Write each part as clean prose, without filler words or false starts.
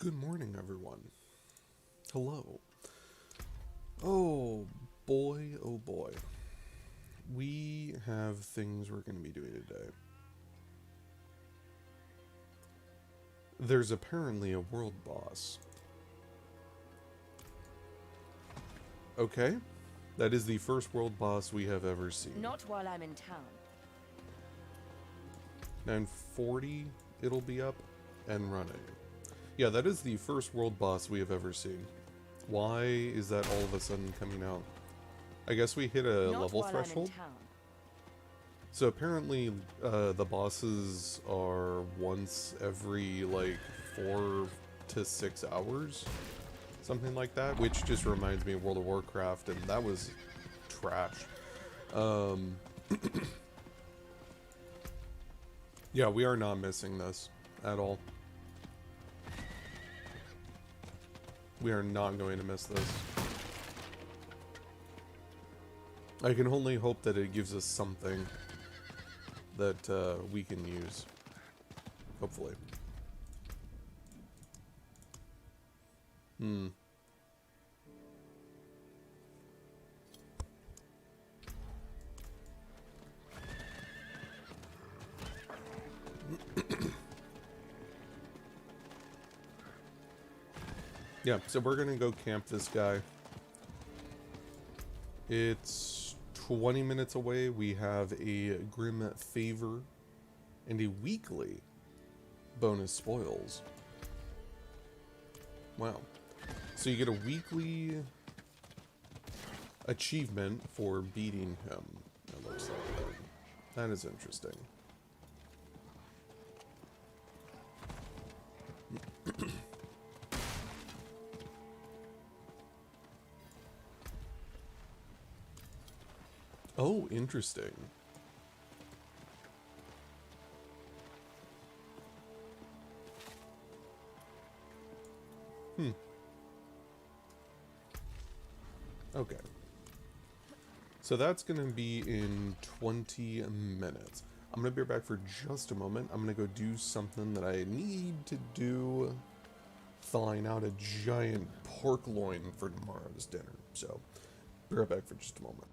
Good morning, everyone. Hello. Oh boy, oh boy. We have things we're going to be doing today. There's apparently a world boss. Okay. That is the first world boss we have ever seen. Not while I'm in town. 9:40 it'll be up and running. Yeah, that is the first world boss we have ever seen. Why is that all of a sudden coming out? I guess we hit a Not level while threshold. I'm in town. So apparently, the bosses are once every, like, 4 to 6 hours. Something like that, which just reminds me of World of Warcraft, and that was trash. Yeah, we are not missing this at all. We are not going to miss this. I can only hope that it gives us something that we can use. Hopefully. Yeah, so we're gonna go camp this guy. It's 20 minutes away. We have a Grim Favor and a weekly bonus spoils. Wow. So you get a weekly achievement for beating him, it looks like. That is interesting. Oh, interesting. Okay. So that's going to be in 20 minutes. I'm going to be back for just a moment. I'm going to go do something that I need to do. Thawing out a giant pork loin for tomorrow's dinner. So, be right back for just a moment.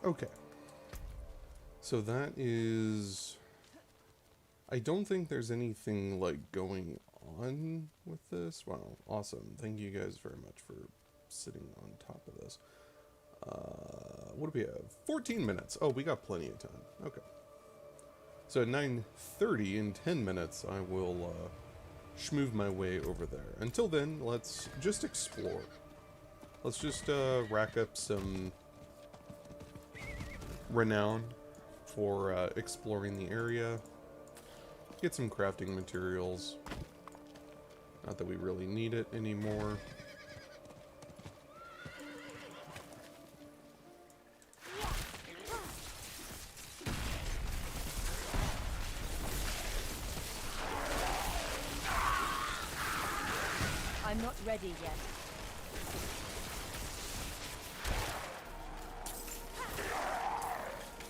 Okay. So that is... I don't think there's anything, like, going on with this. Wow, awesome. Thank you guys very much for sitting on top of this. What do we have? 14 minutes. Oh, we got plenty of time. Okay. So at 9:30, in 10 minutes, I will schmoove my way over there. Until then, let's just explore. Let's just rack up some renown for exploring the area. Get some crafting materials. Not that we really need it anymore. I'm not ready yet.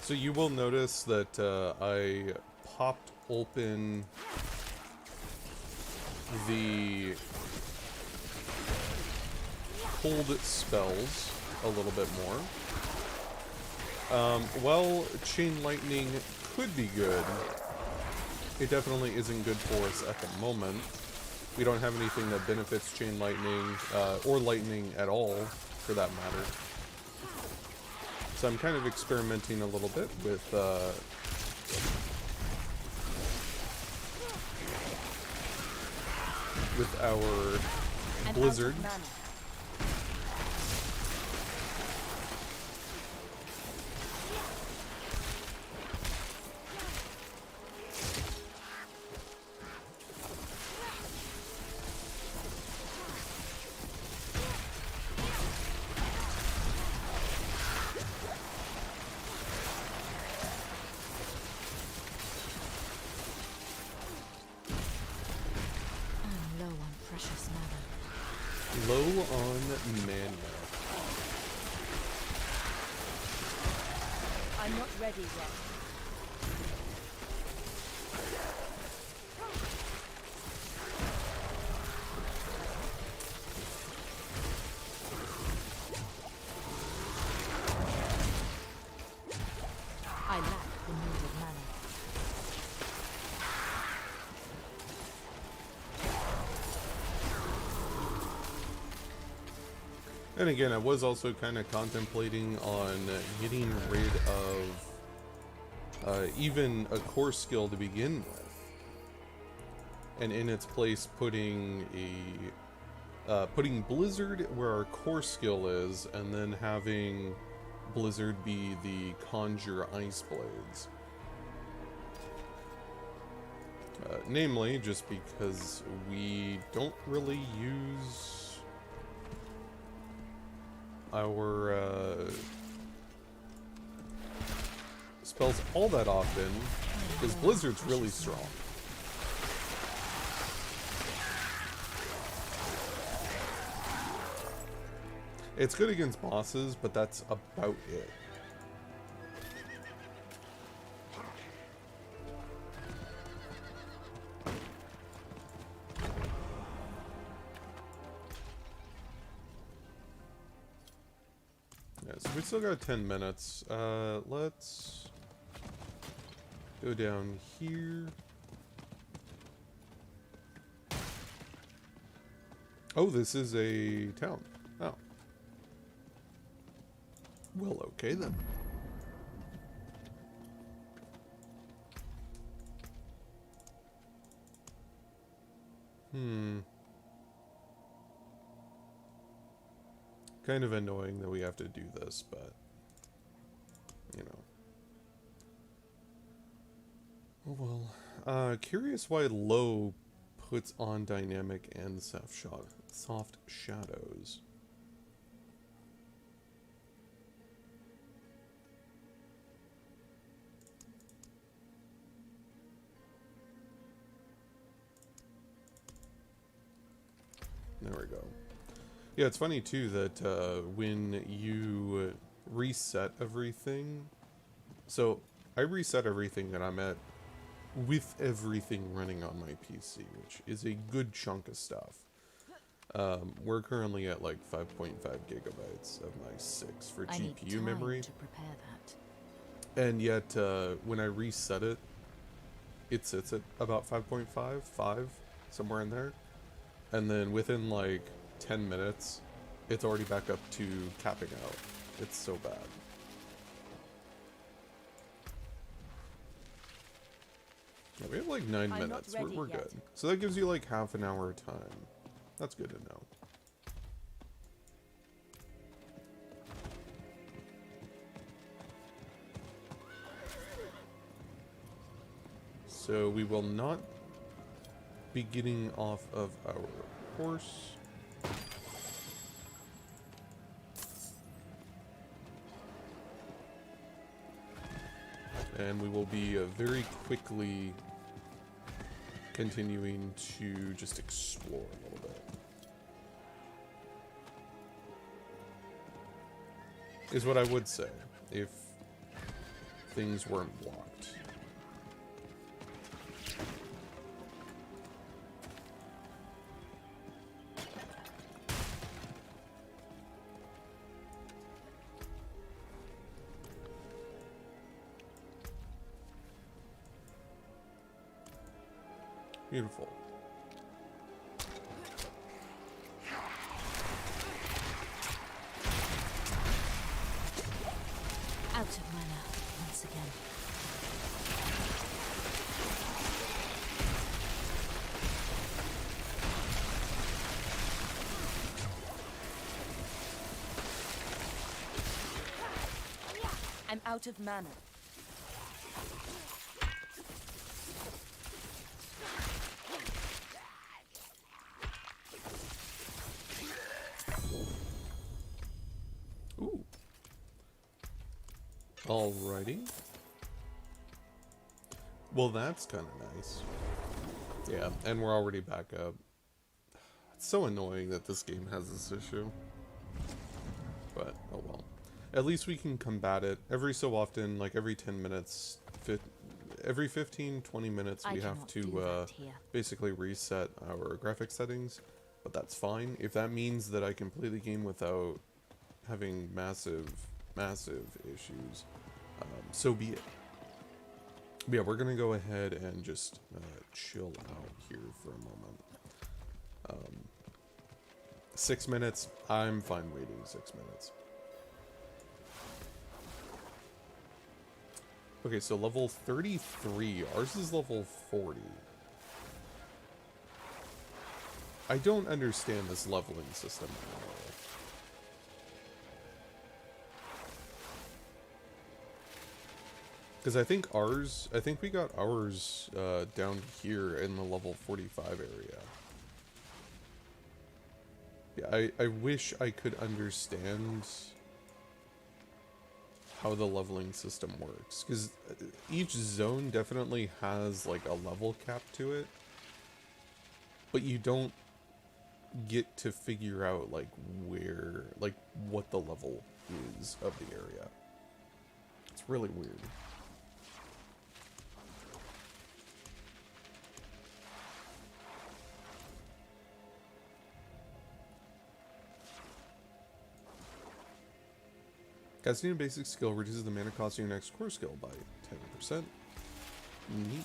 So you will notice that I popped open the cold spells a little bit more. While chain lightning could be good, it definitely isn't good for us at the moment. We don't have anything that benefits chain lightning, or lightning at all, for that matter. So I'm kind of experimenting a little bit with our blizzard. Low on mana. I'm not ready yet. I lack the needed mana. And again, I was also kind of contemplating on getting rid of even a core skill to begin with. And in its place putting putting Blizzard where our core skill is, and then having Blizzard be the Conjure Ice Blades. Namely, just because we don't really use our spells all that often, because Blizzard's really strong. It's good against bosses, but that's about it. Yeah, so we still got 10 minutes. Let's go down here. Oh, this is a town. Oh. Well, okay then. Kind of annoying that we have to do this, but, you know. Oh well. Curious why low puts on dynamic and soft shadows. There we go. Yeah, it's funny too that when you reset everything, so I reset everything that I'm at with everything running on my PC, which is a good chunk of stuff. We're currently at like 5.5 gigabytes of my 6 for I need GPU time memory. to prepare that. And yet, when I reset it, it sits at about 5.5, 5, somewhere in there. And then within like 10 minutes, it's already back up to capping out. It's so bad. Yeah, we have like 9 I'm not minutes. ready We're yet. good. So that gives you like half an hour of time. That's good to know. So we will not be getting off of our horse. And we will be very quickly continuing to just explore a little bit. Is what I would say if things weren't blocked. Beautiful. Out of mana once again. I'm out of mana. Ooh. Alrighty. Well, that's kind of nice. Yeah, and we're already back up. It's so annoying that this game has this issue. But, oh well. At least we can combat it every so often, like every 10 minutes, every 15, 20 minutes we have to basically reset our graphic settings. But that's fine. If that means that I can play the game without having massive issues, so be it. But yeah, we're gonna go ahead and just chill out here for a moment. 6 minutes, I'm fine waiting 6 minutes. Okay, so level 33, ours is level 40. I don't understand this leveling system at all. Because I think we got ours down here in the level 45 area. Yeah, I wish I could understand how the leveling system works. Because each zone definitely has like a level cap to it. But you don't get to figure out like where, like what the level is of the area. It's really weird. Casting a basic skill reduces the mana cost of your next core skill by 10%. Neat.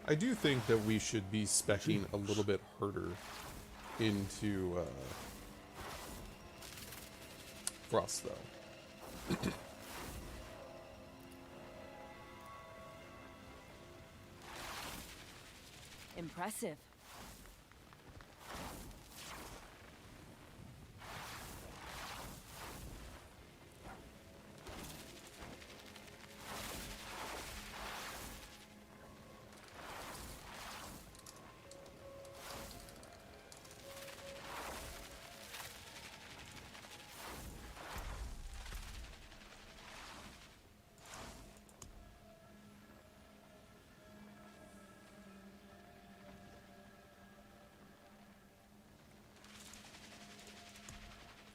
I do think that we should be speccing a little bit harder into Frost, though. Impressive.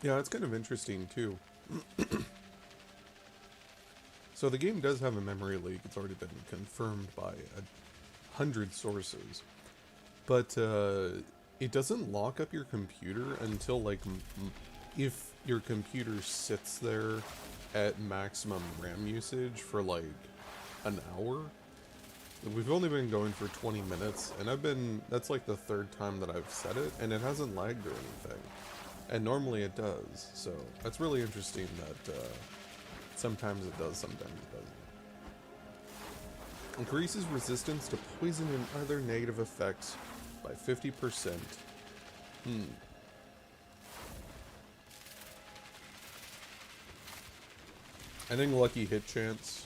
Yeah, it's kind of interesting too. So the game does have a memory leak. It's already been confirmed by 100 sources. But it doesn't lock up your computer until, like, if your computer sits there at maximum RAM usage for, like, an hour. We've only been going for 20 minutes, and that's like the third time that I've said it, and it hasn't lagged or anything. And normally it does, so that's really interesting that sometimes it does, sometimes it doesn't. Increases resistance to poison and other negative effects by 50%. I think lucky hit chance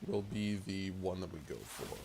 will be the one that we go for.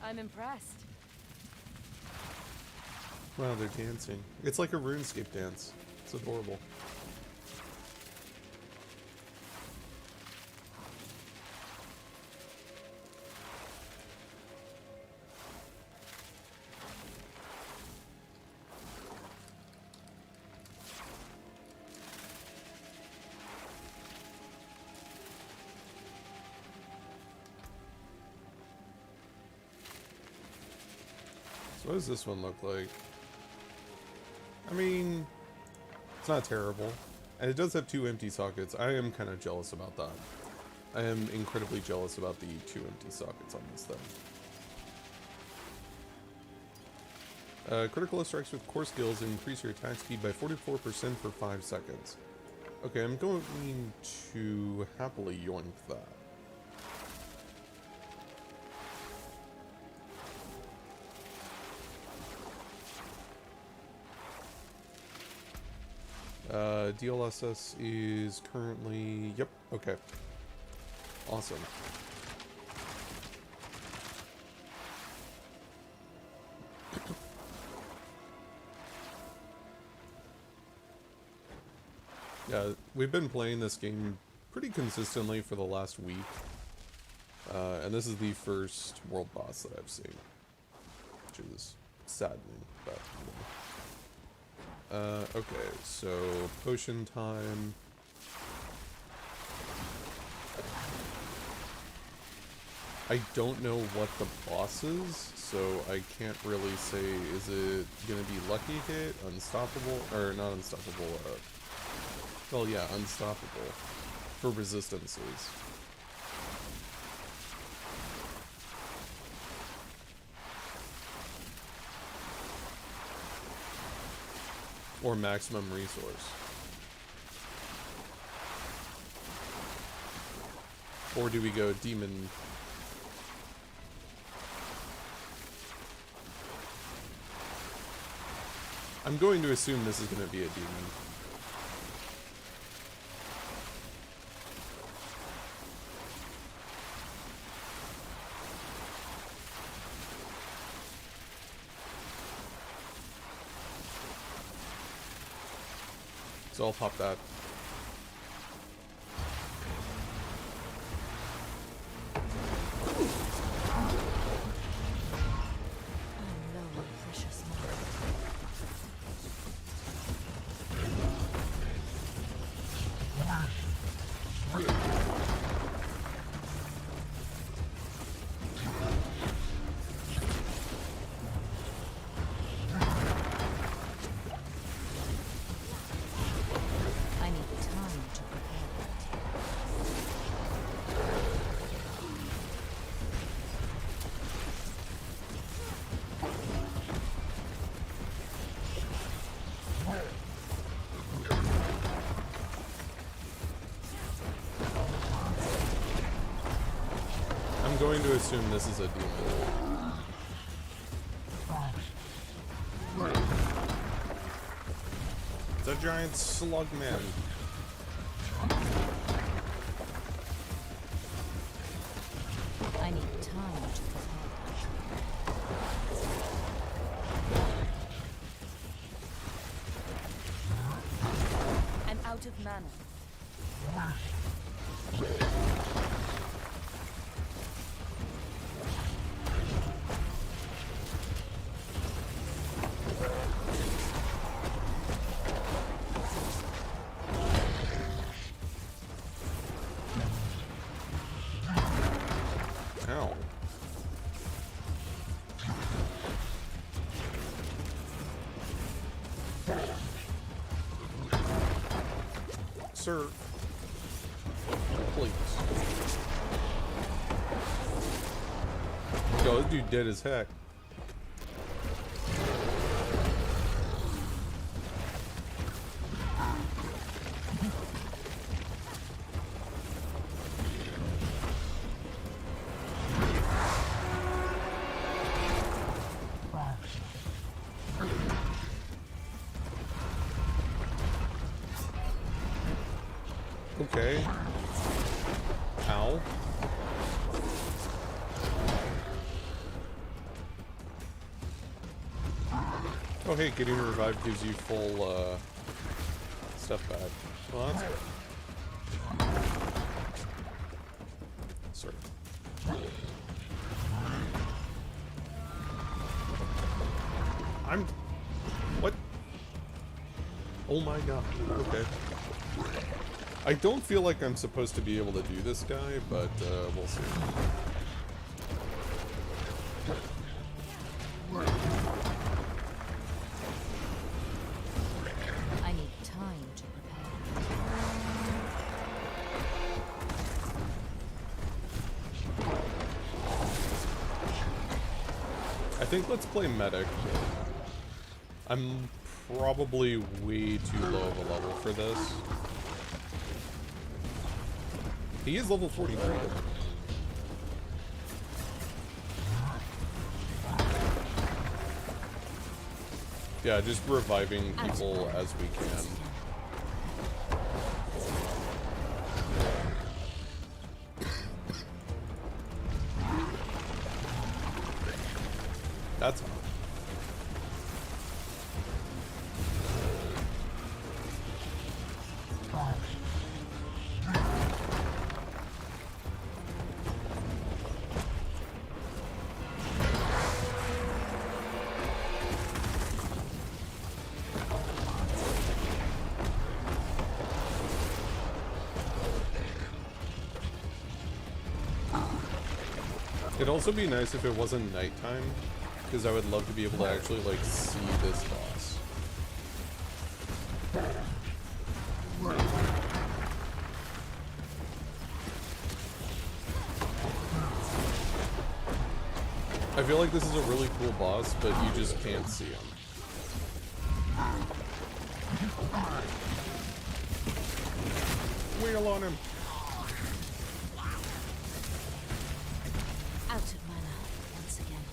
I'm impressed. Wow, they're dancing. It's like a RuneScape dance. It's adorable. So what does this one look like? I mean, it's not terrible. And it does have 2 empty sockets. I am kind of jealous about that. I am incredibly jealous about the 2 empty sockets on this thing. Critical strikes with core skills increase your attack speed by 44% for 5 seconds. Okay, I'm going to happily yoink that. DLSS is currently... Yep, okay. Awesome. Yeah, we've been playing this game pretty consistently for the last week. And this is the first world boss that I've seen. Which is saddening, but... okay, so potion time. I don't know what the boss is, so I can't really say, is it gonna be lucky hit, unstoppable, or not unstoppable, well yeah, unstoppable for resistances. Or maximum resource. Or do we go demon? I'm going to assume this is going to be a demon. So I'll pop that. going to assume this is a demon. It's a giant slug man. I need time to prepare. I'm out of mana. Ow. Sir, please. Yo, this dude dead as heck. Okay. Ow. Oh hey, getting revived gives you full stuff back. Well, that's good. Sorry. I'm... What? Oh my god. Okay. I don't feel like I'm supposed to be able to do this guy, but we'll see. I need time to prepare. I think let's play medic. I'm probably way too low of a level for this. He is level 43. Yeah, just reviving people as we can. That's fine. It'd also be nice if it wasn't nighttime, because I would love to be able to actually, like, see this boss. I feel like this is a really cool boss, but you just can't see him. Wheel on him! Out of mana once again.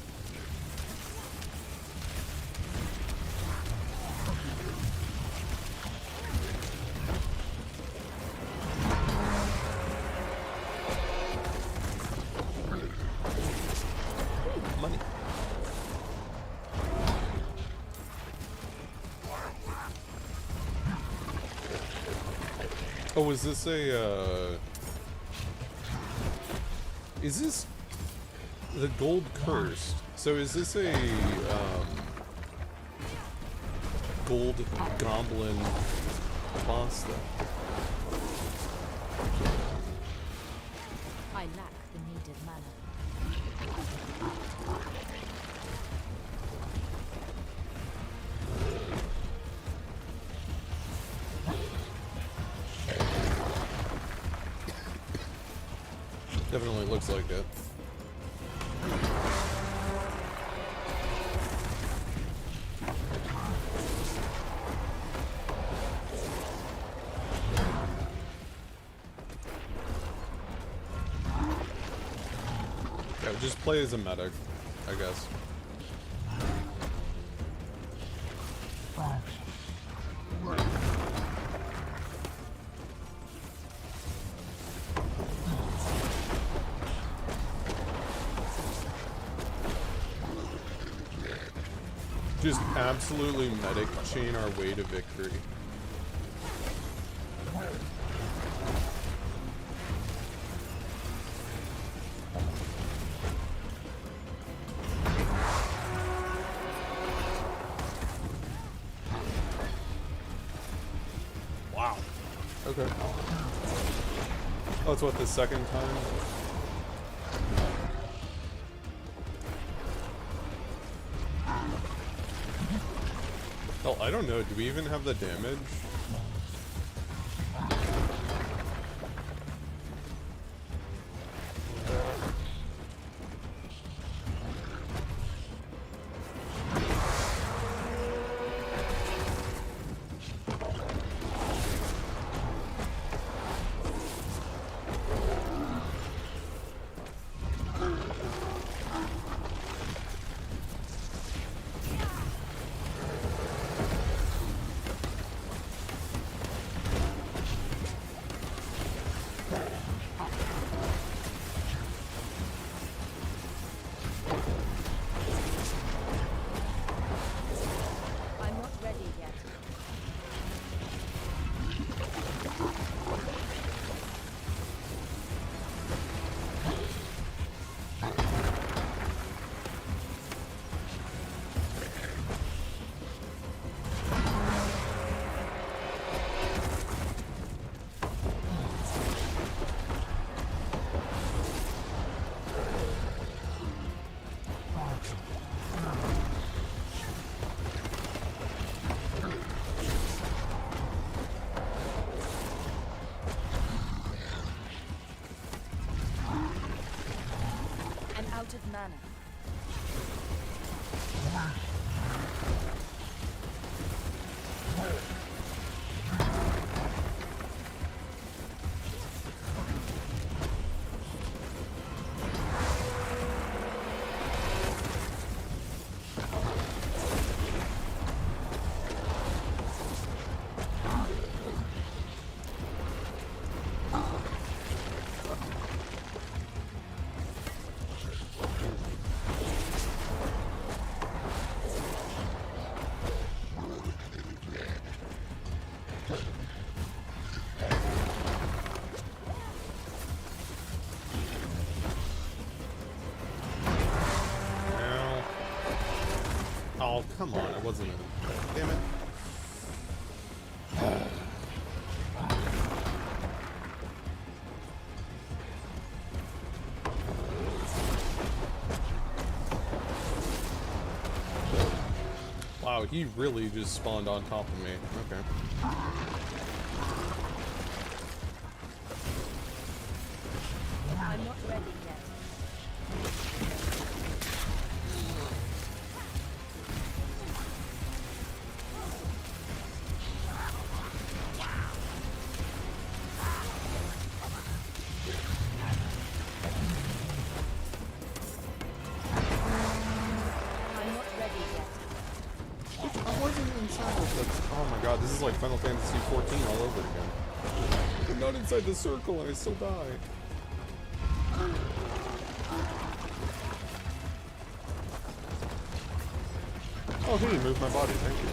Money. Oh, is this a, is this the gold cursed? So is this a, gold goblin boss then? I lack the needed mana. Definitely looks like it. just play as a medic, I guess. Just absolutely medic chain our way to victory. Wow. Okay. Oh, it's what, the second time? Oh, I don't know. Do we even have the damage? I'm not ready yet. I'm out of mana. No. Oh, come on. It wasn't it. Damn it. Wow, he really just spawned on top of me. Okay. I'm not ready yet. I'm not ready yet. I wasn't inside of this. Oh my god, this is like Final Fantasy 14 all over again. I'm not inside the circle and I still die. Oh, hey, you moved my body, thank you.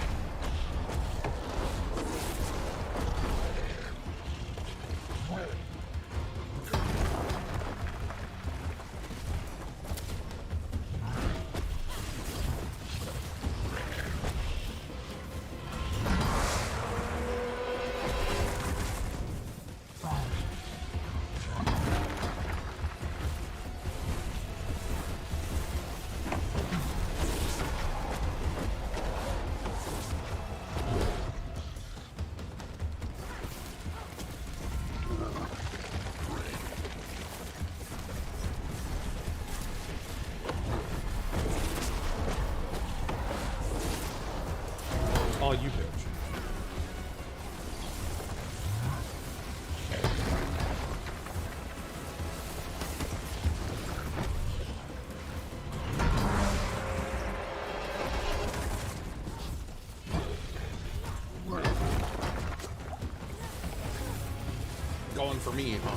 going for me, huh?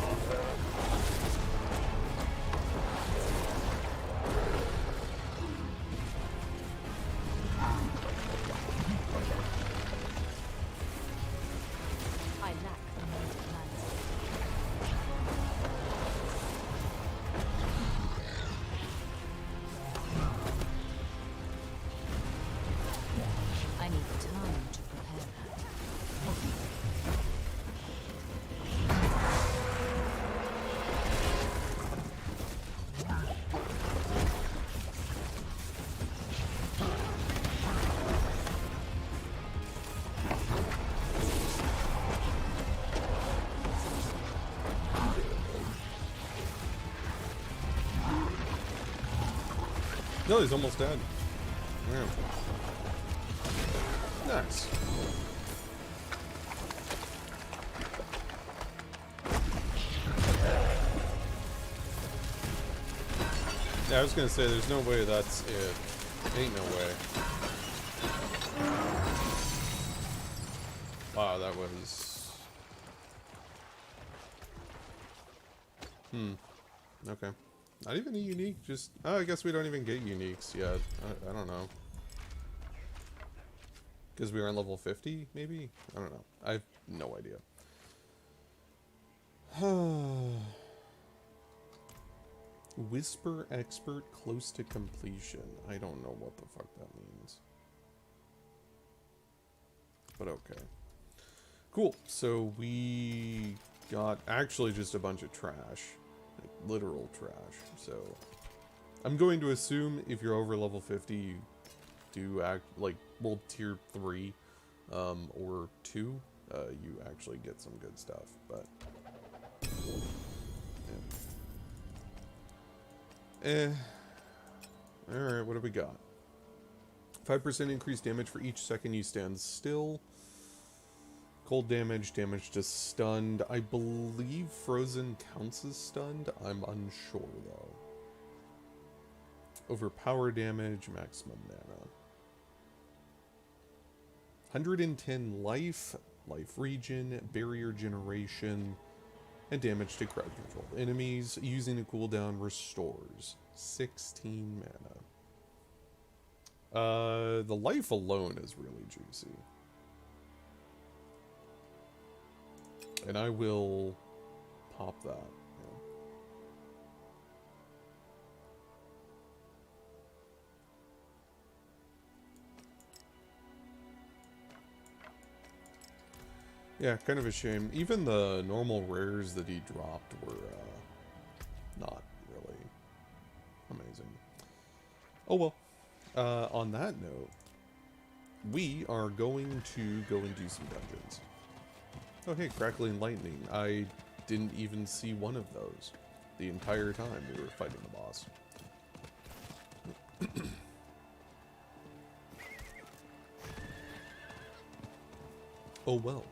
I lack the native lands. I need time to prepare that. No, he's almost dead. Yeah. Nice. Yeah, I was gonna say, there's no way that's it. Ain't no way. Wow, that was... Okay. Not even a unique, just... Oh, I guess we don't even get uniques yet. I don't know. Because we are on level 50, maybe? I don't know. I have no idea. Whisper Expert close to completion. I don't know what the fuck that means. But okay. Cool. So we got actually just a bunch of trash. Like literal trash. So I'm going to assume if you're over level 50, you do act like world tier 3 or 2, you actually get some good stuff. But alright, what do we got? 5% increased damage for each second you stand still. Cold damage, damage to stunned. I believe frozen counts as stunned. I'm unsure though. Overpower damage, maximum mana. 110 life, life regen, barrier generation, and damage to crowd controlled enemies. Using a cooldown restores 16 mana. The life alone is really juicy. And I will pop that. Yeah, kind of a shame. Even the normal rares that he dropped were not really amazing. Oh well. On that note, we are going to go and do some dungeons. Oh hey, Crackling Lightning. I didn't even see one of those the entire time we were fighting the boss. Oh well.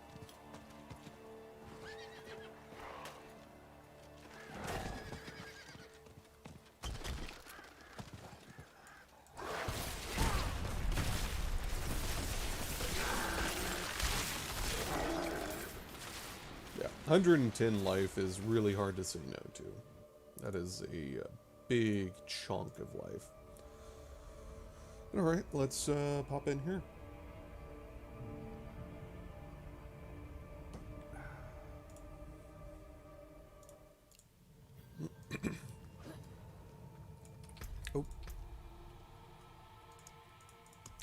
Yeah, 110 life is really hard to say no to. That is a big chunk of life. Alright, let's pop in here. Oh.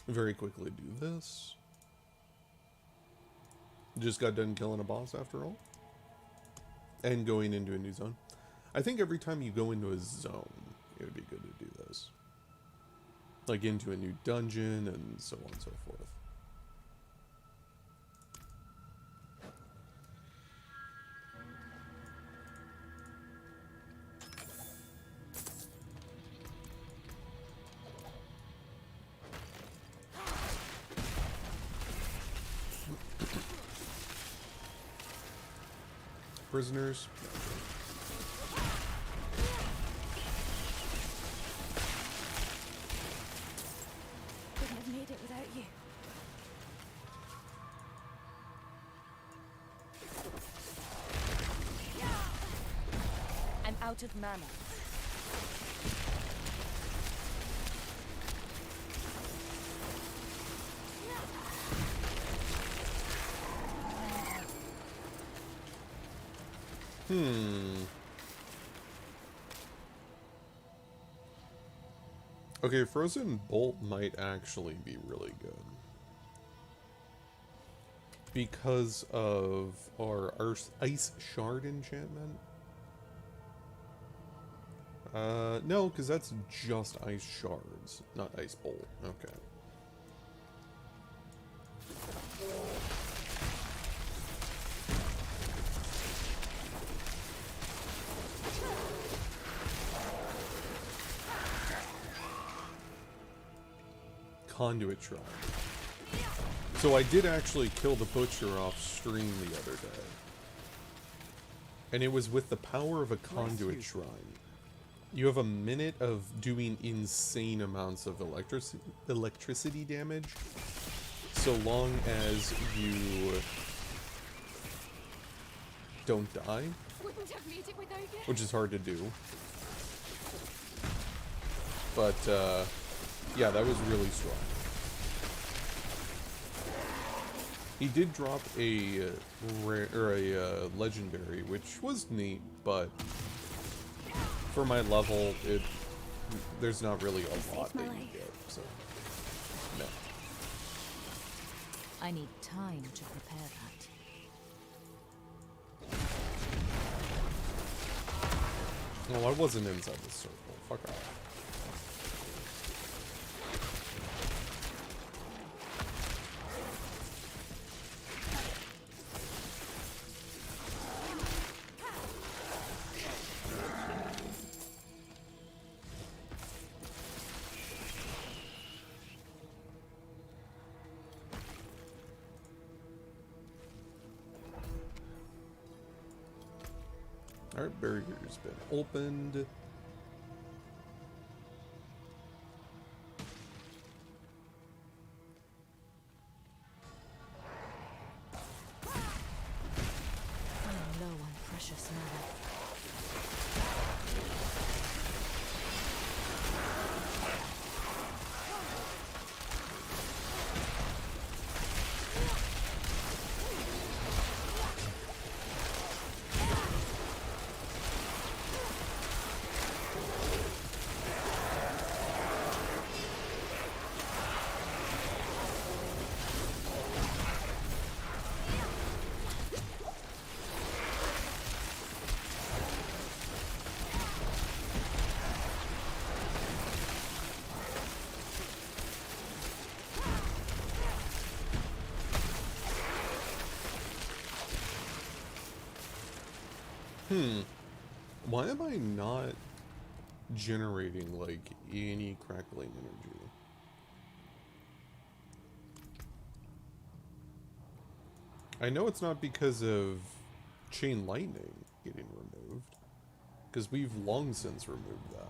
Very quickly do this. Just got done killing a boss after all. And going into a new zone. I think every time you go into a zone, it would be good to do this. Like into a new dungeon and so on and so forth. Prisoners. Couldn't have made it without you. out of mana. Okay, Frozen Bolt might actually be really good. Because of our Ice Shard enchantment? No, because that's just Ice Shards, not Ice Bolt. Okay. Conduit Shrine. So I did actually kill the Butcher off stream the other day. And it was with the power of a Conduit Shrine. You have a minute of doing insane amounts of electricity damage, so long as you don't die, Wouldn't have made it without you. which is hard to do. But, yeah, that was really strong. He did drop a rare, or a legendary, which was neat, but for my level, there's not really a lot that you get, so no. I need time to prepare that. Well, I wasn't inside the circle. Fuck off. Our barrier's been opened. I'm low on precious mana. Why am I not generating, like, any crackling energy? I know it's not because of Chain Lightning getting removed, because we've long since removed that.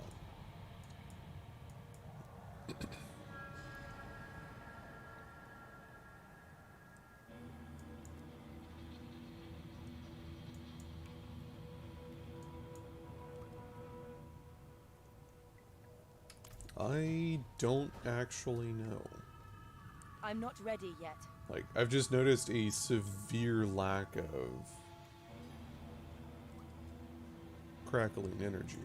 I don't actually know. I'm not ready yet. Like, I've just noticed a severe lack of crackling energy.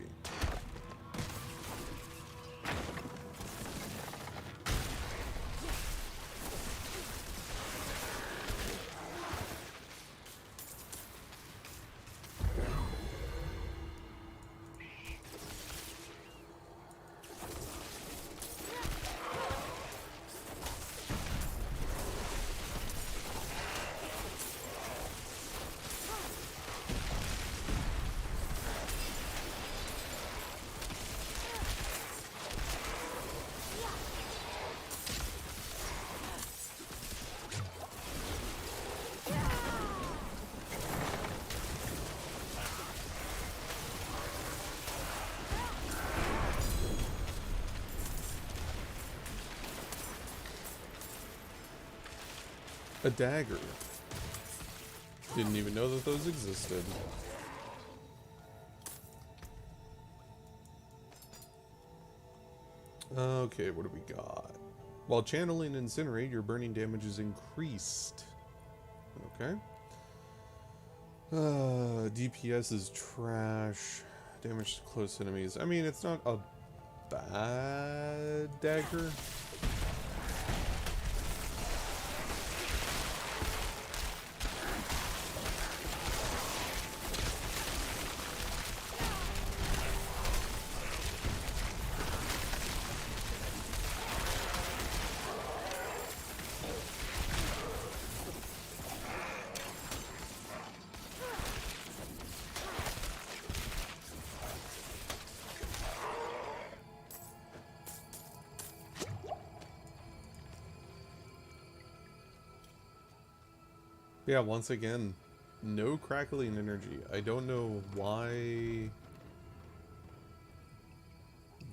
A dagger. Didn't even know that those existed. Okay, what do we got? While channeling Incinerate, your burning damage is increased. Okay. DPS is trash. Damage to close enemies. I mean, it's not a bad dagger. Yeah, once again, no crackling energy. I don't know why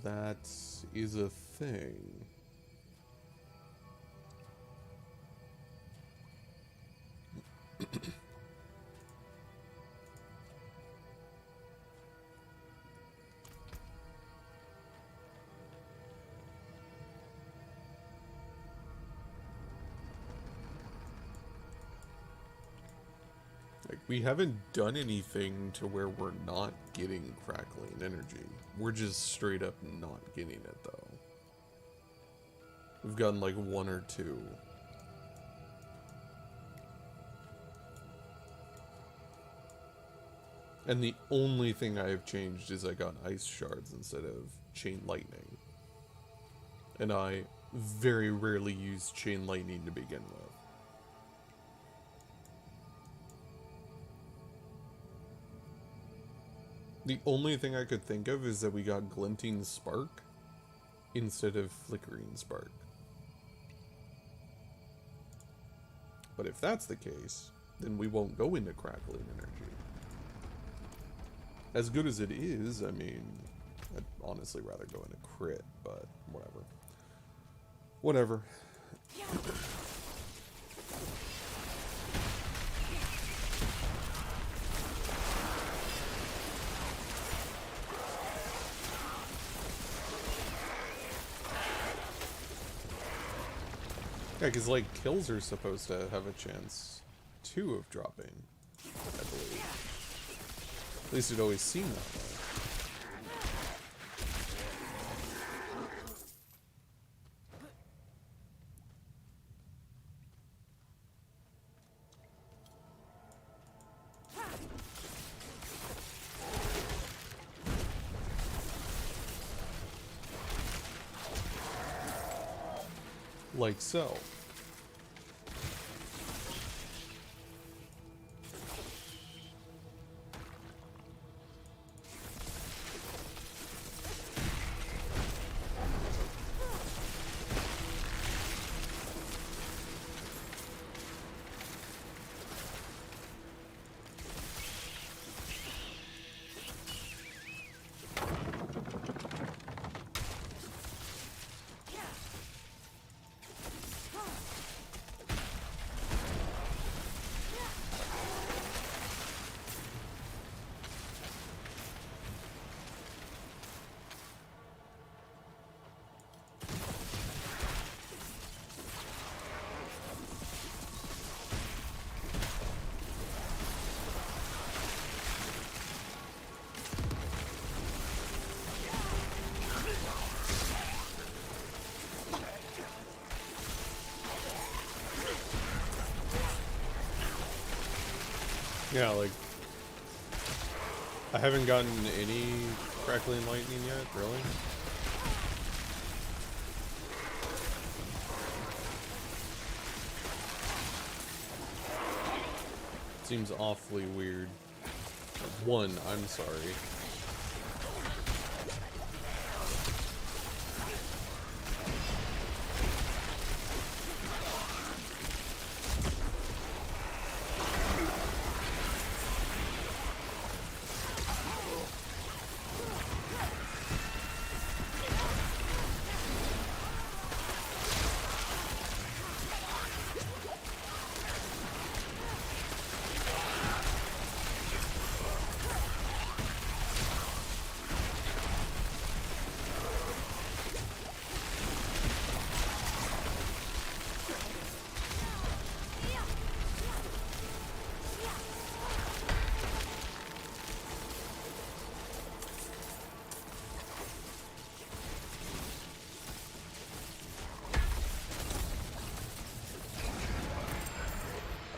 that is a thing. Like, we haven't done anything to where we're not getting crackling energy. We're just straight up not getting it, though. We've gotten like one or two. And the only thing I have changed is I got ice shards instead of chain lightning. And I very rarely use chain lightning to begin with. The only thing I could think of is that we got glinting spark instead of flickering spark. But if that's the case, then we won't go into crackling energy. As good as it is, I mean, I'd honestly rather go into crit, but whatever. Whatever. Yeah, because, like, kills are supposed to have a chance, too, of dropping, I believe. At least it always seemed that way. Like so. Yeah, like, I haven't gotten any crackling lightning yet, really. Seems awfully weird. One, I'm sorry.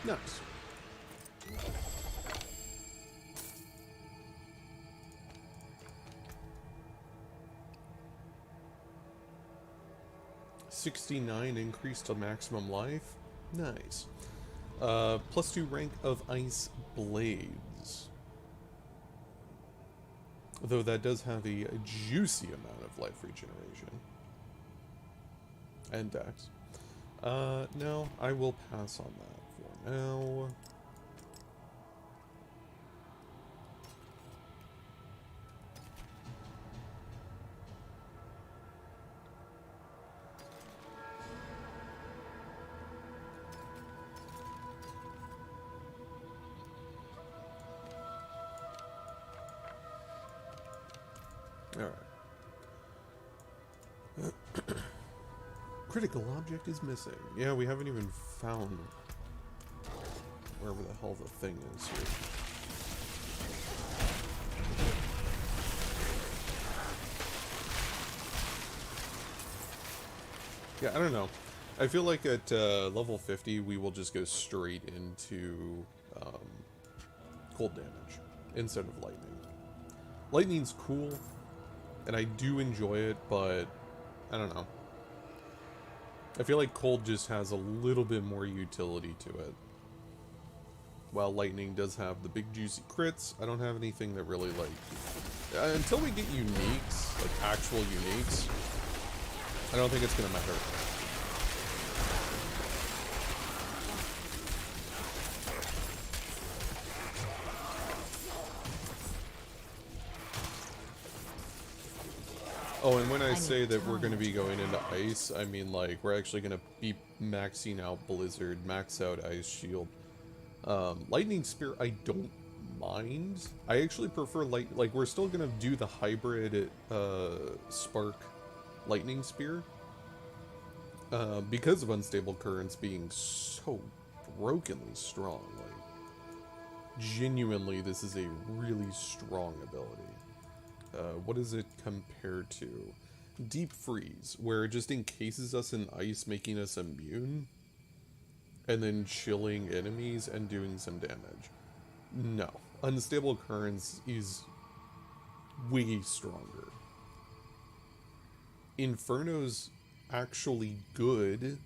Nice. +69 increase to maximum life. Nice. +2 rank of ice blades. Though that does have a juicy amount of life regeneration. And dex. No, I will pass on that for now. Alright. Critical object is missing. Yeah, we haven't even found wherever the hell the thing is here. Yeah, I don't know. I feel like at level 50, we will just go straight into cold damage instead of lightning. Lightning's cool, and I do enjoy it, but I don't know. I feel like cold just has a little bit more utility to it. While lightning does have the big juicy crits, I don't have anything that really, like... until we get uniques, like actual uniques, I don't think it's gonna matter. Oh, and when I say that we're going to be going into ice, I mean, like, we're actually going to be maxing out Blizzard, max out Ice Shield. Lightning Spear, I don't mind. I actually prefer, like, we're still going to do the hybrid Spark Lightning Spear. Because of Unstable Currents being so brokenly strong. Like, genuinely, this is a really strong ability. What does it compare to? Deep Freeze, where it just encases us in ice, making us immune, and then chilling enemies and doing some damage. No. Unstable Currents is way stronger. Inferno's actually good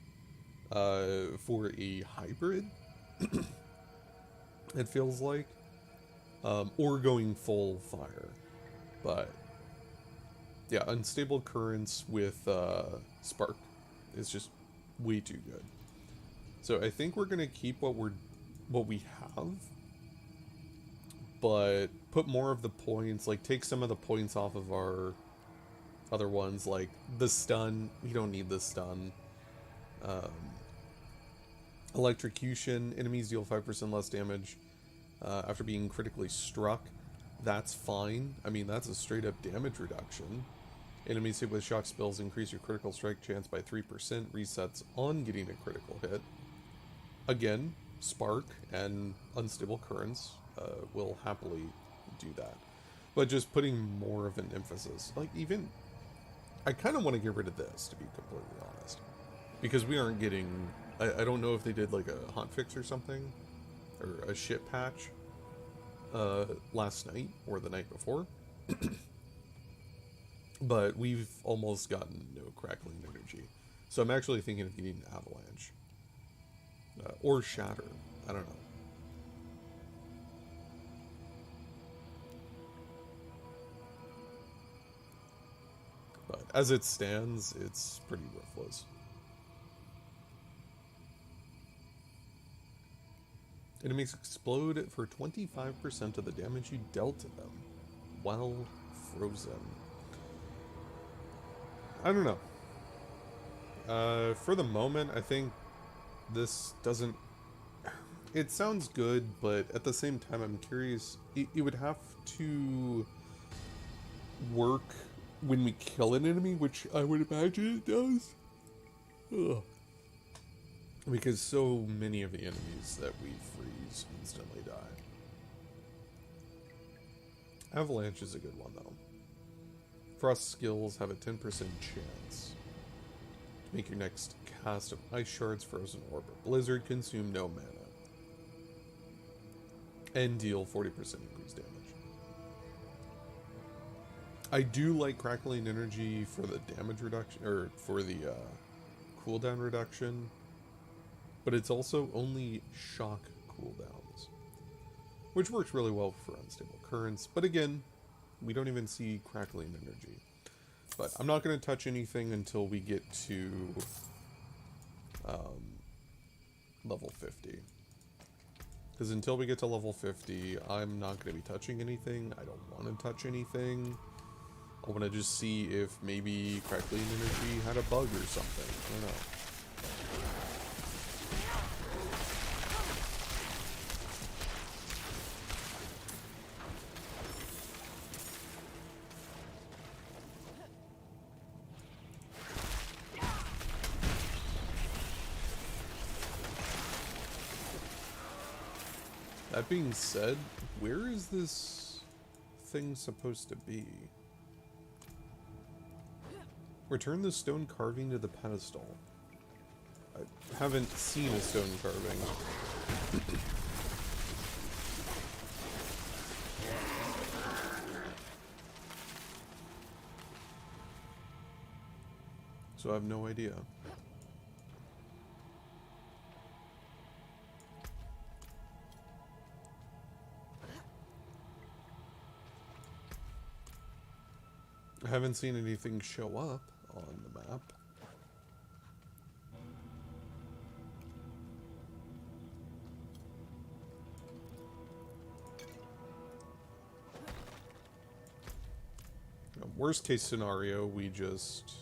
for a hybrid, it feels like, or going full fire. But yeah, Unstable Currents with Spark is just way too good. So I think we're gonna keep what we have, but put more of the points, like take some of the points off of our other ones, like the stun. We don't need the stun. Electrocution. Enemies deal 5% less damage after being critically struck. That's fine. I mean, that's a straight up damage reduction. Enemies hit with shock spells increase your critical strike chance by 3%, resets on getting a critical hit. Again, Spark and Unstable Currents will happily do that. But just putting more of an emphasis. Like, even... I kind of want to get rid of this, to be completely honest. Because we aren't getting... I don't know if they did, like, a hotfix or something. Or a shit patch. Last night or the night before. But we've almost gotten no crackling energy. So I'm actually thinking of getting Avalanche. Or Shatter. I don't know. But as it stands, it's pretty worthless. Enemies explode for 25% of the damage you dealt to them while frozen. I don't know. For the moment, I think this doesn't... It sounds good, but at the same time, I'm curious. It would have to work when we kill an enemy, which I would imagine it does. Ugh. Because so many of the enemies that we freeze instantly die. Avalanche is a good one, though. Frost skills have a 10% chance to make your next cast of ice shards frozen orbit. Blizzard consume no mana. and deal 40% increased damage. I do like crackling energy for the damage reduction, or for the cooldown reduction, but it's also only shock cooldowns, which works really well for unstable currents. But again, we don't even see crackling energy. But I'm not going to touch anything until we get to level 50. Because until we get to level 50, I'm not going to be touching anything. I don't want to touch anything. I want to just see if maybe crackling energy had a bug or something. I don't know. That being said, where is this thing supposed to be? Return the stone carving to the pedestal. I haven't seen a stone carving. So I have no idea. I haven't seen anything show up on the map. Worst case scenario, we just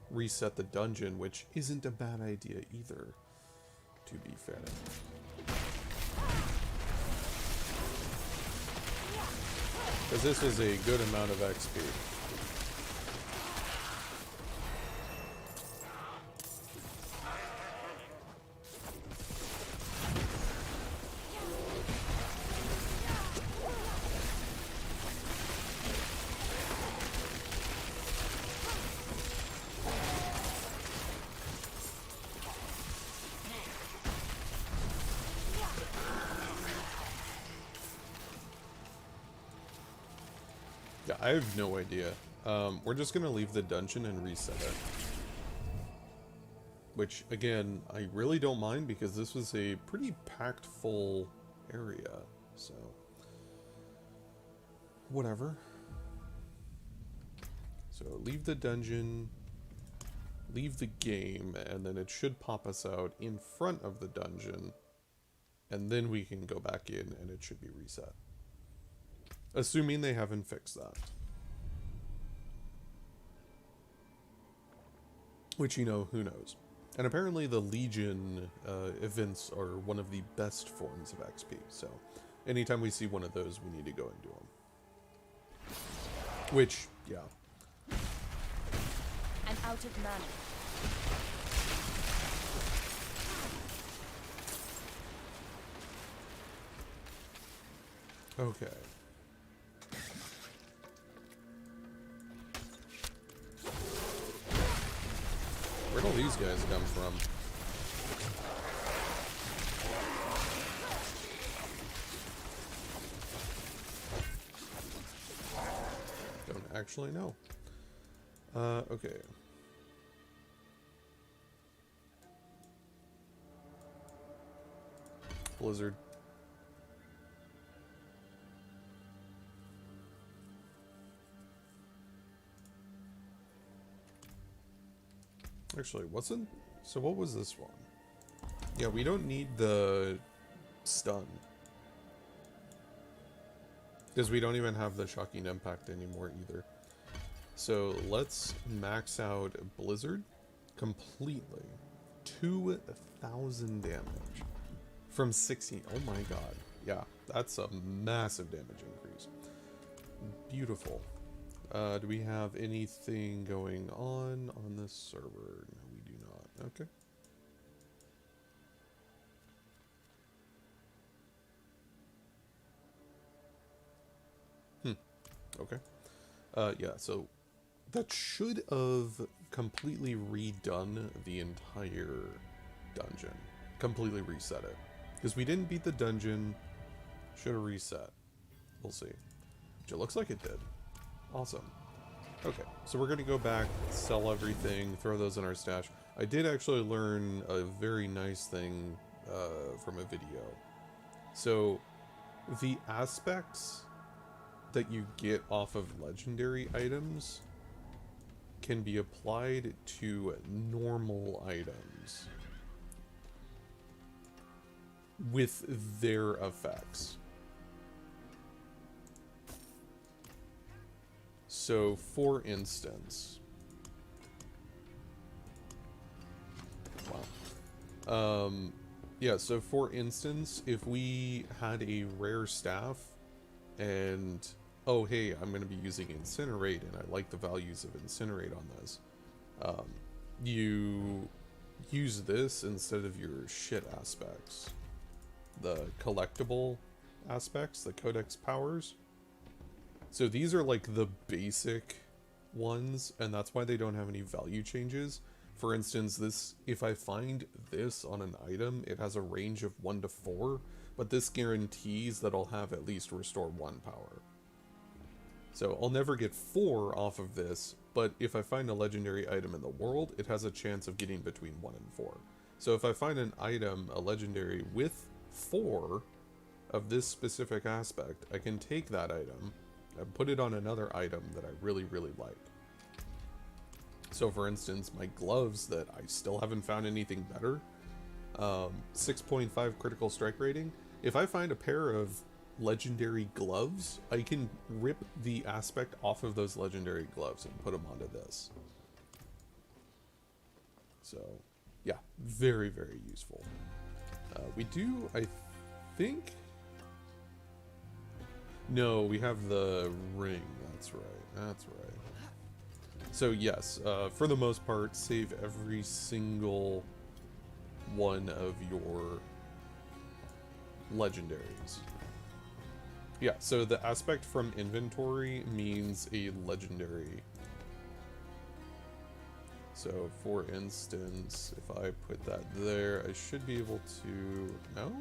reset the dungeon, which isn't a bad idea either, to be fair. Because this was a good amount of XP. Yeah, I have no idea. We're just gonna leave the dungeon and reset it. Which, again, I really don't mind because this was a pretty packed full area, so... whatever. So, leave the dungeon, leave the game, and then it should pop us out in front of the dungeon, and then we can go back in and it should be reset. Assuming they haven't fixed that. Which, you know, who knows. And apparently the Legion events are one of the best forms of XP, so anytime we see one of those, we need to go and do them. Which, yeah. I'm out of mana. Okay. Where'd all these guys come from? Don't actually know. Okay. Blizzard. Actually, so what was this one? Yeah, we don't need the stun. Because we don't even have the shocking impact anymore either. So let's max out Blizzard completely. 2,000 damage. From 16. Oh my god. Yeah, that's a massive damage increase. Beautiful. Do we have anything going on this server? No, we do not. Okay. Okay. Yeah, so that should have completely redone the entire dungeon. Completely reset it. Because we didn't beat the dungeon. Should have reset. We'll see. Which it looks like it did. Awesome. Okay, so we're going to go back, sell everything, throw those in our stash. I did actually learn a very nice thing from a video. So, the aspects that you get off of legendary items can be applied to normal items with their effects. So, for instance, wow. Yeah, so for instance, if we had a rare staff and, oh hey, I'm going to be using Incinerate and I like the values of Incinerate on this, you use this instead of your shit aspects. The collectible aspects, the Codex powers. So these are like the basic ones, and that's why they don't have any value changes. For instance, this, if I find this on an item, it has a range of 1 to 4, but this guarantees that I'll have at least restore 1 power. So I'll never get 4 off of this, but if I find a legendary item in the world, it has a chance of getting between 1 and 4. So if I find an item, a legendary, with 4 of this specific aspect, I can take that item and put it on another item that I really, really like. So for instance, my gloves that I still haven't found anything better, 6.5 critical strike rating. If I find a pair of legendary gloves, I can rip the aspect off of those legendary gloves and put them onto this. So yeah, very, very useful. We do, I think... No, we have the ring. That's right. That's right. So yes, for the most part, save every single one of your legendaries. Yeah, so the aspect from inventory means a legendary. So for instance, if I put that there, I should be able to... No?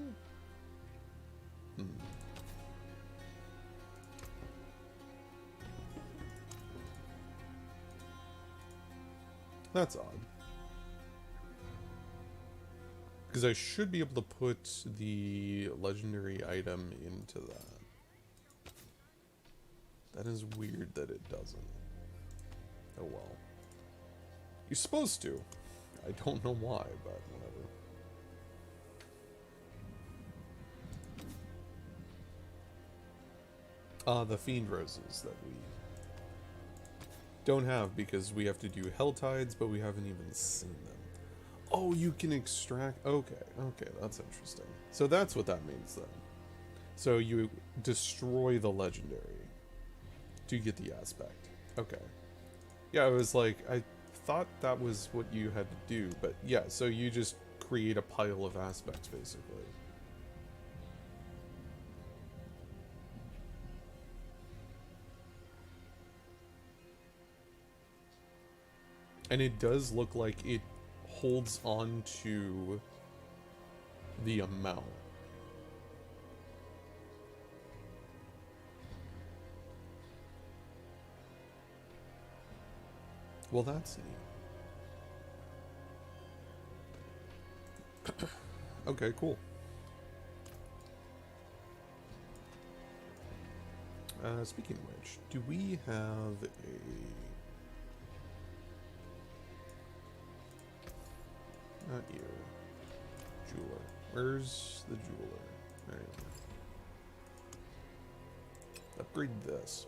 That's odd. Because I should be able to put the legendary item into that. That is weird that it doesn't. Oh well. You're supposed to. I don't know why, but whatever. The Fiend Roses that we don't have because we have to do Hell Tides, but we haven't even seen them. Oh, you can extract... Okay, okay, that's interesting. So that's what that means then. So you destroy the legendary to get the aspect. Okay. Yeah, I was like, I thought that was what you had to do, but yeah, so you just create a pile of aspects, basically. And it does look like it holds on to the amount. Well, that's neat. Okay, cool. Speaking of which, do we have a... Not you. Jeweler. Where's the jeweler? There you go. Upgrade this.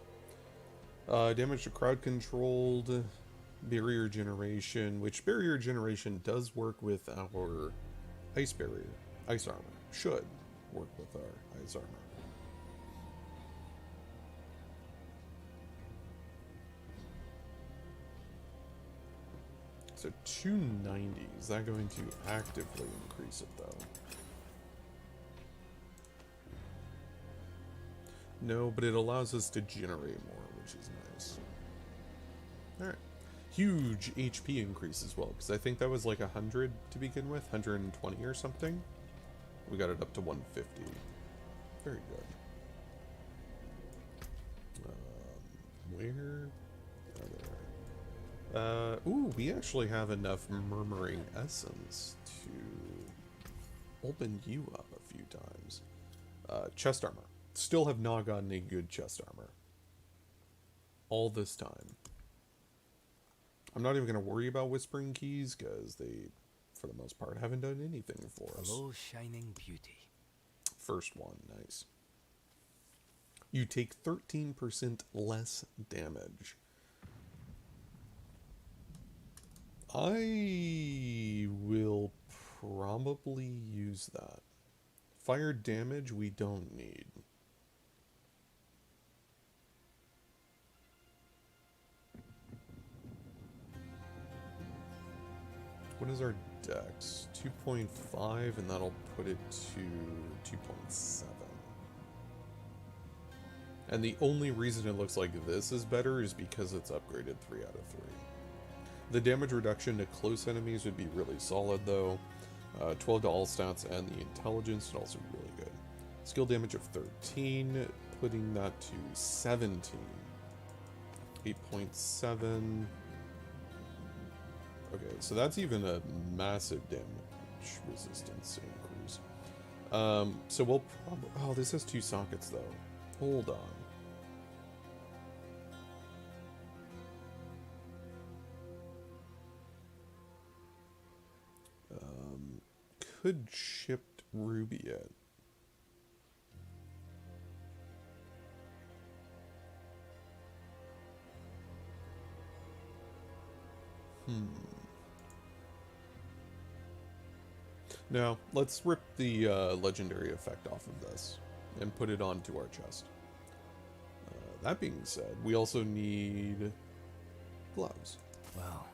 Damage to crowd controlled. Barrier generation, which barrier generation does work with our ice barrier. Ice armor. Should work with our ice armor. So 290, is that going to actively increase it though? No, but it allows us to generate more, which is nice. Alright. Huge HP increase as well, because I think that was like 100 to begin with, 120 or something. We got it up to 150. Very good. Where? Oh, there. Ooh, we actually have enough Murmuring Essence to open you up a few times. Chest armor. Still have not gotten a good chest armor. All this time. I'm not even going to worry about Whispering Keys, because they, for the most part, haven't done anything for us. Hello, shining beauty. First one, nice. You take 13% less damage. I will probably use that. Fire damage we don't need. What is our dex? 2.5, and that'll put it to 2.7. And the only reason it looks like this is better is because it's upgraded 3 out of 3. The damage reduction to close enemies would be really solid though. 12 to all stats and the intelligence is also really good. Skill damage of 13, putting that to 17. 8.7. Okay, so that's even a massive damage resistance increase. So we'll probably... Oh, this has 2 sockets though. Hold on. Could shipped Ruby it. Now, let's rip the legendary effect off of this and put it onto our chest. That being said, we also need gloves. Well,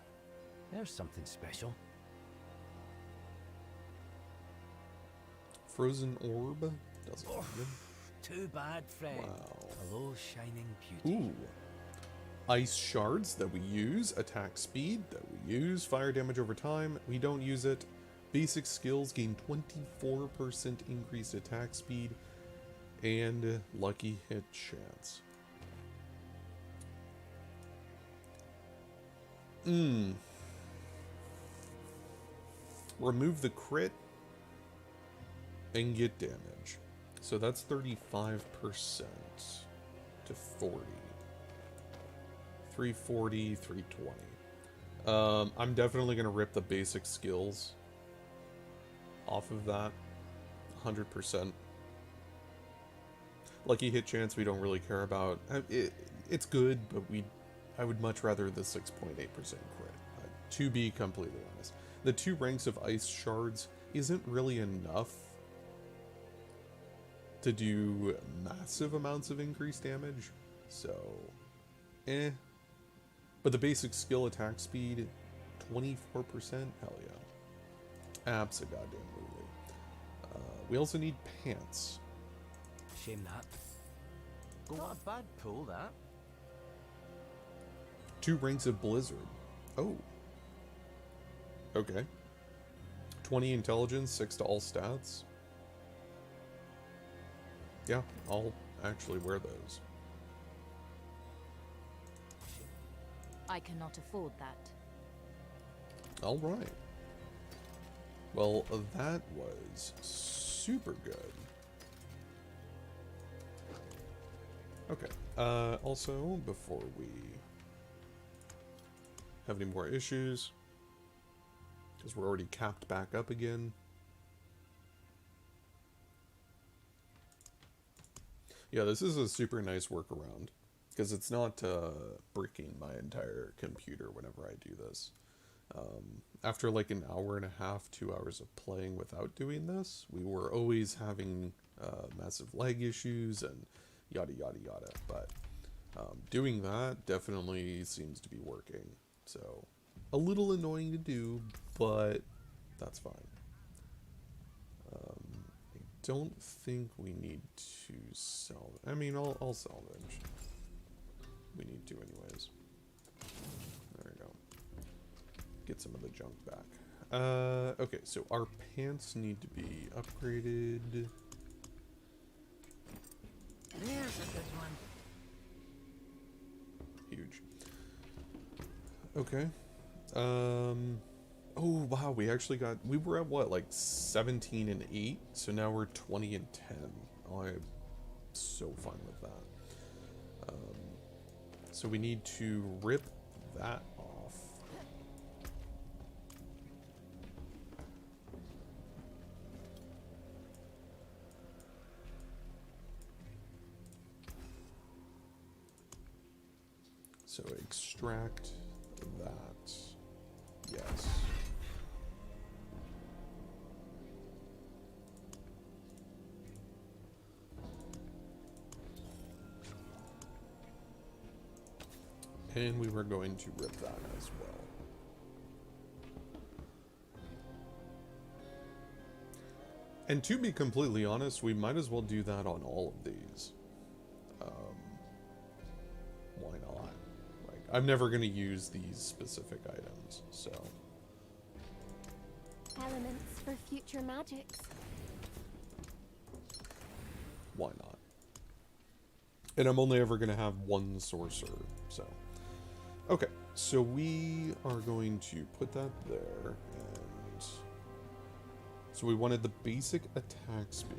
there's something special. Frozen orb doesn't need it. Too bad, friend. Wow. Hello, shining beauty. Ooh. Ice shards that we use, attack speed that we use, fire damage over time, we don't use it. Basic skills gain 24% increased attack speed and lucky hit chance. Remove the crit and get damage. So that's 35% to 40. 340, 320. I'm definitely going to rip the basic skills off of that. 100%. Lucky hit chance we don't really care about. It's good, but I would much rather the 6.8% crit. To be completely honest. The 2 ranks of ice shards isn't really enough to do massive amounts of increased damage. So, But the basic skill attack speed, 24%? Hell yeah. Abso-goddamn-lutely. We also need pants. Shame that. Not a bad pull, that. 2 ranks of blizzard. Oh. Okay. 20 intelligence, 6 to all stats. Yeah, I'll actually wear those. I cannot afford that. Alright. Well, that was super good. Okay. Also, before we have any more issues, because we're already capped back up again. Yeah, this is a super nice workaround, because it's not breaking my entire computer whenever I do this. After like an hour and a half, 2 hours of playing without doing this, we were always having massive lag issues and yada yada yada. But doing that definitely seems to be working. So a little annoying to do, but that's fine. I don't think we need to sell. I mean, I'll salvage. We need to anyways. There we go. Get some of the junk back. Okay, so our pants need to be upgraded. There's a good one. Okay. Oh, wow, we actually got... We were at, what, like 17 and 8? So now we're 20 and 10. Oh, I'm so fine with that. So we need to rip that off. So extract that. Yes. And we were going to rip that as well. And to be completely honest, we might as well do that on all of these. Why not? Like, I'm never going to use these specific items, so... Elements for future magics. Why not? And I'm only ever going to have one sorcerer, so... Okay, so we are going to put that there, and... So we wanted the basic attack speed.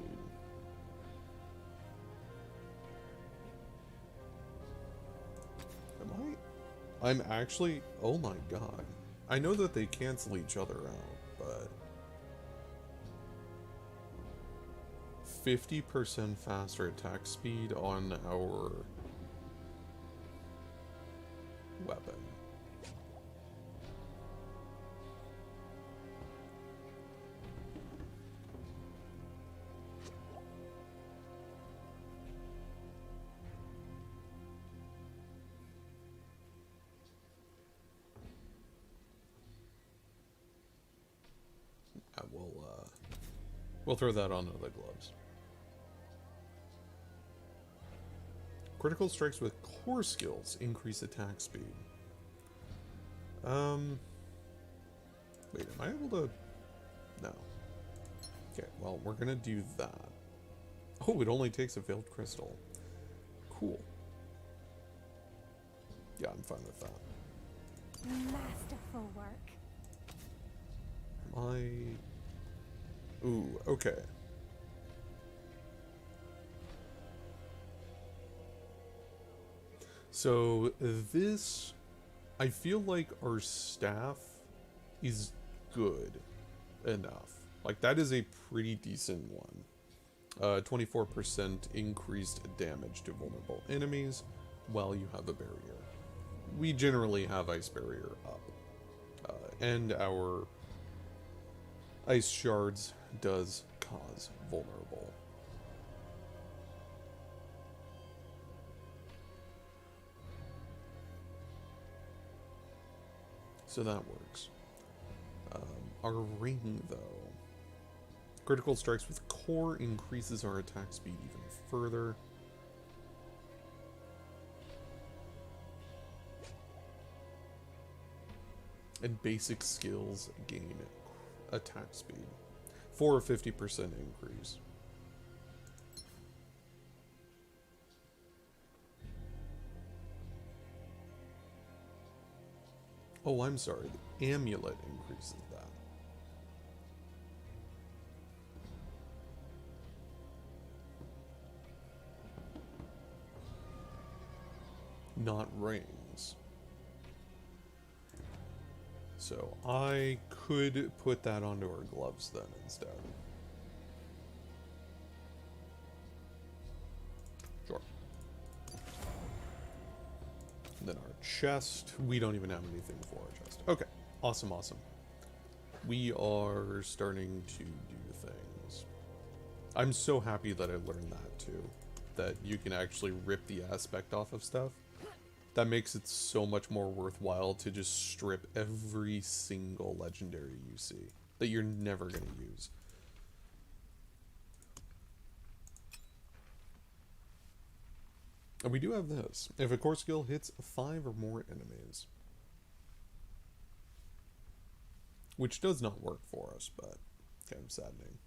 I'm actually... Oh my god. I know that they cancel each other out, but... 50% faster attack speed on our... weapon. We'll throw that onto the gloves. Critical strikes with core skills increase attack speed. Wait, am I able to... No. Okay, well, we're gonna do that. Oh, it only takes a failed crystal. Cool. Yeah, I'm fine with that. Masterful work. Am I... Ooh, okay. So this, I feel like our staff is good enough. Like, that is a pretty decent one. 24% increased damage to vulnerable enemies while you have a barrier. We generally have ice barrier up. And our ice shards does cause vulnerable. So that works. Our ring, though. Critical strikes with core increases our attack speed even further. And basic skills gain attack speed for a 50% increase. Oh, I'm sorry. The amulet increases that. Not rings. So I could put that onto our gloves then instead. Sure. And then our chest. We don't even have anything for our chest. Okay. Awesome, awesome. We are starting to do things. I'm so happy that I learned that too. That you can actually rip the aspect off of stuff. That makes it so much more worthwhile to just strip every single legendary you see that you're never going to use. And we do have this. If a core skill hits 5 or more enemies. Which does not work for us, but kind of saddening.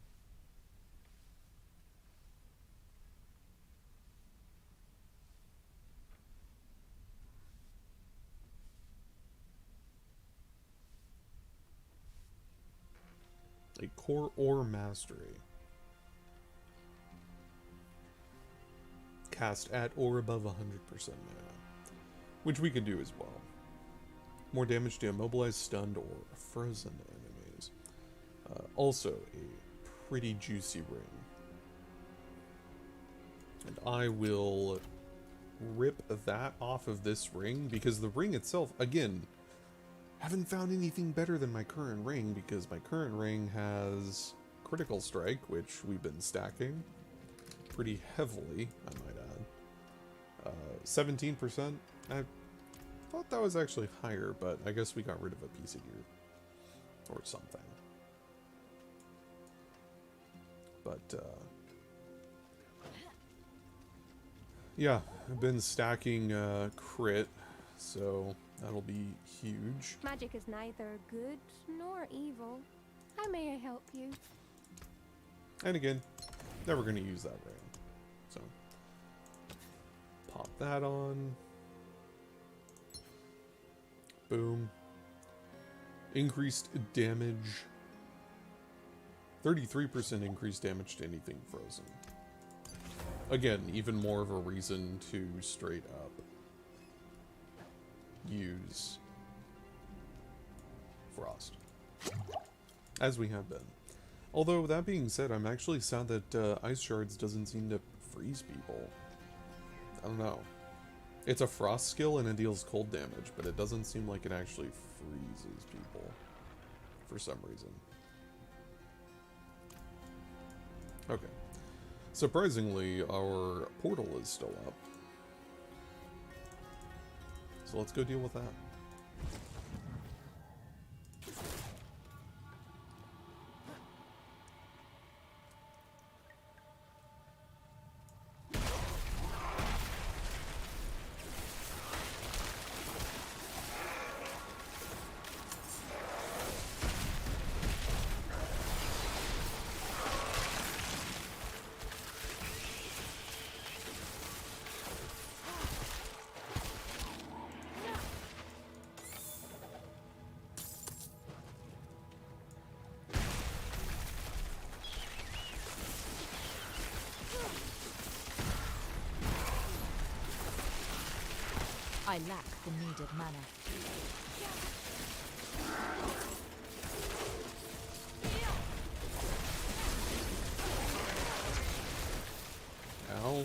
A core or mastery. Cast at or above 100% mana. Which we could do as well. More damage to immobilize, stunned, or frozen enemies. Also a pretty juicy ring. And I will rip that off of this ring, because the ring itself, again, haven't found anything better than my current ring, because my current ring has critical strike, which we've been stacking pretty heavily, I might add. 17%. I thought that was actually higher, but I guess we got rid of a piece of gear or something. But yeah, I've been stacking crit, so that'll be huge. Magic is neither good nor evil. How may I help you? And again, never going to use that ring. So, pop that on. Boom. Increased damage. 33% increased damage to anything frozen. Again, even more of a reason to straight up use Frost. As we have been. Although, that being said, I'm actually sad that Ice Shards doesn't seem to freeze people. I don't know. It's a Frost skill and it deals cold damage, but it doesn't seem like it actually freezes people. For some reason. Okay. Surprisingly, our portal is still up. So let's go deal with that. I lack the needed mana. Ow.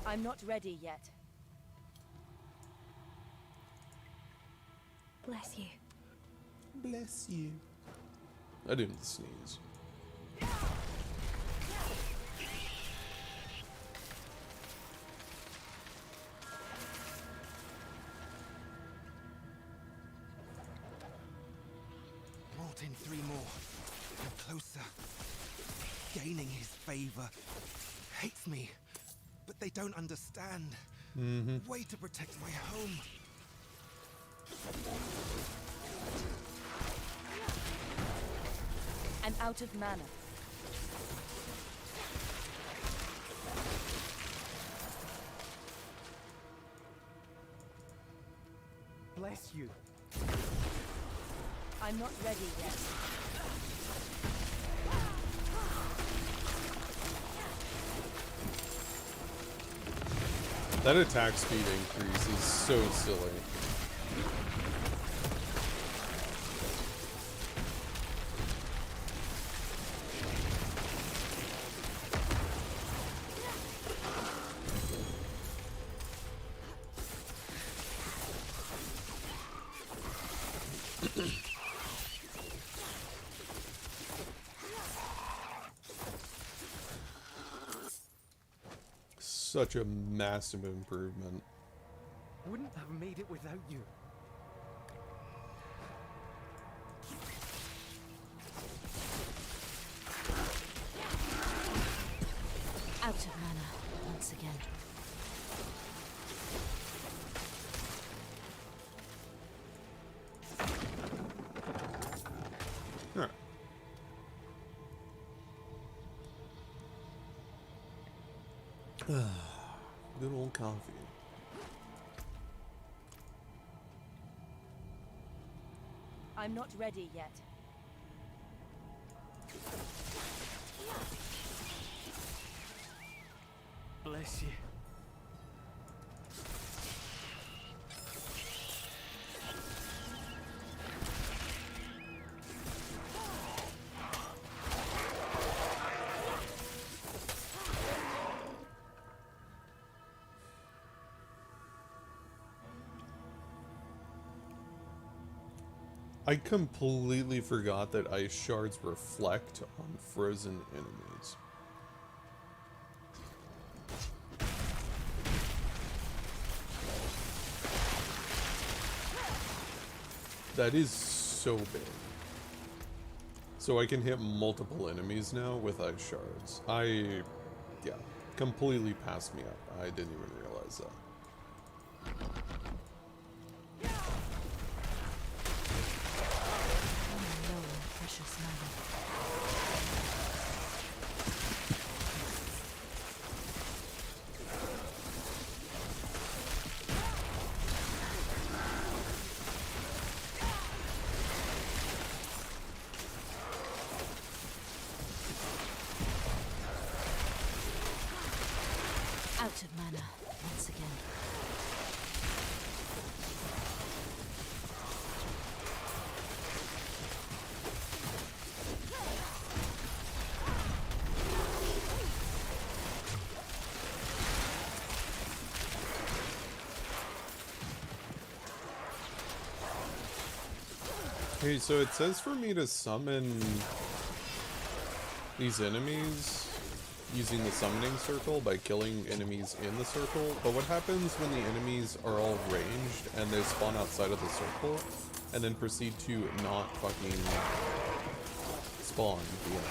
I'm not ready yet. Bless you. Bless you. I didn't sneeze. Brought in 3 more. I'm closer. Gaining his favor. Hates me. But they don't understand. Way to protect my home. I'm out of mana. Bless you. I'm not ready yet. That attack speed increase is so silly. Such a massive improvement. Wouldn't have made it without you. Out of mana once again. Alright. Good old coffee. I'm not ready yet. Bless you. I completely forgot that ice shards reflect on frozen enemies. That is so big. So I can hit multiple enemies now with ice shards. Yeah, completely passed me up. I didn't even realize that. I'm low in precious mana. Out of mana once again. Okay, so it says for me to summon these enemies using the summoning circle by killing enemies in the circle, but what happens when the enemies are all ranged and they spawn outside of the circle and then proceed to not fucking spawn the enemy?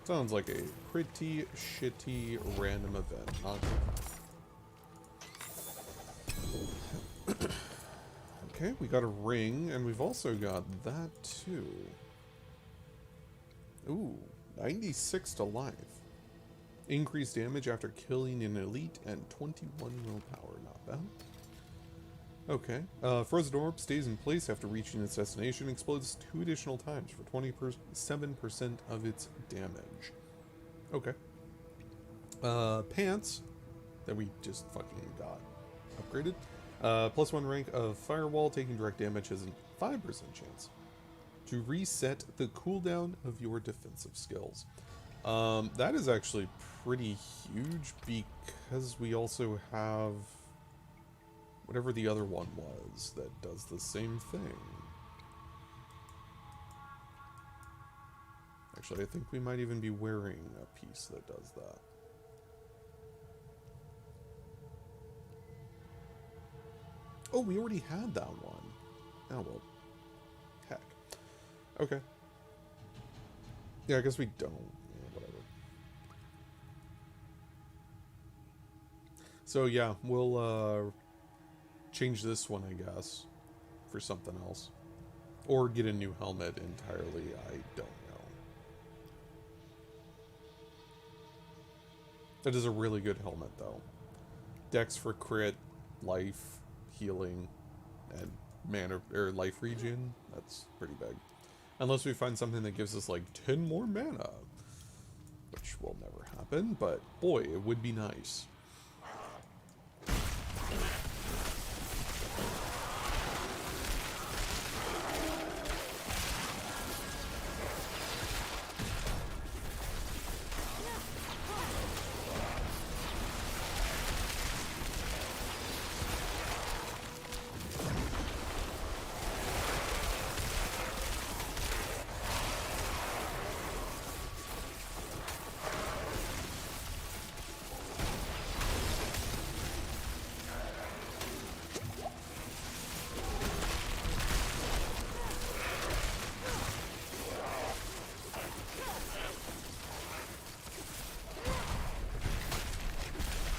Sounds like a pretty shitty random event, huh? Okay, we got a ring, and we've also got that too. Ooh, 96 to life. Increased damage after killing an elite and 21 willpower. Not bad. Okay. Frozen orb stays in place after reaching its destination. Explodes 2 additional times for 27% of its damage. Okay. Pants that we just fucking got upgraded. +1 rank of Firewall, taking direct damage has a 5% chance to reset the cooldown of your defensive skills. That is actually pretty huge because we also have whatever the other one was that does the same thing. Actually, I think we might even be wearing a piece that does that. Oh, we already had that one. Oh, well. Heck. Okay. Yeah, I guess we don't. Yeah, whatever. So, yeah, we'll, change this one, I guess, for something else. Or get a new helmet entirely. I don't know. That is a really good helmet, though. Dex for crit, life, healing, and mana or life regen. That's pretty big. Unless we find something that gives us like 10 more mana, which will never happen, but boy, it would be nice.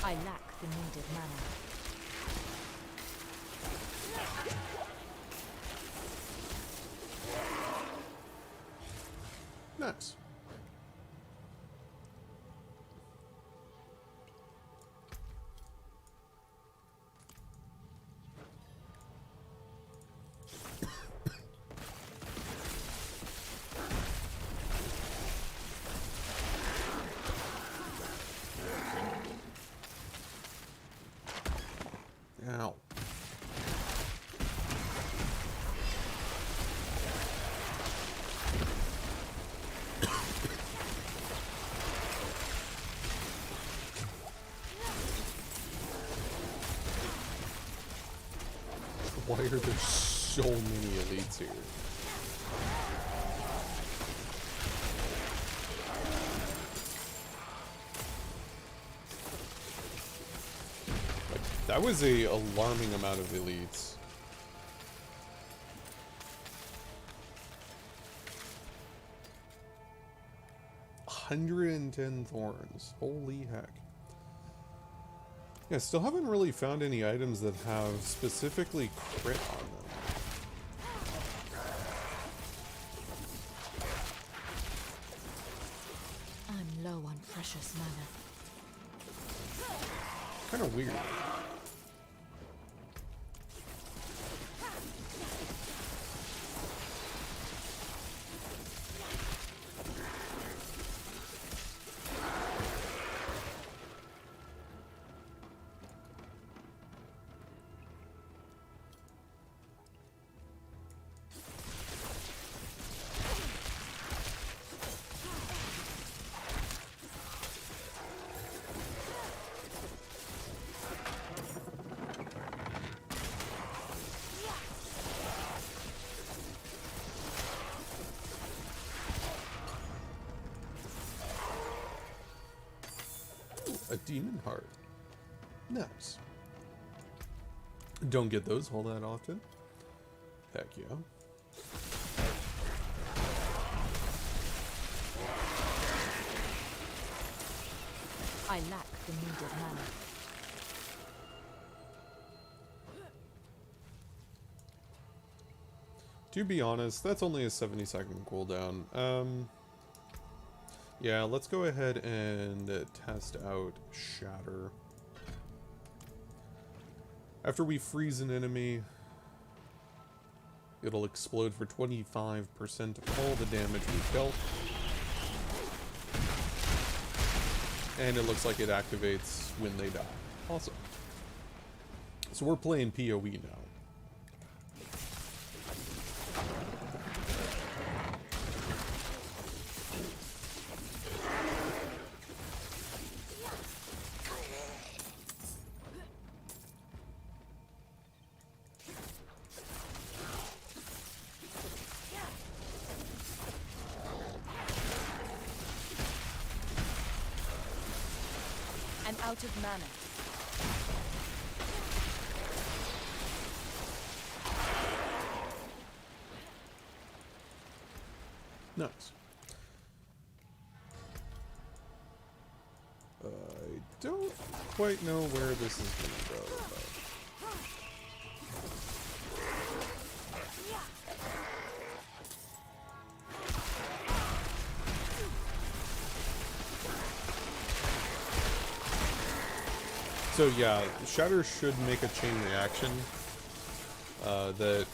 I lack the needed mana. Nice. Why are there so many elites here? Like, that was a alarming amount of elites. $110 thorns. Holy heck. Yeah, still haven't really found any items that have specifically crit on them. I'm low on precious mana. Kind of weird. A demon heart. Nice. Don't get those all that often. Heck yeah. I lack the needed mana. To be honest, that's only a 70-second cooldown. Yeah, let's go ahead and test out Shatter. After we freeze an enemy, it'll explode for 25% of all the damage we've dealt. And it looks like it activates when they die. Awesome. So we're playing PoE now. I'm out of mana. Nice. I don't quite know where this is going to go, but... So yeah, Shatter should make a chain reaction that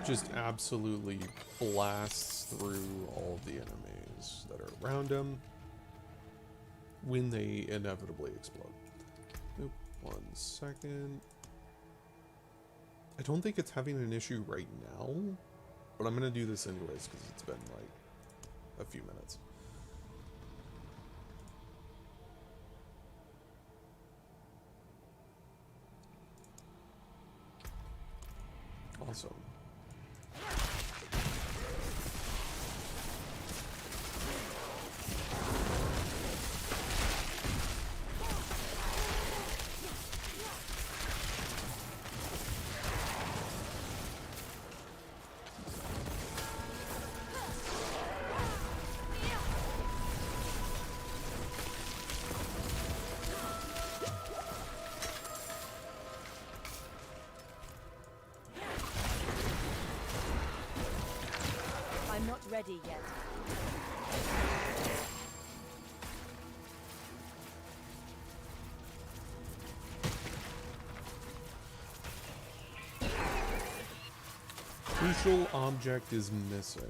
just absolutely blasts through all of the enemies that are around him when they inevitably explode. Oop, 1 second. I don't think it's having an issue right now, but I'm gonna do this anyways because it's been like a few minutes. Awesome. I'm not ready yet. Crucial object is missing.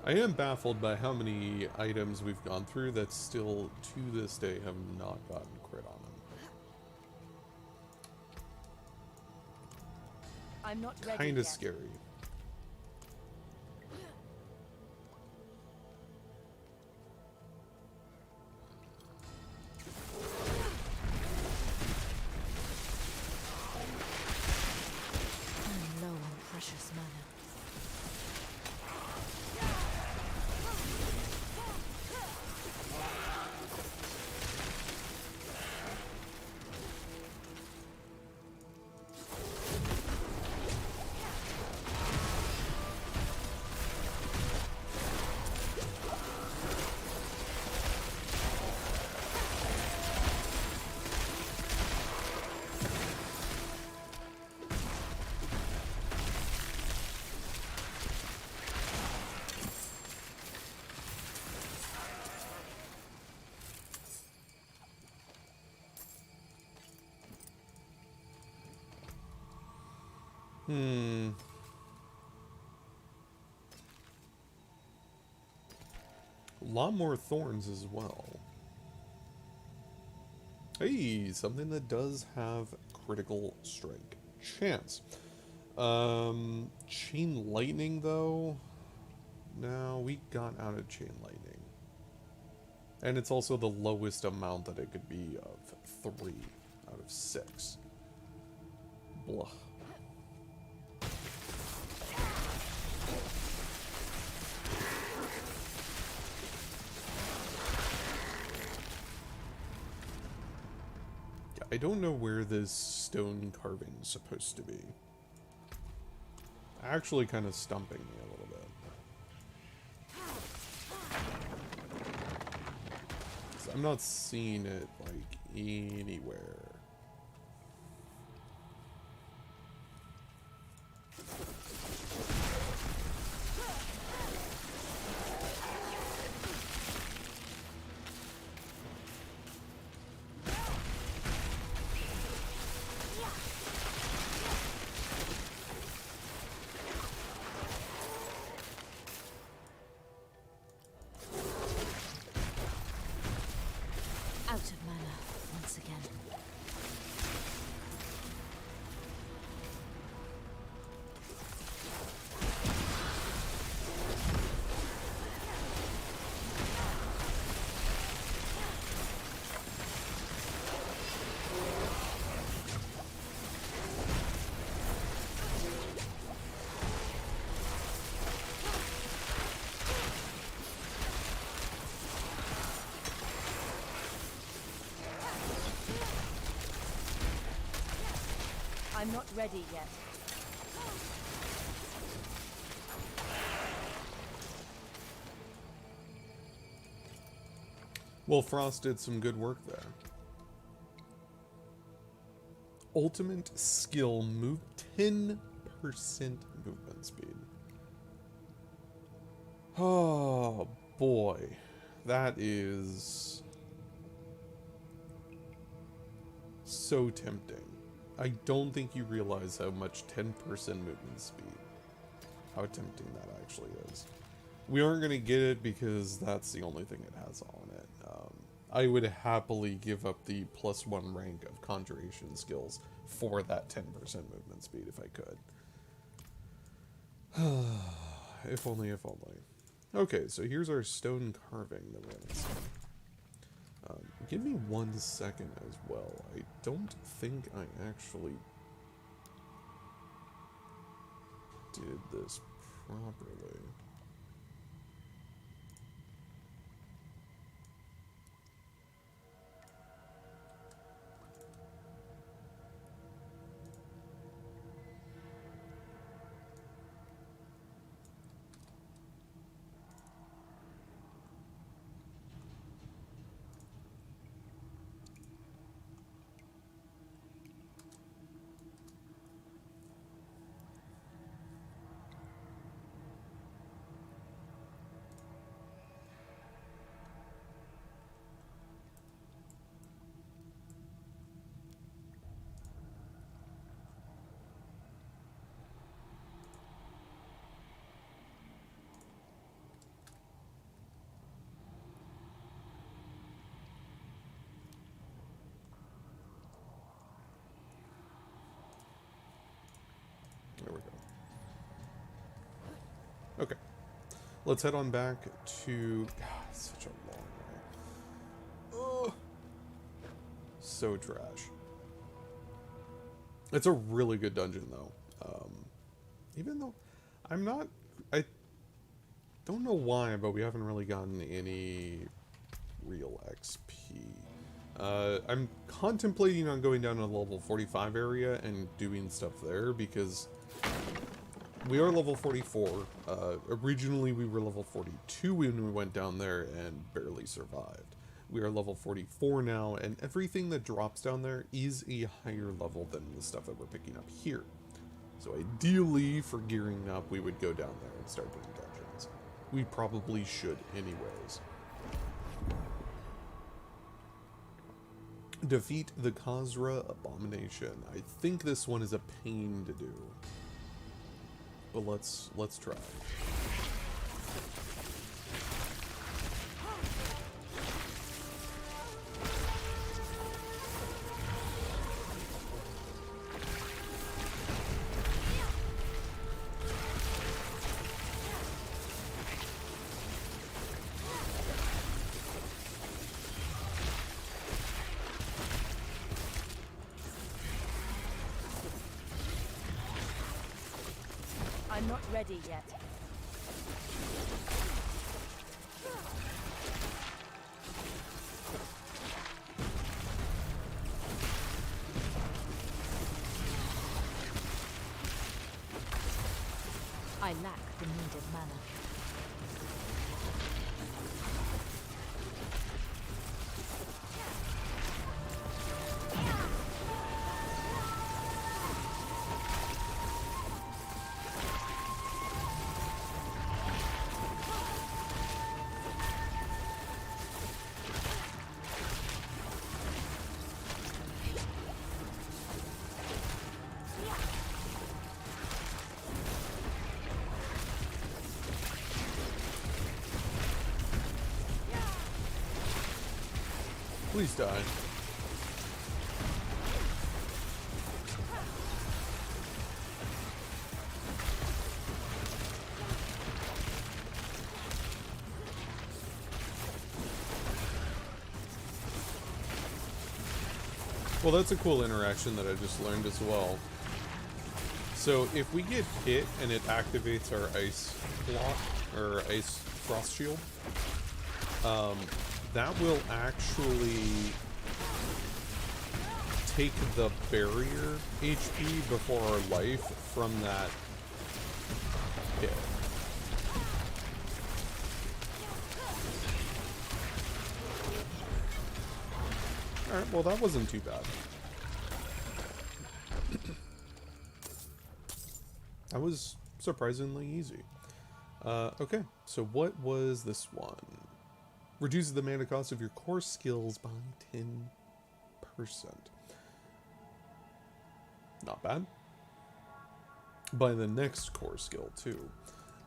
I am baffled by how many items we've gone through that still, to this day, have not gotten crit on them. I'm not ready Kinda yet. scary. Hmm. A lot more thorns as well. Hey, something that does have critical strike chance. Chain lightning though? No, we got out of chain lightning. And it's also the lowest amount that it could be of 3 out of 6. Blah. I don't know where this stone carving is supposed to be. Actually kind of stumping me a little bit. 'Cause I'm not seeing it, like, anywhere. Out of mana once again. I'm not ready yet. Well, Frost did some good work there. Ultimate skill move 10% movement speed. Oh boy, that is so tempting. I don't think you realize how much 10% movement speed, how tempting that actually is. We aren't going to get it because that's the only thing it has on it. I would happily give up the +1 rank of conjuration skills for that 10% movement speed if I could. If only, if only. Okay, so here's our stone carving that we're going to see. Give me 1 second as well. I don't think I actually did this properly. There we go. Okay. Let's head on back to... God, it's such a long way. Ugh. So trash. It's a really good dungeon, though. Even though I'm not... I don't know why, but we haven't really gotten any real XP. I'm contemplating on going down to the level 45 area and doing stuff there, because we are level 44. Originally, we were level 42 when we went down there and barely survived. We are level 44 now, and everything that drops down there is a higher level than the stuff that we're picking up here. So ideally, for gearing up, we would go down there and start doing dungeons. We probably should anyways. Defeat the Khazra Abomination. I think this one is a pain to do. but let's try. I'm not ready yet. I lack the needed mana. Please die. Well, that's a cool interaction that I just learned as well. So if we get hit and it activates our ice block, or ice frost shield, that will actually take the barrier HP before our life from that hit. Alright, well that wasn't too bad. That was surprisingly easy. Okay, so what was this one? Reduces the mana cost of your core skills by 10%. Not bad. By the next core skill, too.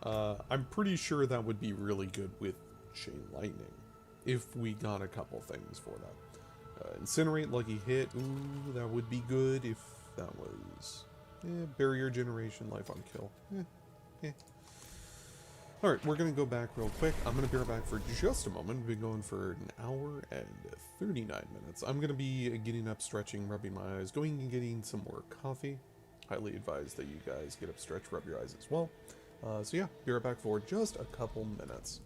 I'm pretty sure that would be really good with Chain Lightning, if we got a couple things for that. Incinerate, Lucky Hit, ooh, that would be good if that was... Barrier Generation, Life on Kill. Alright, we're going to go back real quick. I'm going to be right back for just a moment. We've been going for an hour and 39 minutes. I'm going to be getting up, stretching, rubbing my eyes, going and getting some more coffee. Highly advised that you guys get up, stretch, rub your eyes as well. So yeah, be right back for just a couple minutes.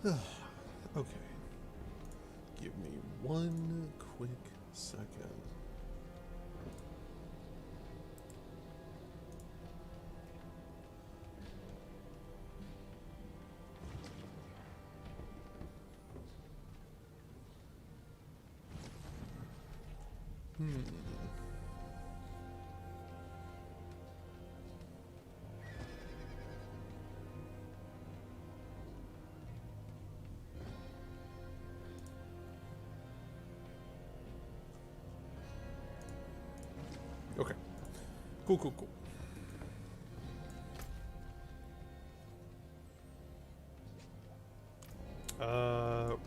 Okay. Give me one quick second. Okay. Cool, cool, cool.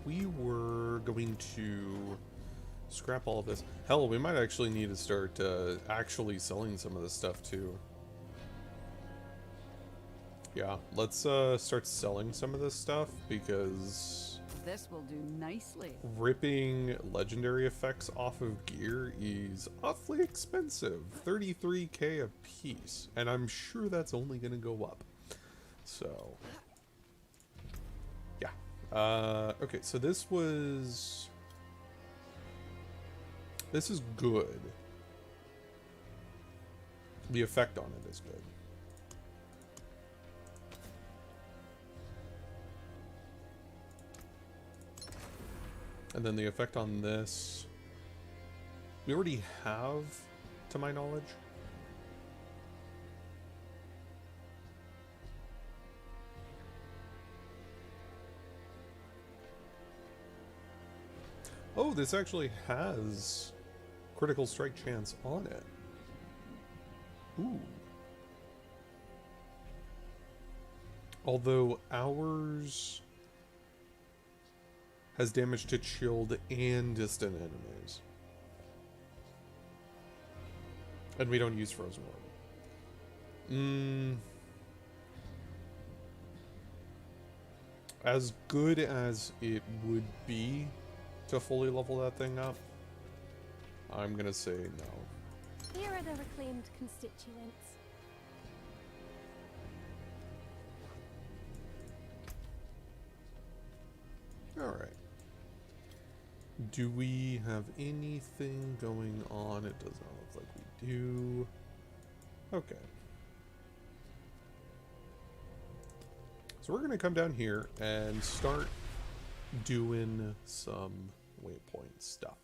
We were going to scrap all of this. Hell, we might actually need to start actually selling some of this stuff too. Yeah, let's start selling some of this stuff because This will do nicely. ripping legendary effects off of gear is awfully expensive. 33k a piece, and I'm sure that's only going to go up. So, yeah. Okay, so this is good. The effect on it is good. And then the effect on this, we already have, to my knowledge. Oh, this actually has critical strike chance on it. Ooh. Although ours has damage to chilled and distant enemies. And we don't use frozen orb. As good as it would be to fully level that thing up, I'm gonna say no. Here are the reclaimed constituents. Alright. Do we have anything going on? It does not look like we do. Okay. So we're going to come down here and start doing some waypoint stuff.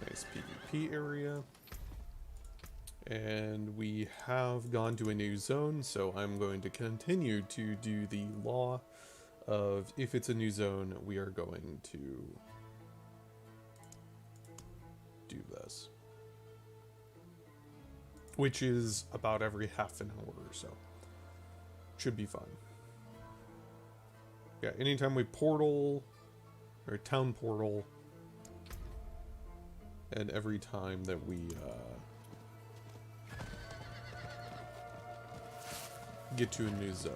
Nice PvP area. And we have gone to a new zone, so I'm going to continue to do the law of if it's a new zone, we are going to do this. Which is about every half an hour or so. Should be fun. Yeah, anytime we portal, or town portal, and every time that we get to a new zone.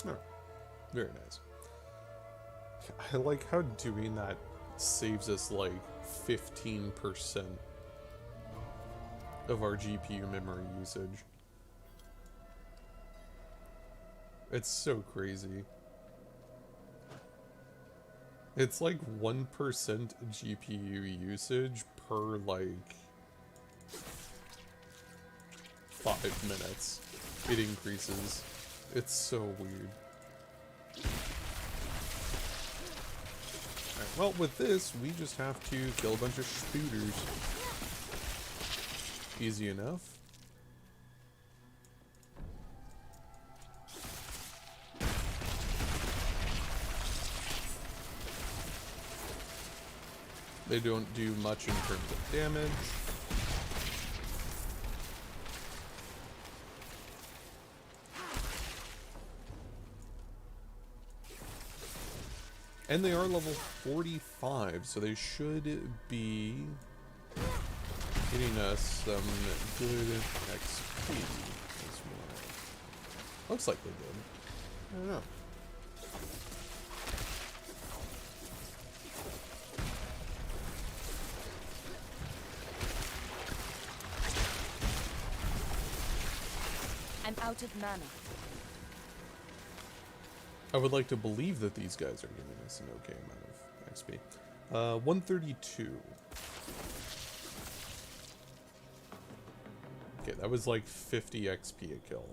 Oh, very nice. I like how doing that saves us like 15% of our GPU memory usage. It's so crazy. It's like 1% GPU usage per like 5 minutes. It increases. It's so weird. Alright, well, with this, we just have to kill a bunch of spooters. Easy enough. They don't do much in terms of damage. And they are level 45, so they should be getting us some good XP as well. Looks like they did. I don't know. I'm out of mana. I would like to believe that these guys are giving us an okay amount of XP. 132. Okay, that was like 50 XP a kill.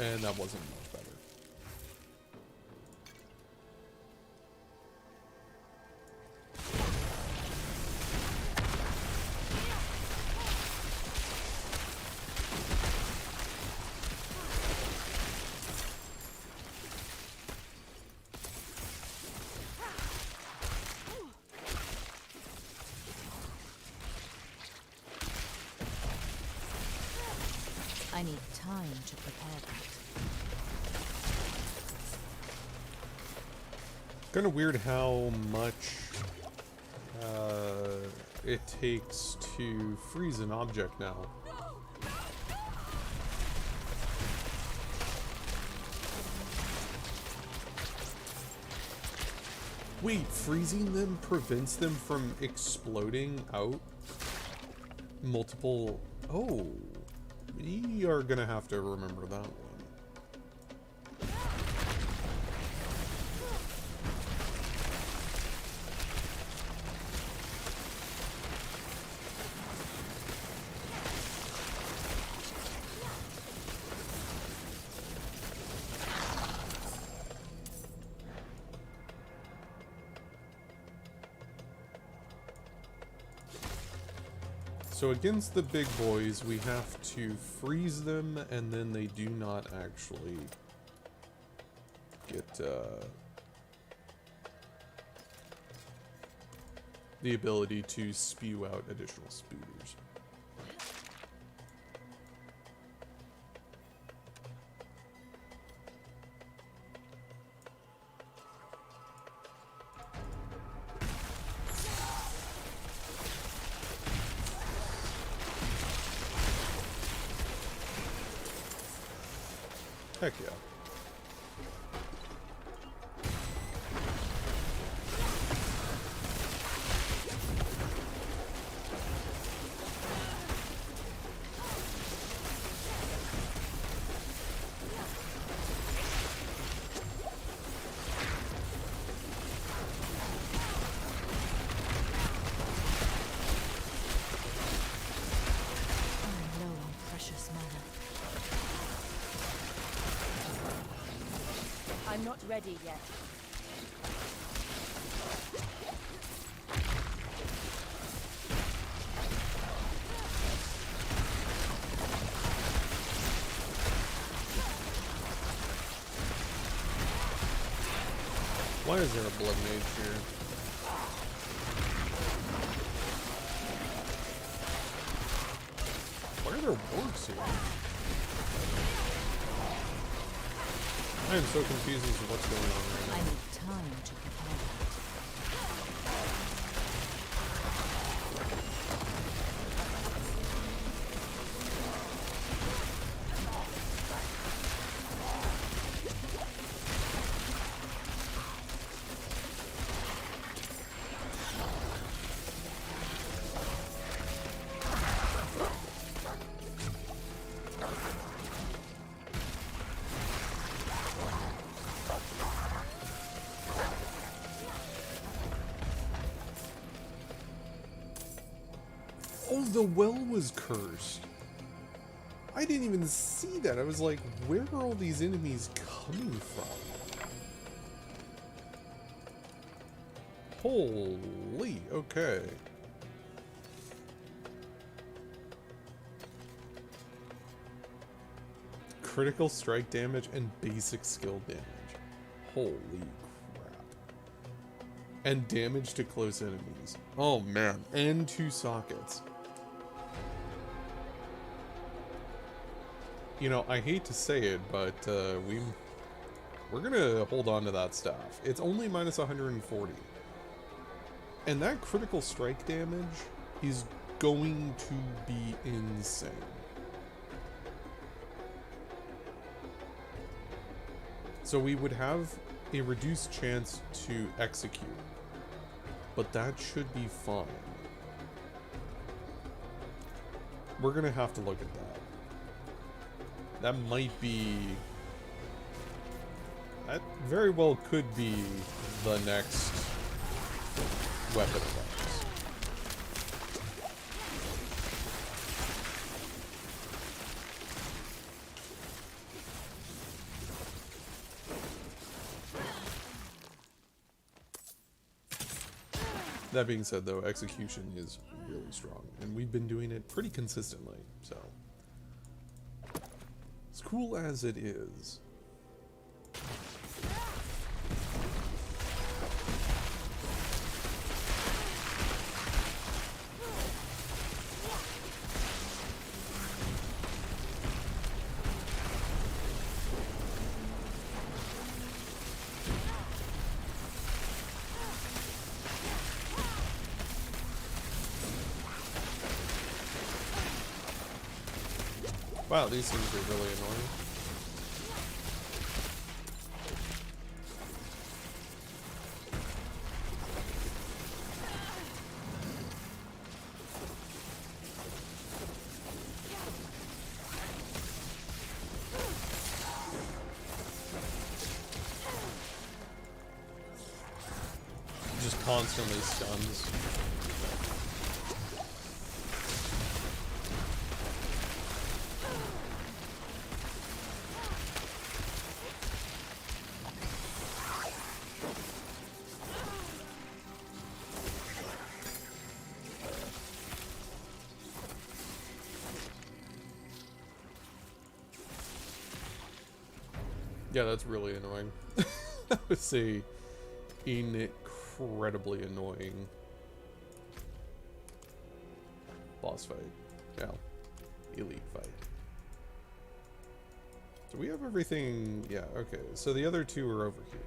And that wasn't much better. I need time to prepare that. Kind of weird how much it takes to freeze an object now. Wait, freezing them prevents them from exploding out multiple... Oh, we are gonna have to remember that one. So against the big boys, we have to freeze them, and then they do not actually get the ability to spew out additional spews. Heck yeah. I'm low on precious mana. I'm not ready yet. Why is there a blood mage here? Why are there wargs here? I am so confused as to what's going on right I now. need time to prepare that. Oh, the well was cursed. I didn't even see that. I was like, where are all these enemies coming from? Holy, okay. Critical strike damage and basic skill damage. Holy crap. And damage to close enemies. Oh man, and 2 sockets. You know, I hate to say it, but we're gonna hold on to that staff. It's only minus 140. And that critical strike damage is going to be insane. So we would have a reduced chance to execute. But that should be fine. We're gonna have to look at that. That might be... That very well could be the next weapon of ours. That being said, though, execution is really strong, and we've been doing it pretty consistently, so... As cool as it is... Wow, these things are really annoying. Just constantly stuns. Yeah, that's really annoying. That was a incredibly annoying boss fight. Yeah. Elite fight. Do we have everything? Yeah, okay. So the other two are over here.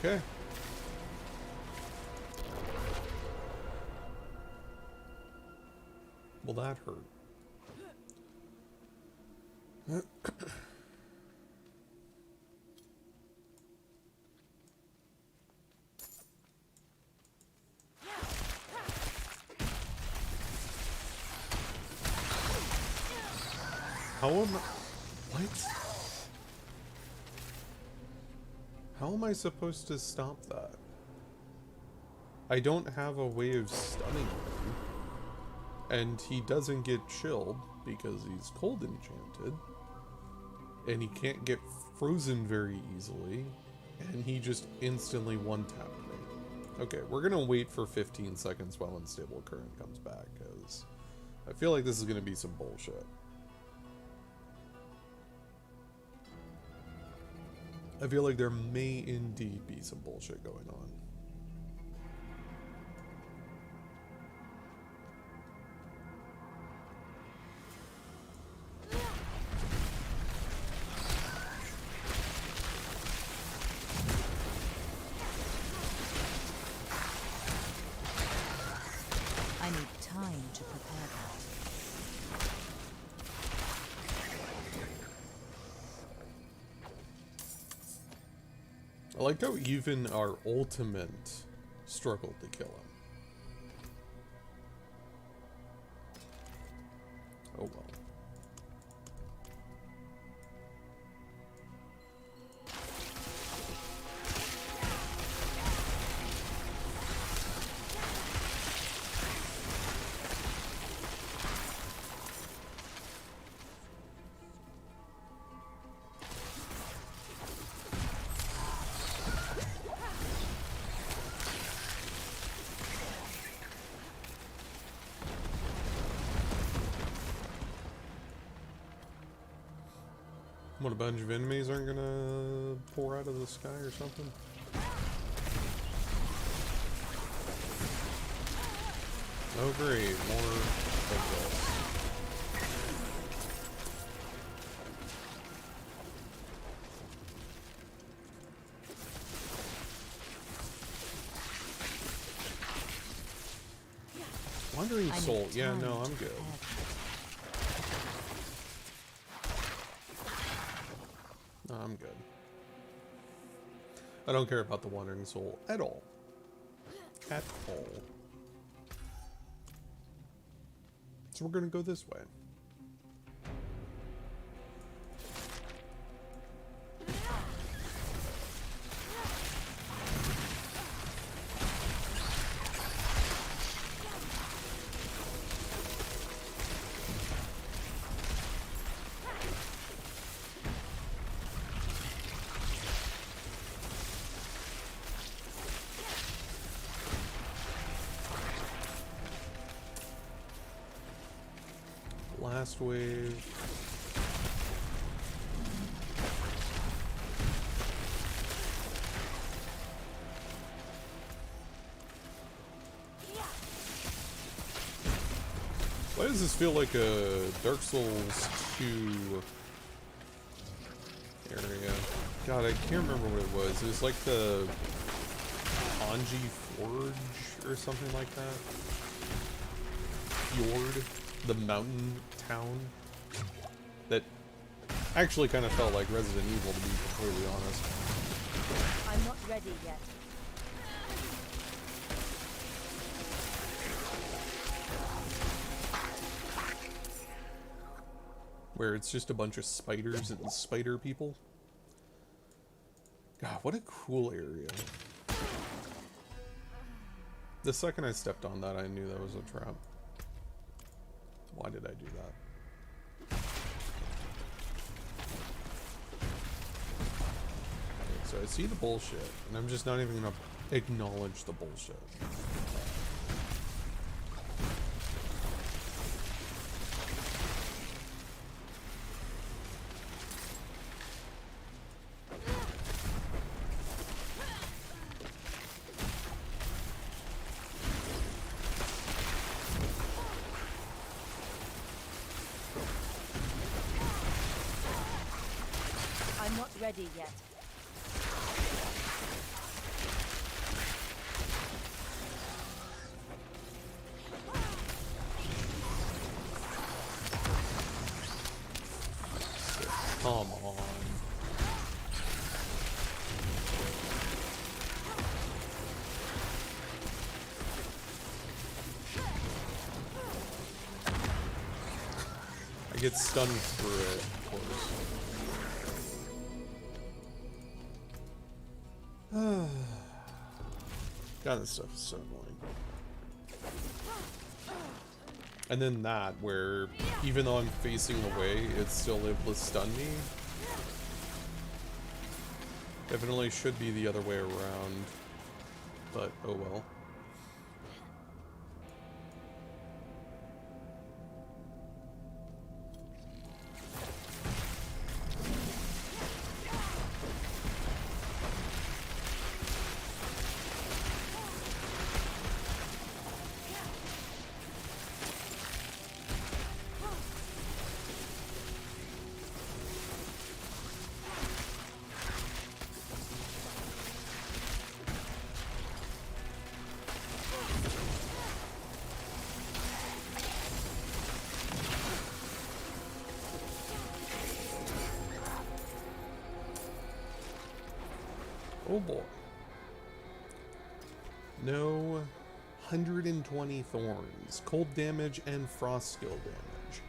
Okay. Well, that hurt. How am I... What? How am I supposed to stop that? I don't have a way of stunning him. And he doesn't get chilled because he's cold enchanted. And he can't get frozen very easily. And he just instantly one-tapped me. Okay, we're gonna wait for 15 seconds while Unstable Current comes back, because I feel like this is gonna be some bullshit. I feel like there may indeed be some bullshit going on. I need time to prepare that. I like how even our ultimate struggled to kill him. Oh well. What, a bunch of enemies aren't gonna pour out of the sky or something? Oh great, more like this. Wandering Soul, yeah, no, I'm good. No, I'm good. I don't care about the Wandering Soul at all. At all. So we're gonna go this way. Last wave. Why does this feel like a Dark Souls 2 area? God, I can't remember what it was. It was like the Anji Forge or something like that. Fjord, the mountain town that actually kind of felt like Resident Evil, to be completely honest. I'm not ready yet. Where it's just a bunch of spiders and spider people. God, what a cool area. The second I stepped on that, I knew that was a trap. Why did I do that? Okay, so I see the bullshit, and I'm just not even gonna acknowledge the bullshit. I'm not ready yet. Come on. I get stunned through it, of course. God, this stuff is so annoying. And then that, where even though I'm facing away, it's still able to stun me. Definitely should be the other way around, but oh well. Oh boy. No 120 thorns, cold damage, and frost skill damage.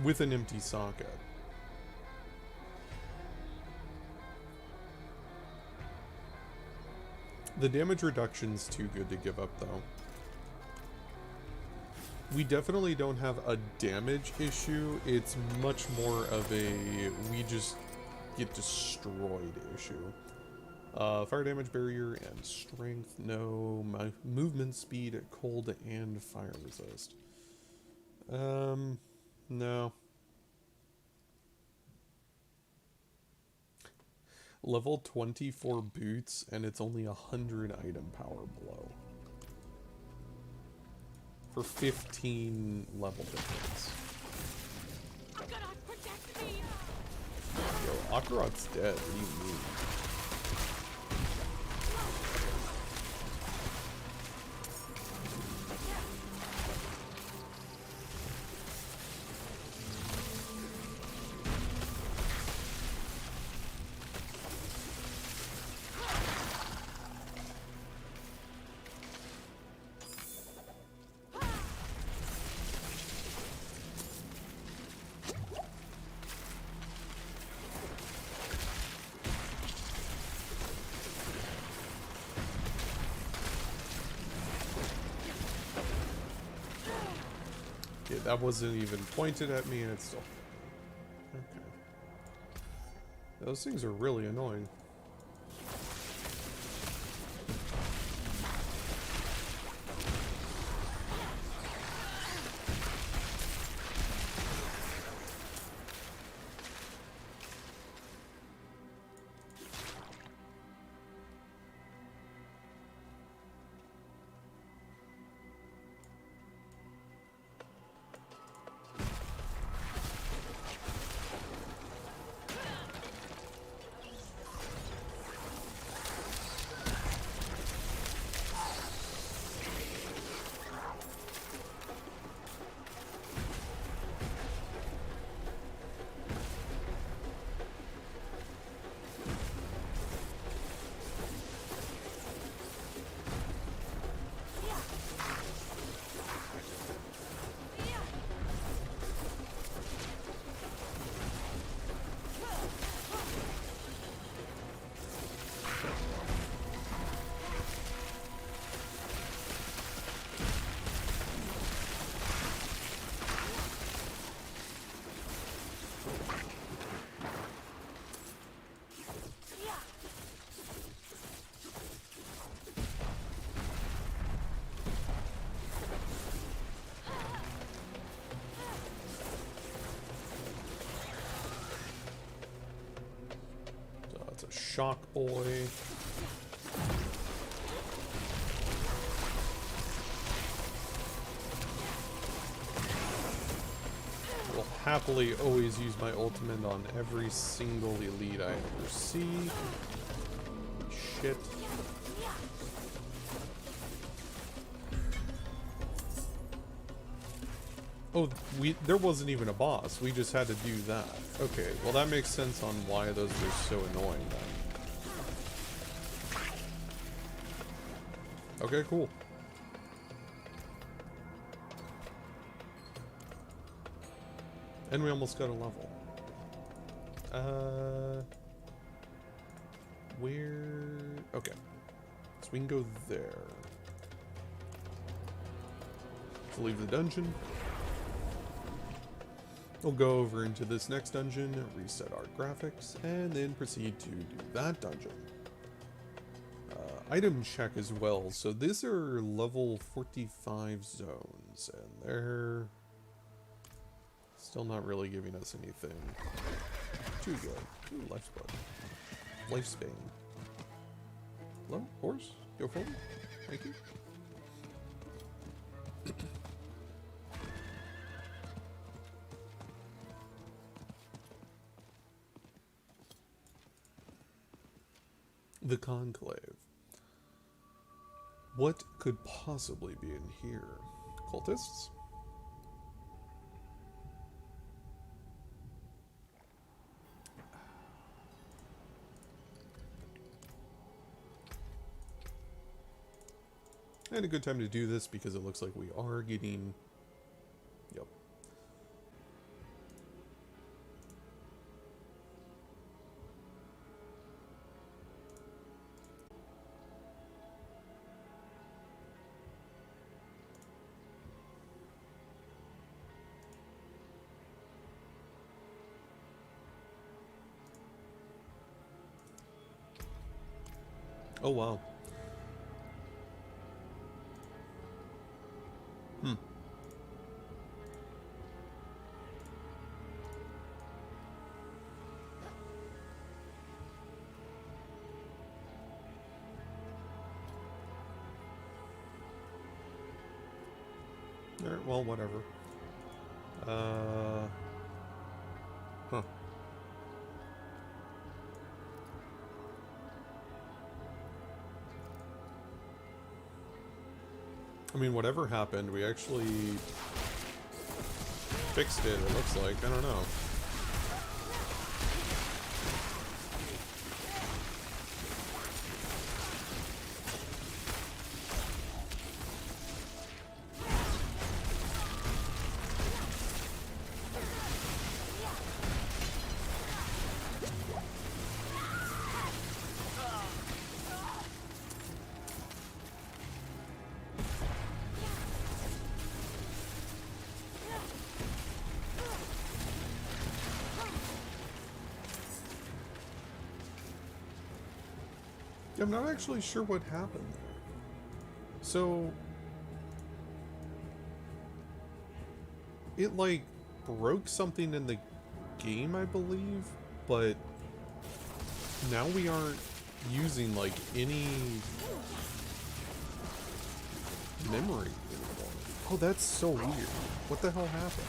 With an empty socket. The damage reduction's too good to give up, though. We definitely don't have a damage issue. It's much more of a we just get destroyed issue. Fire damage barrier and strength, no. My movement speed, cold and fire resist. No. Level 24 boots, and it's only 100 item power below. For 15 level difference. Yo, Akarot's dead, what do you mean? That wasn't even pointed at me, and it's still... Okay. Those things are really annoying. Shock boy. Will happily always use my ultimate on every single elite I ever see. Shit. Oh, there wasn't even a boss. We just had to do that. Okay, well that makes sense on why those were so annoying then. Okay, cool. And we almost got a level. Where... Okay. So we can go there. To leave the dungeon. We'll go over into this next dungeon, reset our graphics, and then proceed to do that dungeon. Item check as well. So these are level 45 zones, and they're still not really giving us anything too good. Ooh, lifeblood. Lifespan. Hello, horse? Go forward. Thank you. The Conclave. What could possibly be in here? Cultists? And a good time to do this because it looks like we are getting... Yep. Oh, wow. Hmm. Alright, well, whatever. Huh. I mean, whatever happened, we actually fixed it, it looks like. I don't know. I'm not actually sure what happened there. So, it like broke something in the game, I believe, but now we aren't using like any memory anymore. Oh, that's so weird. What the hell happened?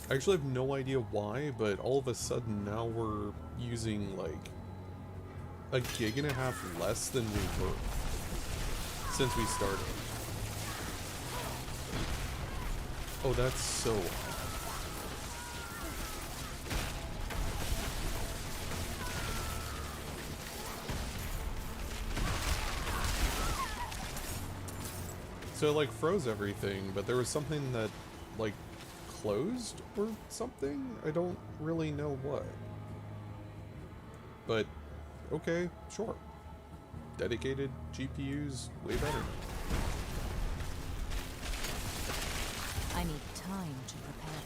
I actually have no idea why, but all of a sudden now we're using like 1.5 gigs less than we were since we started. Oh, that's so odd. So it like froze everything, but there was something that like closed or something? I don't really know what. But, okay, sure. Dedicated GPUs, way better. I need time to prepare that.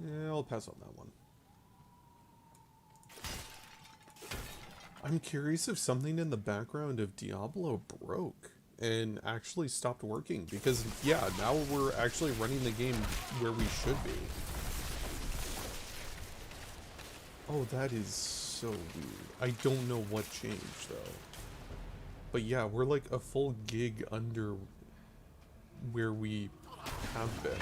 Yeah, I'll pass on that one. I'm curious if something in the background of Diablo broke and actually stopped working, because yeah, now we're actually running the game where we should be. Oh, that is so weird. I don't know what changed though. But yeah, we're like a full gig under where we have been.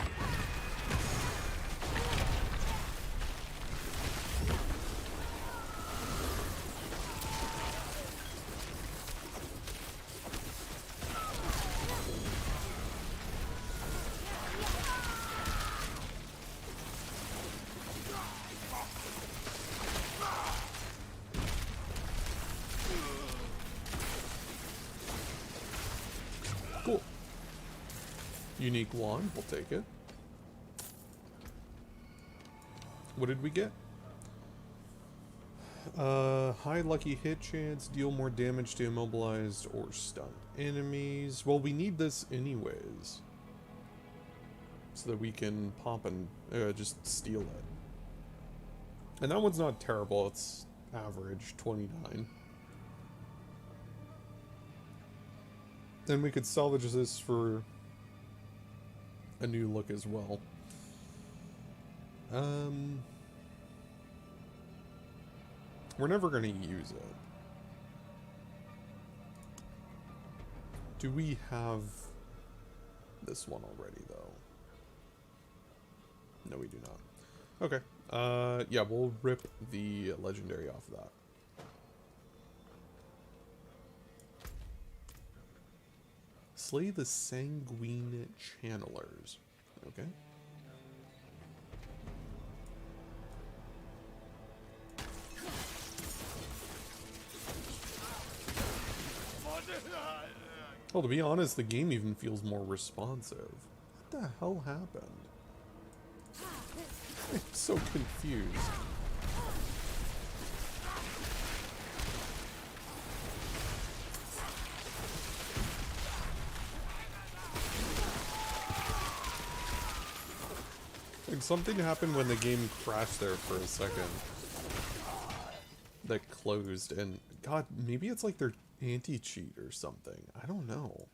Cool. Unique wand, we'll take it. What did we get? High lucky hit chance, deal more damage to immobilized or stunned enemies. Well, we need this anyways, so that we can pop and just steal it. And that one's not terrible, it's average, 29. And we could salvage this for a new look as well. We're never going to use it. Do we have this one already, though? No, we do not. Okay. Yeah, we'll rip the legendary off of that. Slay the sanguine channelers. Okay. Well, to be honest, the game even feels more responsive. What the hell happened? I'm so confused. Like, something happened when the game crashed there for a second. That closed, and God, maybe it's like their anti-cheat or something. I don't know.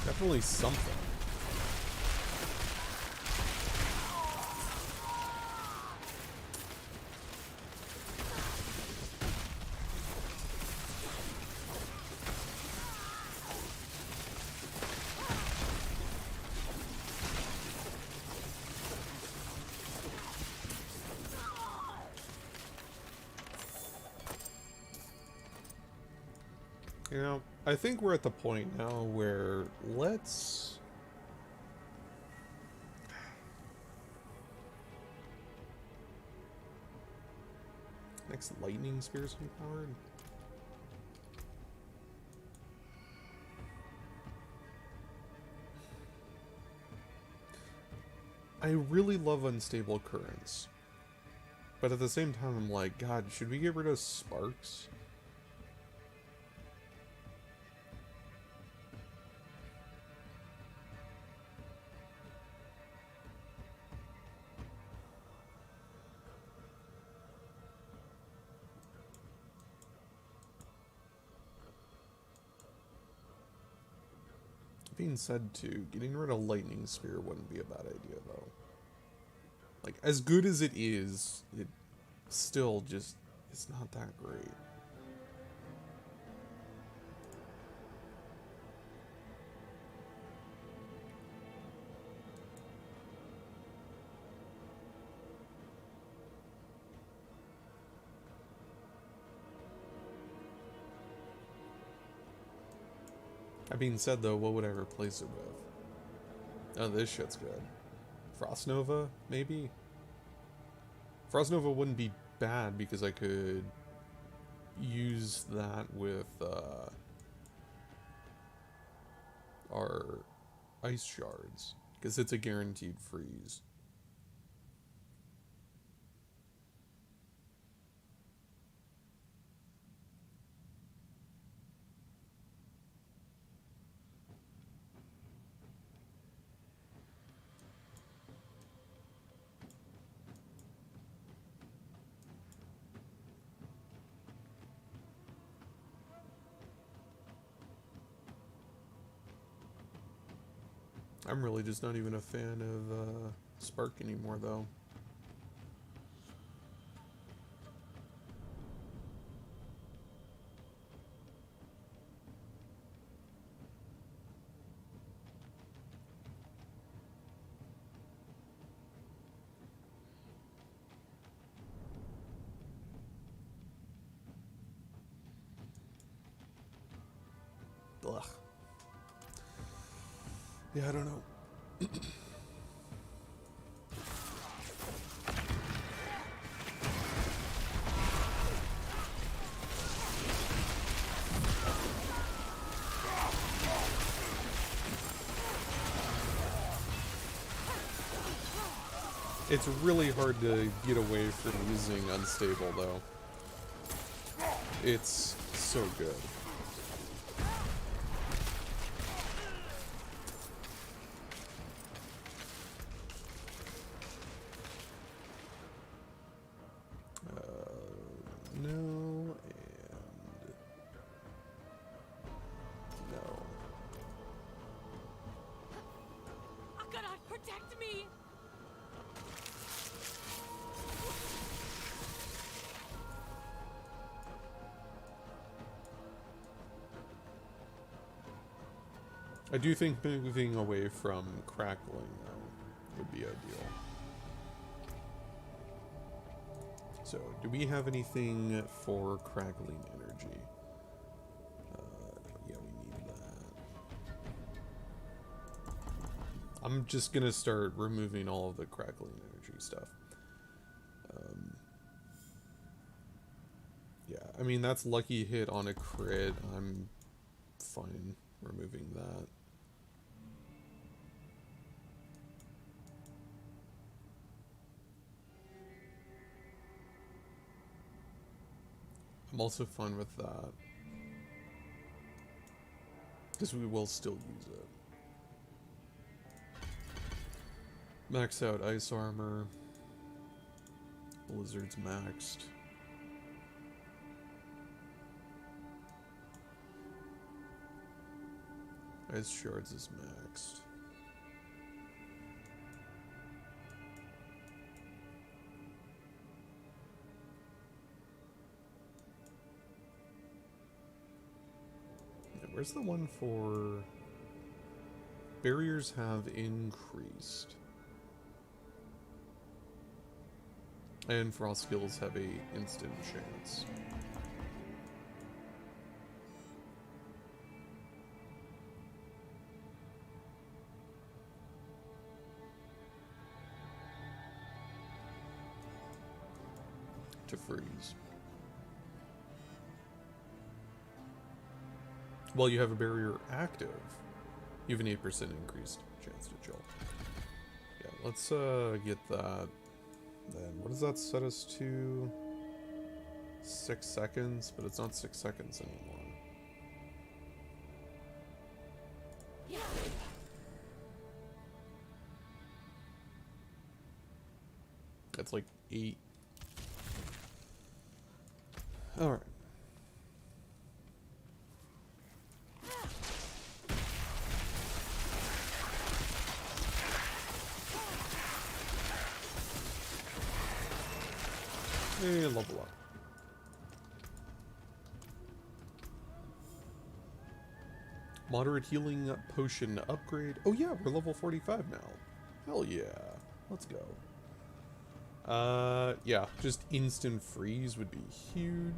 Definitely something. You know, I think we're at the point now where let's... Next lightning spear's gonna be powered. I really love unstable currents. But at the same time, I'm like, God, should we get rid of sparks? Being said too, getting rid of lightning spear wouldn't be a bad idea though. Like, as good as it is, it still just, it's not that great. That being said though, what would I replace it with? Oh, this shit's good. Frost Nova, maybe? Frost Nova wouldn't be bad because I could use that with our ice shards, because it's a guaranteed freeze. I'm really just not even a fan of Spark anymore, though. Ugh. Yeah, I don't know. It's really hard to get away from using Unstable, though. It's so good. No, and no. Akara, protect me! I do think moving away from crackling, though, would be ideal. So, do we have anything for crackling energy? Yeah, we need that. I'm just gonna start removing all of the crackling energy stuff. Yeah, I mean, that's lucky hit on a crit. I'm fine removing that. I'm also fine with that. Because we will still use it. Max out ice armor. Blizzard's maxed. Ice shards is maxed. Yeah, where's the one for... Barriers have increased. And frost skills have a instant chance. To freeze. While you have a barrier active, you have an 8% increased chance to chill. Yeah, let's get that. Then what does that set us to? 6 seconds, but it's not 6 seconds anymore. It's like 8. Alright. Hey, level up. Moderate healing potion upgrade. Oh yeah, we're level 45 now. Hell yeah. Let's go. Yeah, just instant freeze would be huge.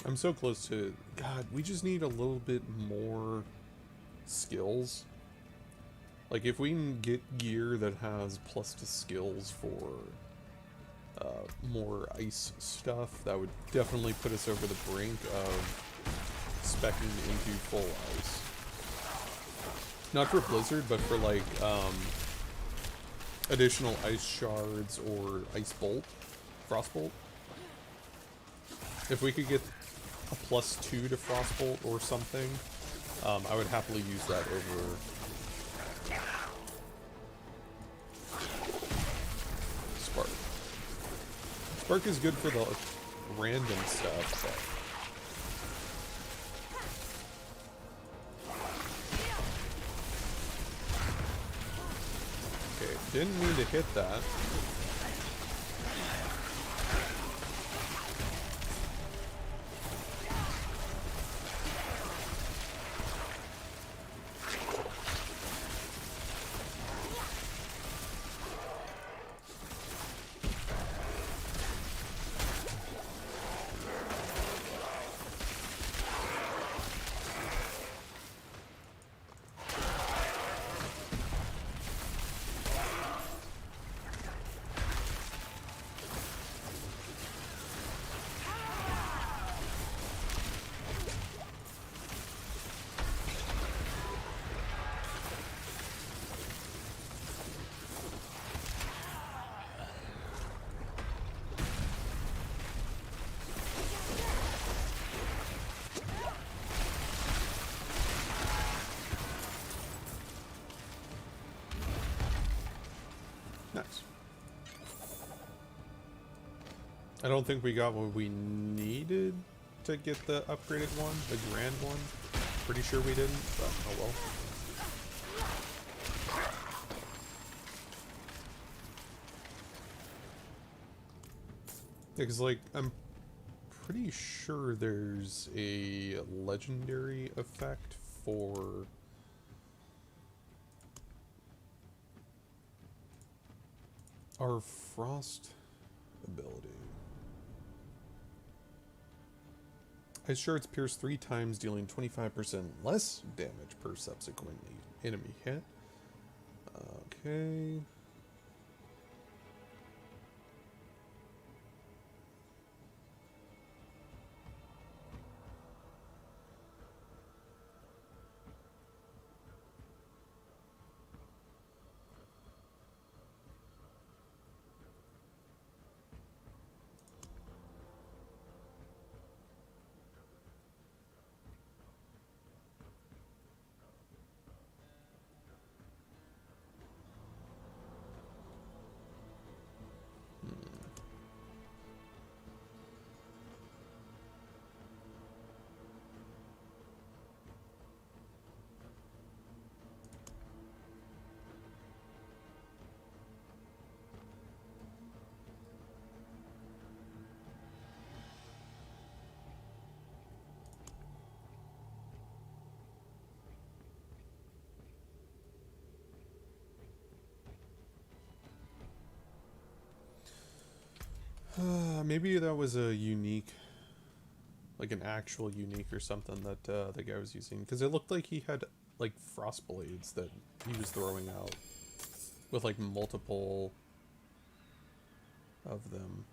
I'm so close to... God, we just need a little bit more skills. Like, if we can get gear that has plus to skills for more ice stuff, that would definitely put us over the brink of speccing into full ice. Not for Blizzard, but for, like, additional ice shards or ice bolt, frostbolt. If we could get a +2 to frostbolt or something, I would happily use that over Spark. Spark is good for the random stuff, but... Okay, didn't mean to hit that. Nice. I don't think we got what we needed to get the upgraded one, the grand one. Pretty sure we didn't, but oh well. Yeah, because, like, I'm pretty sure there's a legendary effect for Our frost ability. Ice shards pierce 3 times, dealing 25% less damage per subsequent enemy hit. Okay. Maybe that was a unique, like an actual unique or something that the guy was using, because it looked like he had like frost blades that he was throwing out with like multiple of them.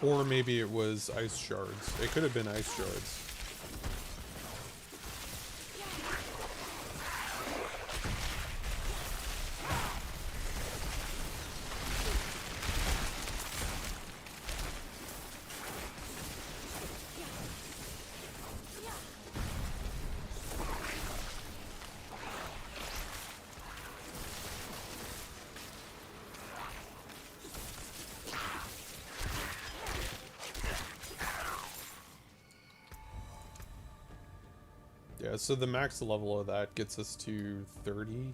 Or maybe it was ice shards. It could have been ice shards. Yeah, so the max level of that gets us to 30%.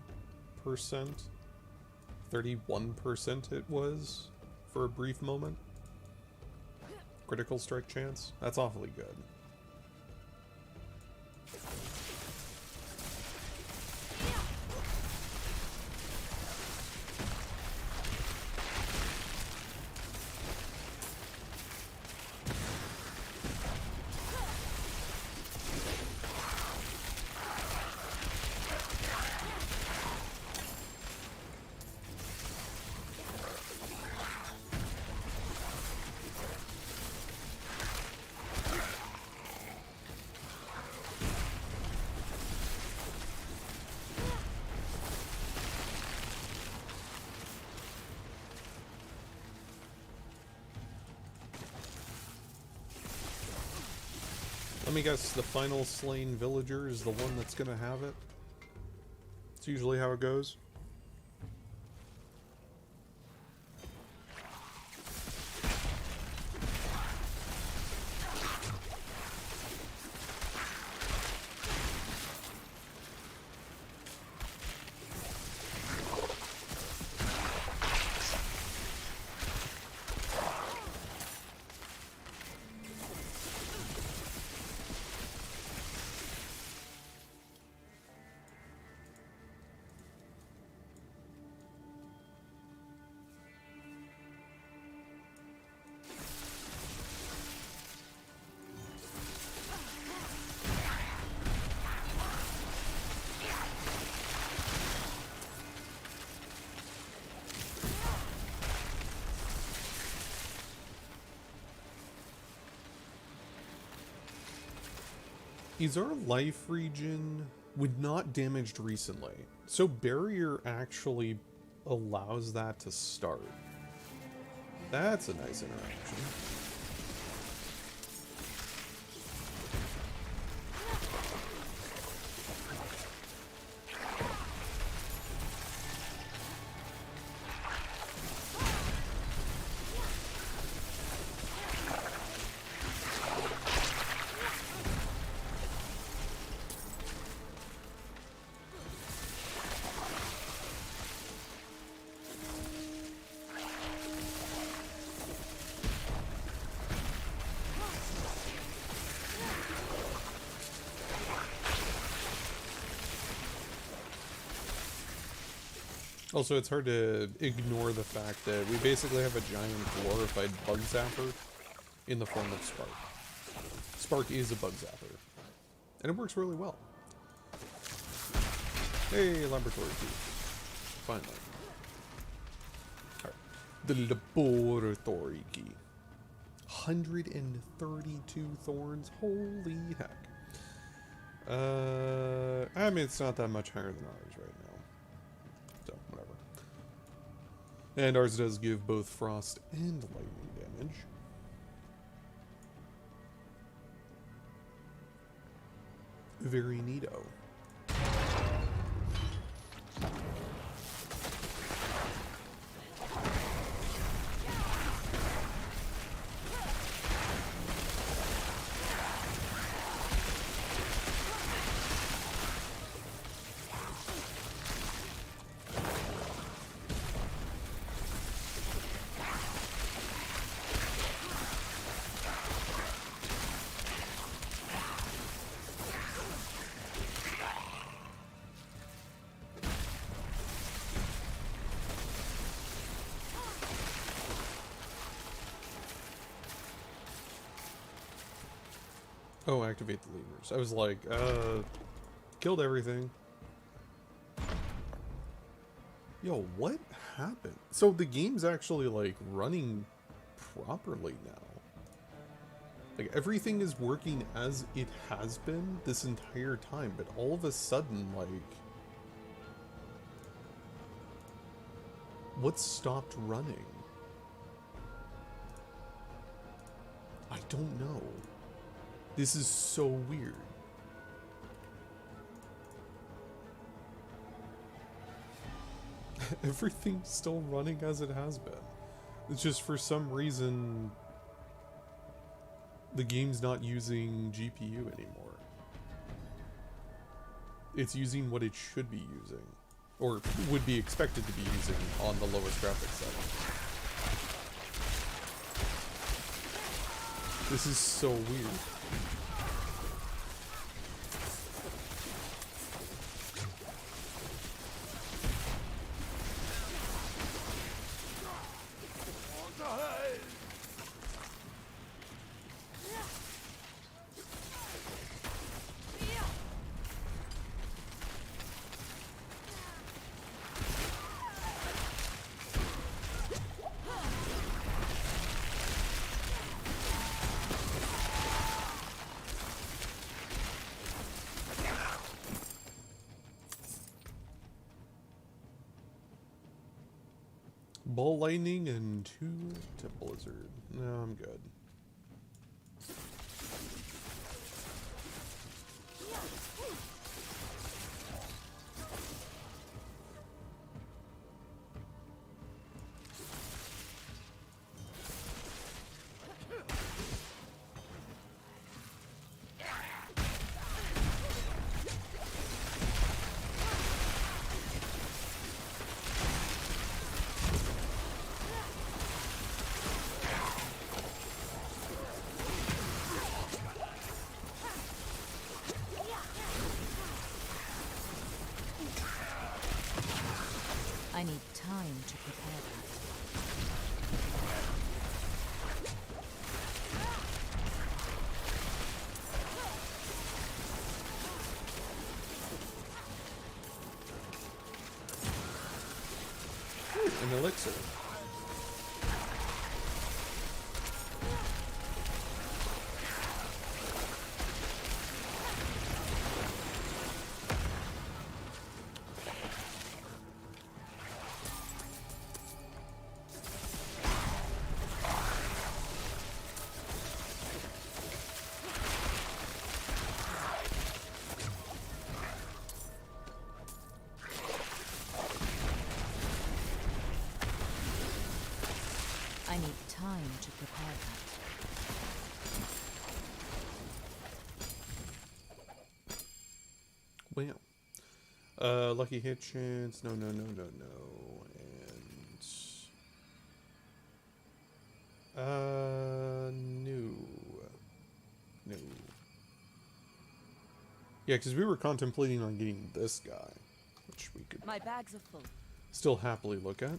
31% it was for a brief moment. Critical strike chance. That's awfully good. Let me guess, the final slain villager is the one that's gonna have it? It's usually how it goes. Is our life regen would not damaged recently? So barrier actually allows that to start. That's a nice interaction. Also, it's hard to ignore the fact that we basically have a giant glorified bug zapper in the form of Spark. Spark is a bug zapper. And it works really well. Hey, laboratory key. Finally. Alright. The laboratory key. 132 thorns. Holy heck. I mean, it's not that much higher than ours right now. So, whatever. And ours does give both frost and lightning damage. Very neato. Oh, activate the levers. I was like, killed everything. Yo, what happened? So the game's actually, like, running properly now. Like, everything is working as it has been this entire time, but all of a sudden, like... what stopped running? I don't know. This is so weird. Everything's still running as it has been. It's just for some reason the game's not using GPU anymore. It's using what it should be using. Or would be expected to be using on the lowest graphics setting. This is so weird. Ball lightning and 2 to blizzard. No, I'm good. I need time to prepare that. An elixir. I need time to prepare that. Wow. Lucky hit chance. No. And... No. Yeah, because we were contemplating on getting this guy. Which we could... My bags are full. still happily look at.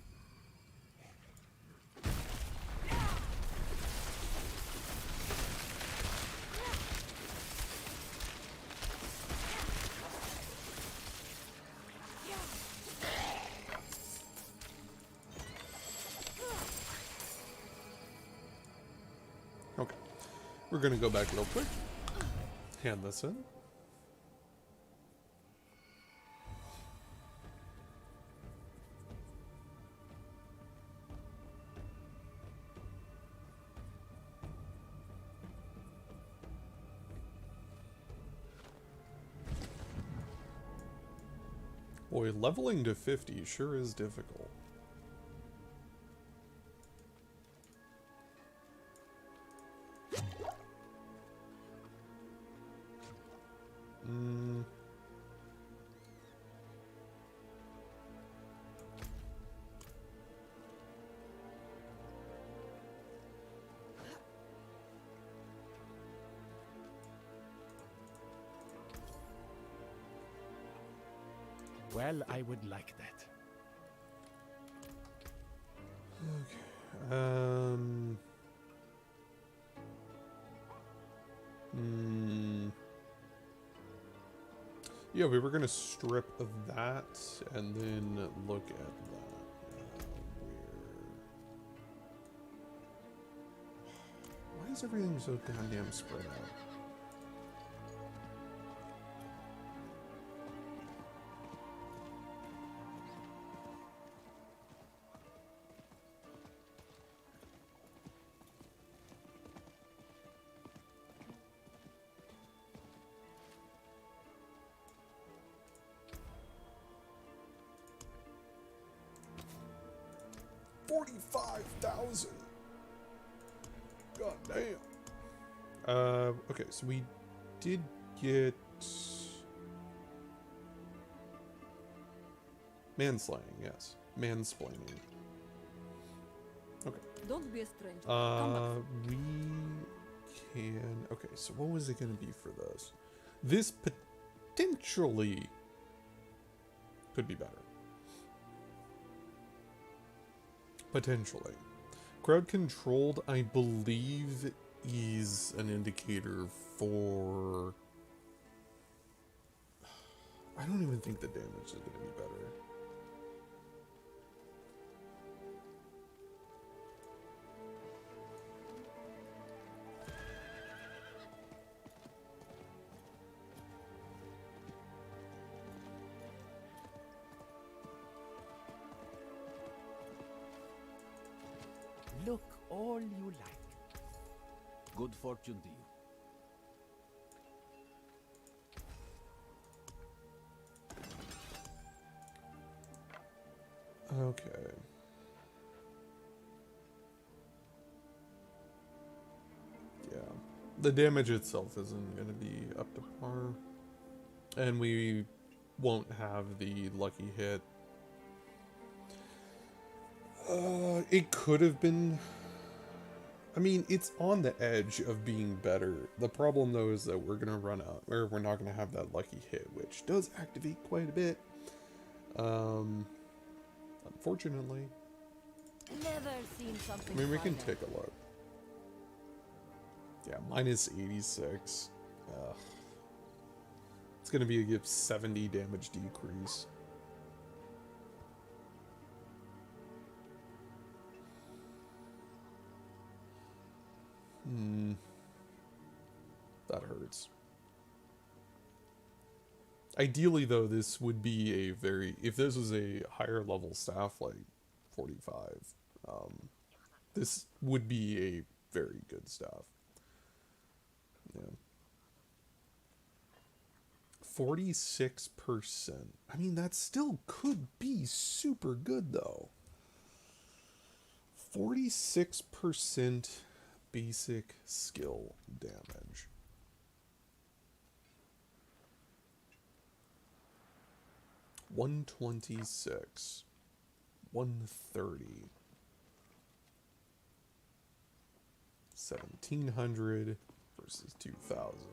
Okay, we're gonna go back real quick. Hand this in. Boy, leveling to 50 sure is difficult. Well, I would like that. Yeah, we were gonna strip of that and then look at that. Why is everything so goddamn spread out? $45,000. God damn. Okay, so we did get manslaying, yes. Mansplaining. Okay. Don't be a stranger. Come back. We can... Okay, so what was it going to be for this? This potentially could be better. Potentially. Crowd controlled, I believe, is an indicator for... I don't even think the damage is going to be better. Look all you like. Good fortune to you. Okay. Yeah. The damage itself isn't going to be up to par. And we won't have the lucky hit. It could have been... I mean, it's on the edge of being better. The problem, though, is that we're going to run out, or we're not going to have that lucky hit, which does activate quite a bit. Unfortunately. Never seen something. I mean, we can finer. take a look. Yeah, minus 86. It's going to be a 70 damage decrease. That hurts. Ideally, though, this would be a very... If this was a higher level staff, like 45, this would be a very good staff. Yeah. 46%. I mean, that still could be super good, though. 46% basic skill damage. $126. $130. 1,700 versus 2,000.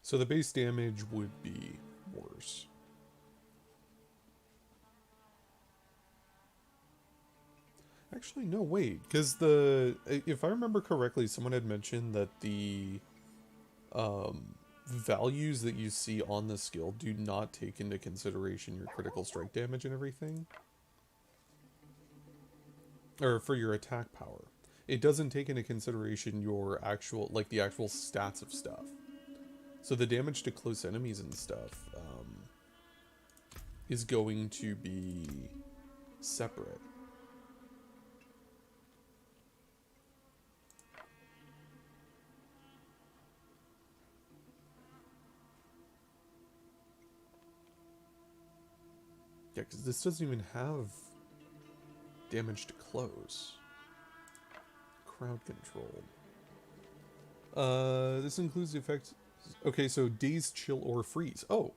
So the base damage would be worse. Actually, no, wait, because if I remember correctly, someone had mentioned that the values that you see on the skill do not take into consideration your critical strike damage and everything. Or for your attack power. It doesn't take into consideration your actual, like the actual stats of stuff. So the damage to close enemies and stuff is going to be separate. Yeah, because this doesn't even have damage to close. Crowd control. This includes the effect... Okay, so daze, chill, or freeze. Oh,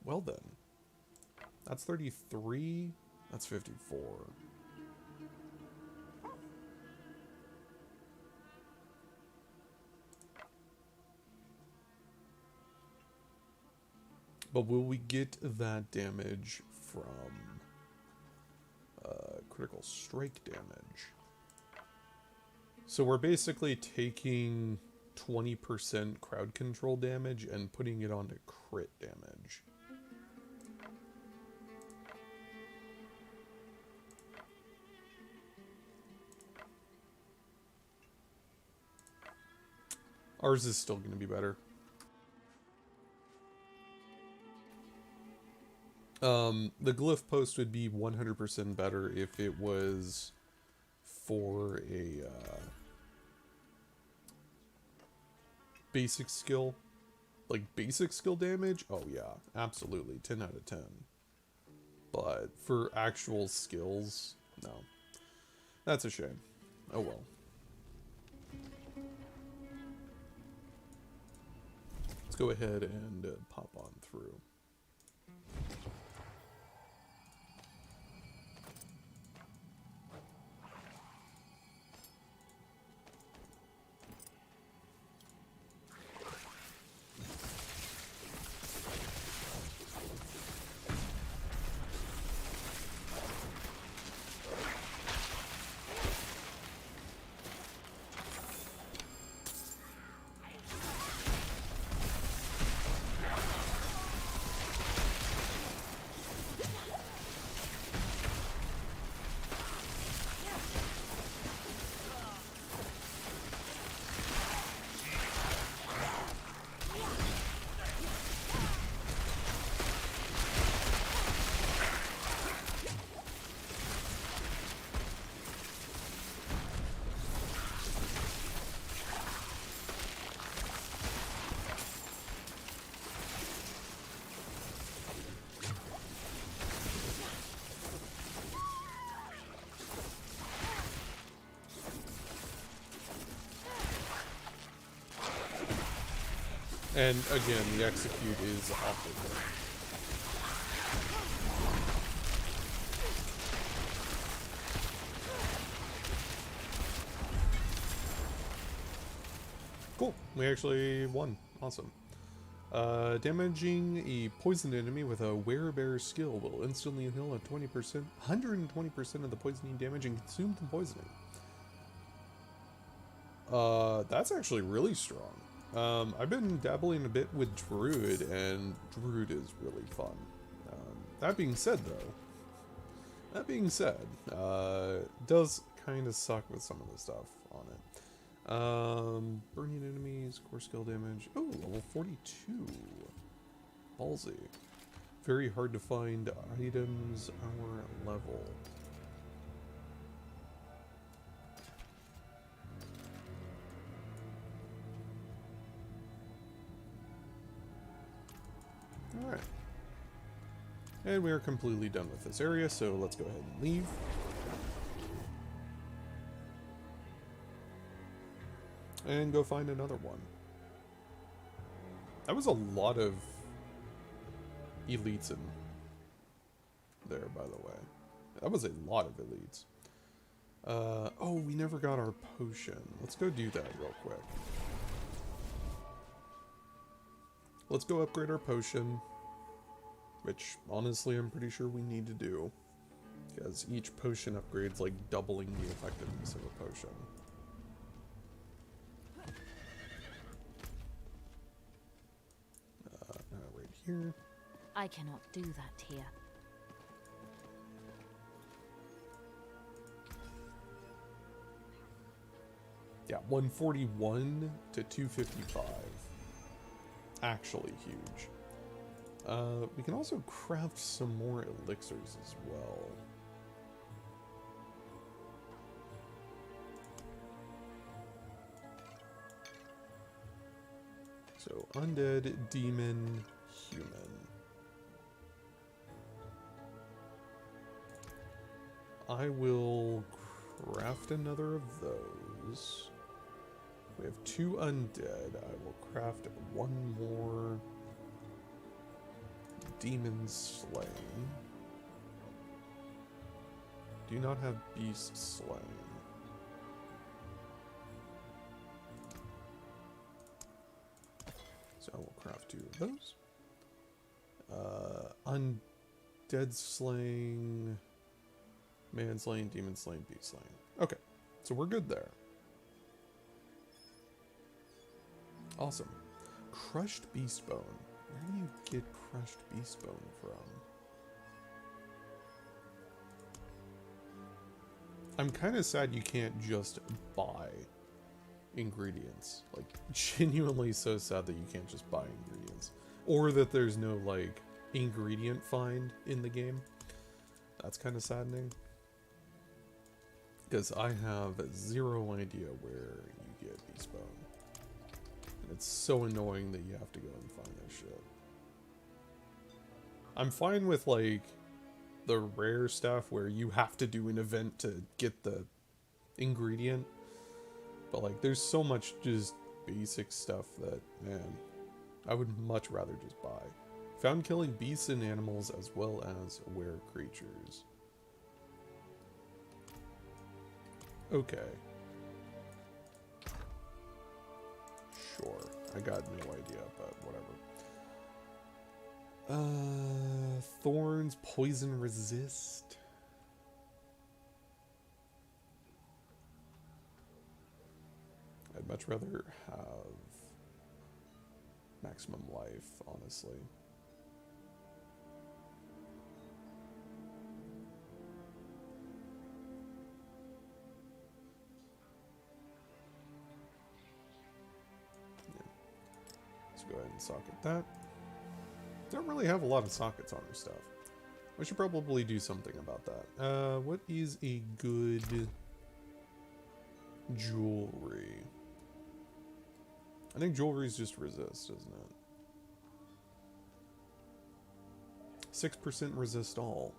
well then. That's 33. That's 54. But will we get that damage from critical strike damage? So we're basically taking 20% crowd control damage and putting it onto crit damage. Ours is still going to be better. The glyph post would be 100% better if it was for a basic skill. Like basic skill damage? Oh yeah, absolutely, 10 out of 10. But for actual skills, no. That's a shame. Oh well. Let's go ahead and pop on through. And again, the execute is awful. Cool, we actually won. Awesome. Damaging a poisoned enemy with a werebear skill will instantly heal a 20%, 120% of the poisoning damage and consume the poisoning. That's actually really strong. I've been dabbling a bit with Druid, and Druid is really fun. That being said, does kind of suck with some of the stuff on it. Burning enemies, core skill damage. Oh, level 42. Ballsy. Very hard to find items our level. Alright. And we are completely done with this area, so let's go ahead and leave. And go find another one. That was a lot of elites in there, by the way. That was a lot of elites. Oh, we never got our potion. Let's go do that real quick. let's go upgrade our potion, which honestly I'm pretty sure we need to do, because each potion upgrade's like doubling the effectiveness of a potion. Right here. I cannot do that here. Yeah, 141 to 255. Actually huge. We can also craft some more elixirs as well. So, undead, demon, human. I will craft another of those. We have 2 undead. I will craft 1 more demon slain. Do not have beast slain. So I will craft 2 of those. Undead slaying, man slaying, demon slaying, beast slaying. Okay, so we're good there. Awesome. Crushed beast bone. Where do you get crushed beast bone from? I'm kind of sad you can't just buy ingredients. Like, genuinely so sad that you can't just buy ingredients. Or that there's no, like, ingredient find in the game. That's kind of saddening. Because I have 0 idea where you get beast bone. And it's so annoying that you have to go and find that shit. I'm fine with, like, the rare stuff where you have to do an event to get the ingredient. But, like, there's so much just basic stuff that, man, I would much rather just buy. Found killing beasts and animals as well as were creatures. Okay. Sure. I got no idea, but whatever. Thorns, poison resist. I'd much rather have maximum life, honestly. Yeah. Let's go ahead and socket that. Don't really have a lot of sockets on our stuff. We should probably do something about that. What is a good jewelry? I think jewelry is just resist, isn't it? 6% resist all.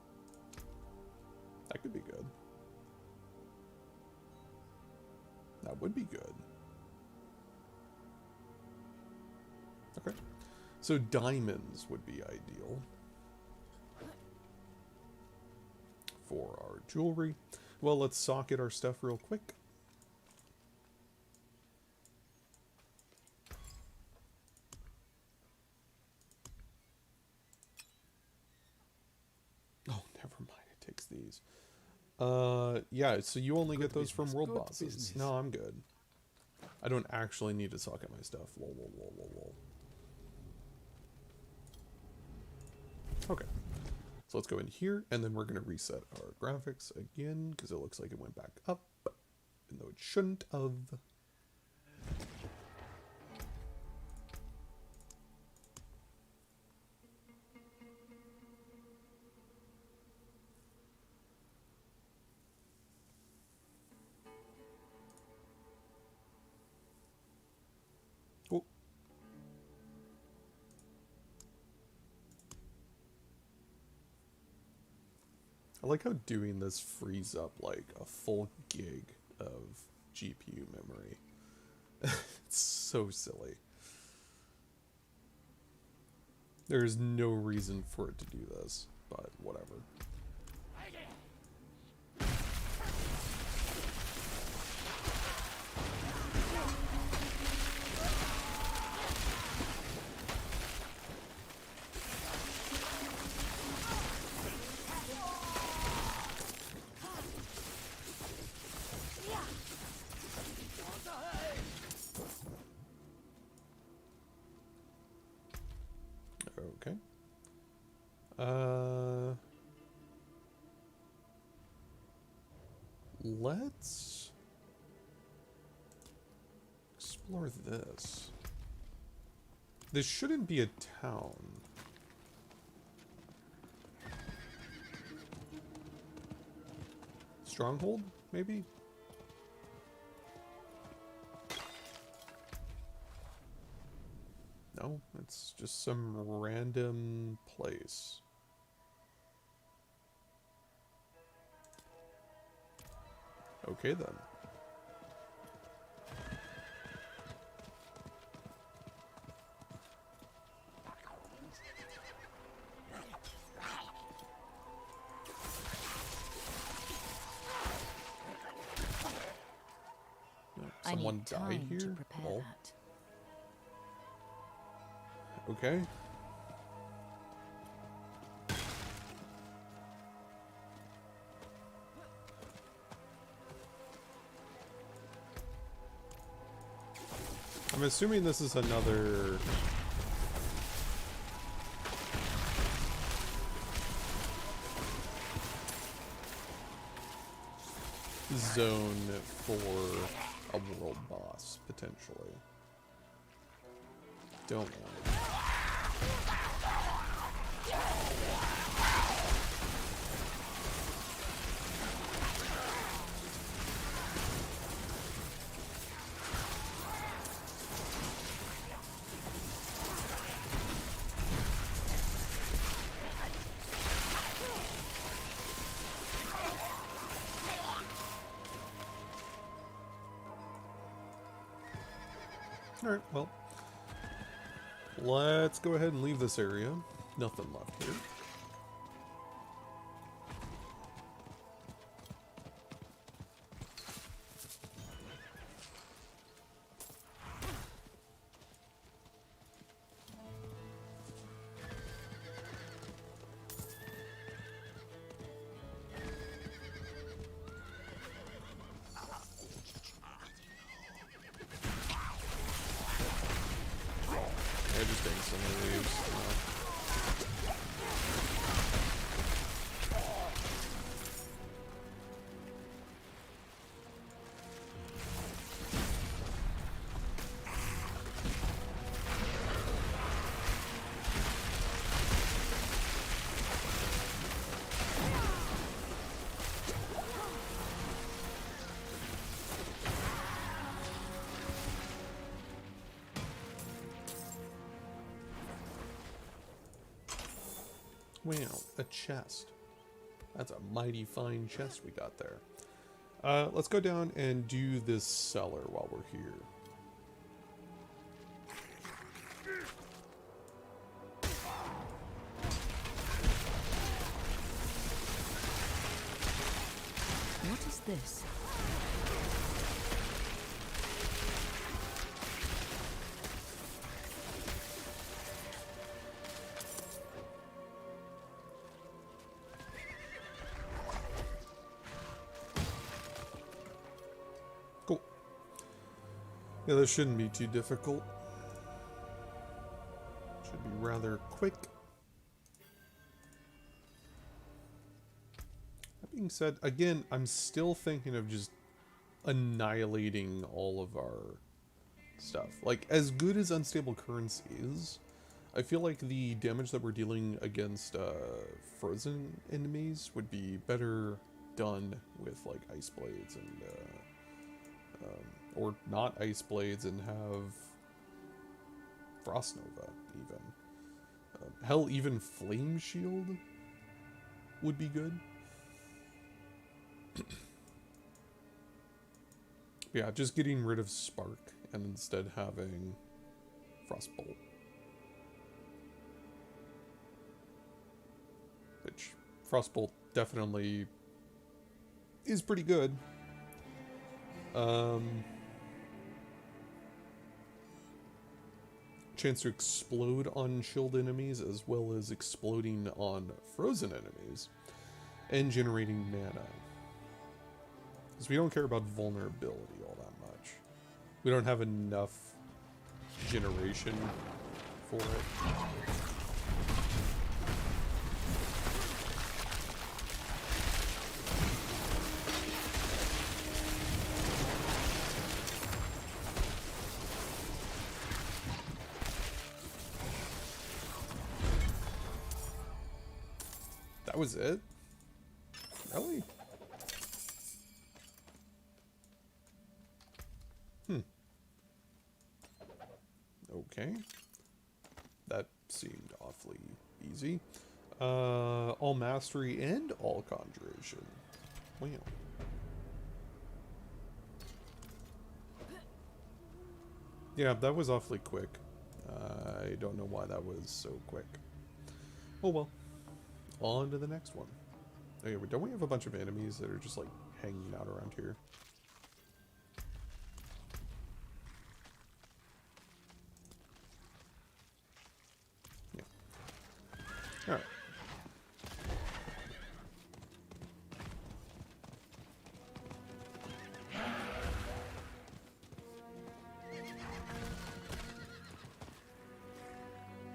That could be good. That would be good. Okay. So diamonds would be ideal for our jewelry. Well, let's socket our stuff real quick. Oh, never mind. It takes these. Yeah, so you only get those from world bosses. No, I'm good. I don't actually need to socket my stuff. Lol, lol, lol, lol, lol. Okay, so let's go in here, and then we're going to reset our graphics again, because it looks like it went back up, even though it shouldn't have. Oh. I like how doing this frees up like a full gig of GPU memory. It's so silly. There's no reason for it to do this, but whatever. Okay. Let's explore this. This shouldn't be a town. Stronghold, maybe? No, it's just some random place. Okay then. I Someone need died time here? to prepare Lol. that. Okay. I'm assuming this is another zone for a world boss, potentially. Don't want it. Alright, well. Let's go ahead and leave this area. Nothing left here. I just instantly leaves. Wow, a chest. That's a mighty fine chest we got there. Let's go down and do this cellar while we're here. What is this? Cool. Yeah, this shouldn't be too difficult. Should be rather quick. That being said, again, I'm still thinking of just annihilating all of our stuff. Like, as good as unstable currency is, I feel like the damage that we're dealing against frozen enemies would be better done with, like, ice blades and or not ice blades and have Frost Nova, even. Hell, even Flame Shield would be good. Yeah, just getting rid of Spark and instead having Frostbolt. Which, Frostbolt definitely is pretty good. Chance to explode on chilled enemies as well as exploding on frozen enemies and generating mana. Because we don't care about vulnerability all that much. We don't have enough generation for it. was it? Really? Okay. That seemed awfully easy. All mastery and all conjuration. Wow. Yeah, that was awfully quick. I don't know why that was so quick. Oh well. On to the next one. Okay, don't we have a bunch of enemies that are just like hanging out around here? Yeah. Alright.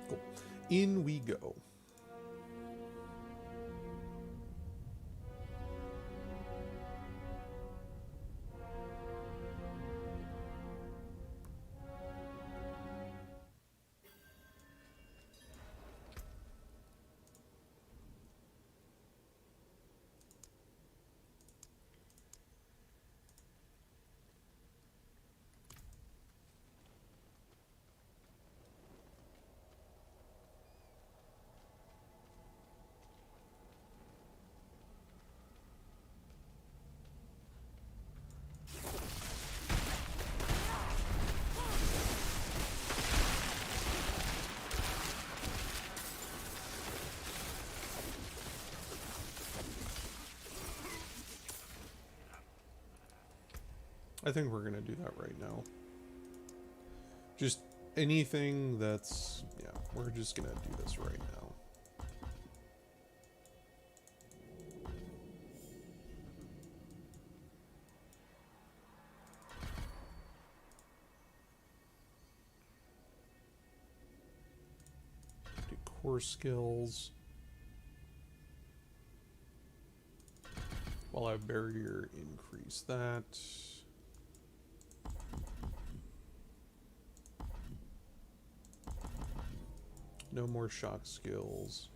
Cool. In we go. I think we're gonna do that right now. Just anything that's... yeah, we're just gonna do this right now. Do core skills. While I have barrier, increase that. No more shock skills.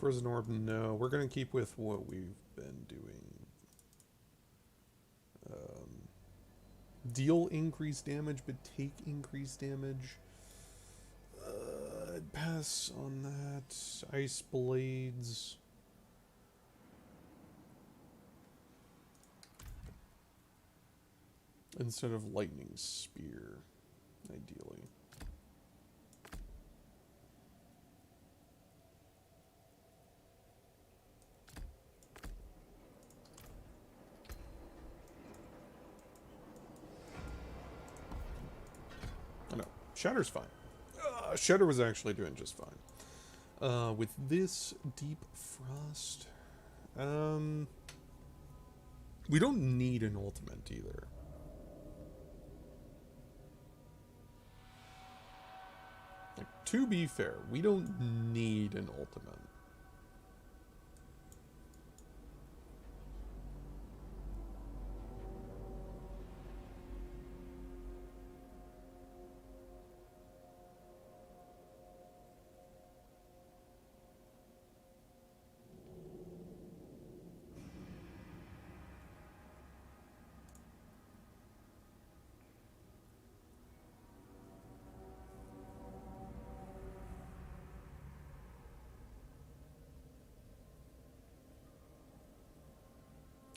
Frozen Orb, no. We're going to keep with what we've been doing. Deal increased damage, but take increased damage. I'd pass on that. Ice Blades. Instead of Lightning Spear, ideally. Shatter's fine. Shatter was actually doing just fine. With this Deep Frost, we don't need an ultimate either. Like, to be fair, we don't need an ultimate.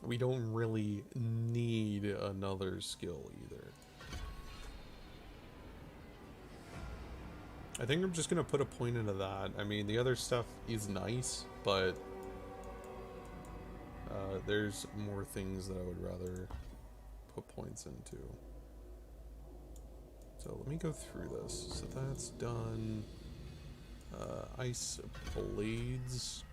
We don't really need another skill either. I think I'm just going to put a point into that. I mean, the other stuff is nice, but there's more things that I would rather put points into. So let me go through this. So that's done. Ice blades.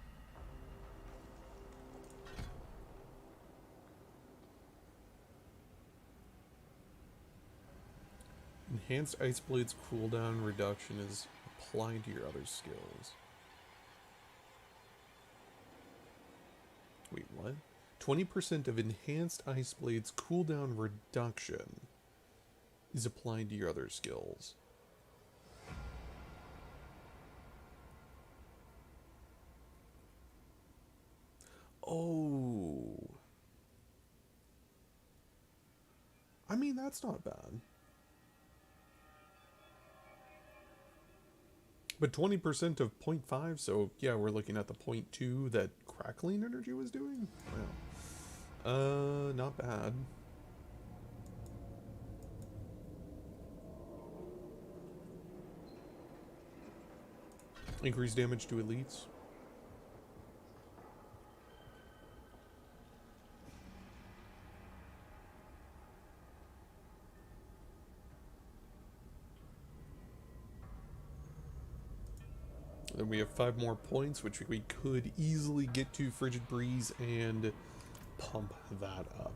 Enhanced ice blades cooldown reduction is applied to your other skills. Wait, what? 20% of enhanced ice blades cooldown reduction is applied to your other skills. Oh. I mean, that's not bad. But 20% of 0.5, so yeah, we're looking at the 0.2 that crackling energy was doing? Wow. Not bad. Increased damage to elites. Then we have 5 more points, which we could easily get to Frigid Breeze and pump that up.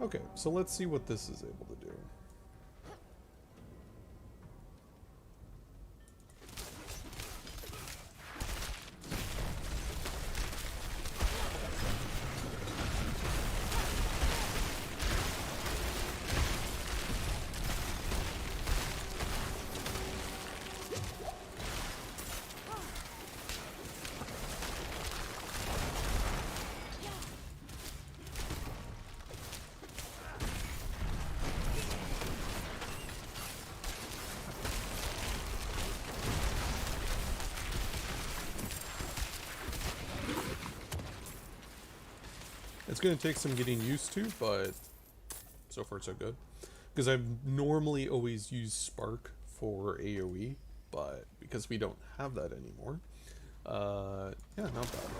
Okay, so let's see what this is able to do. It's going to take some getting used to, but so far so good. Because I've normally always used Spark for AoE, but because we don't have that anymore, yeah, not bad.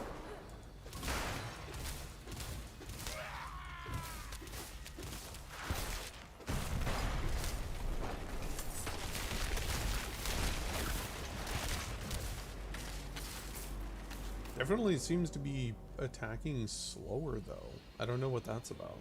Definitely seems to be attacking slower, though. I don't know what that's about.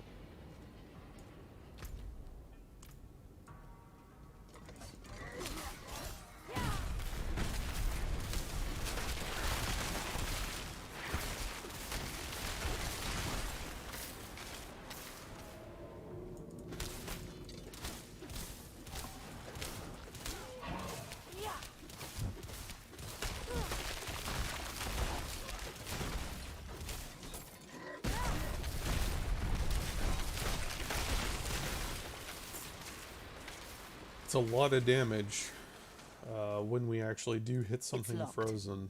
It's a lot of damage when we actually do hit something frozen.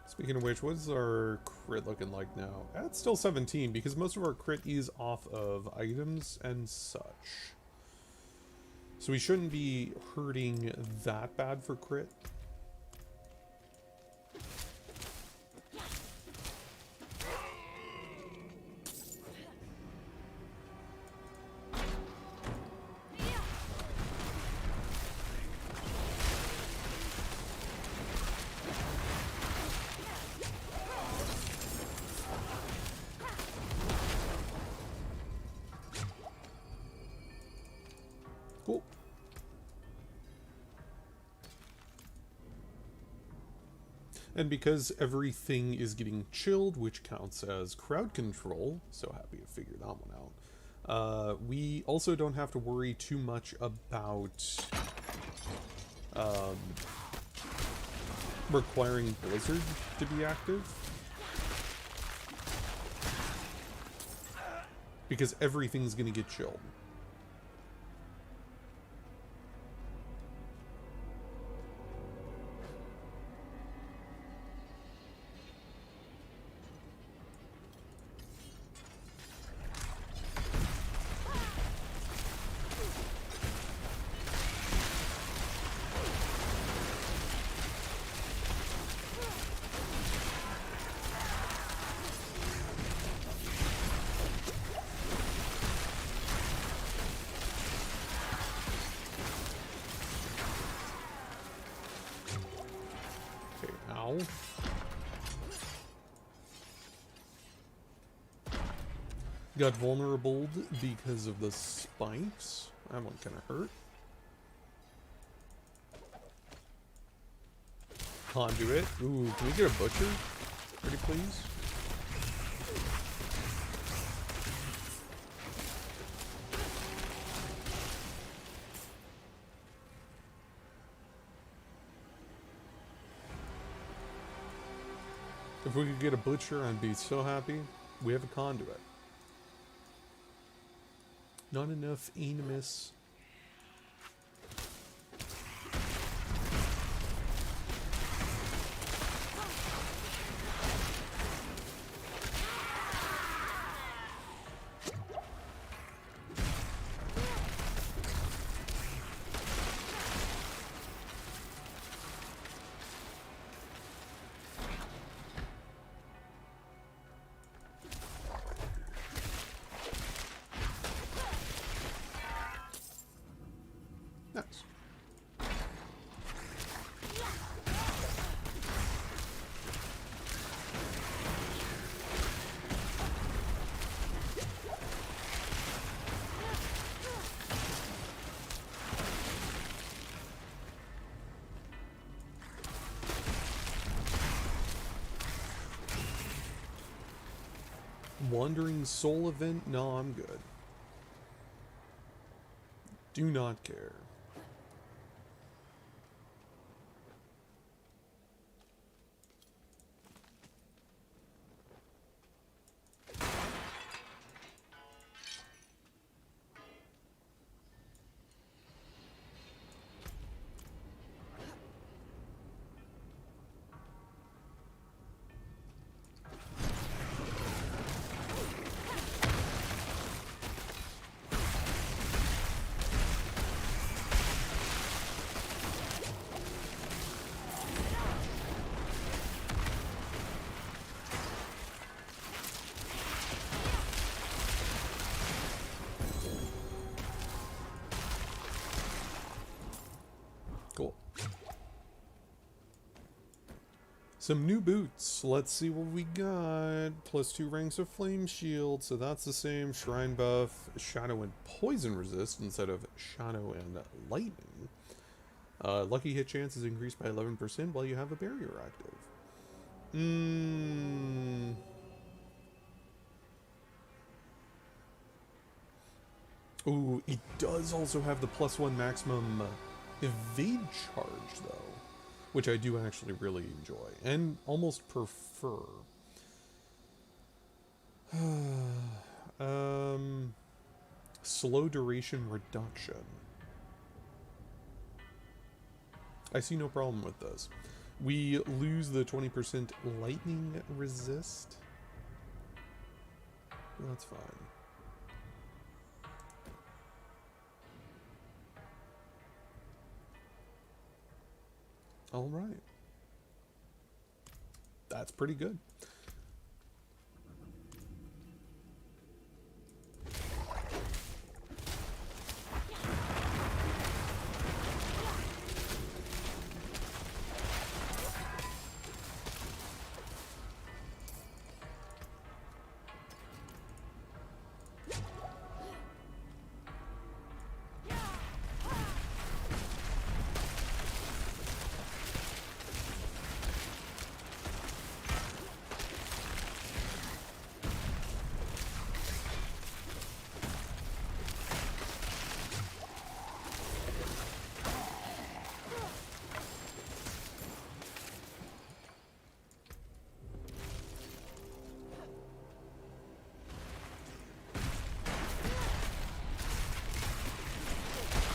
Speaking of which, what is our crit looking like now? It's still 17 because most of our crit is off of items and such. So we shouldn't be hurting that bad for crit. Cool. And because everything is getting chilled, which counts as crowd control, so happy to figure that one out, we also don't have to worry too much about requiring Blizzard to be active. Because everything's going to get chilled. Got vulnerable because of the spikes. That one kind of hurt. Conduit. Ooh, can we get a butcher? Pretty please. If we could get a butcher, I'd be so happy. We have a conduit. Not enough enemies. Nice. Wandering soul event? No, I'm good. Do not care. Cool. Some new boots. Let's see what we got. +2 ranks of flame shield. So that's the same. Shrine buff, shadow and poison resist instead of shadow and lightning. Lucky hit chance is increased by 11% while you have a barrier active. Ooh, it does also have the +1 maximum evade charge, though, which I do actually really enjoy and almost prefer. Slow duration reduction. I see no problem with this. We lose the 20% lightning resist. That's fine. All right. That's pretty good.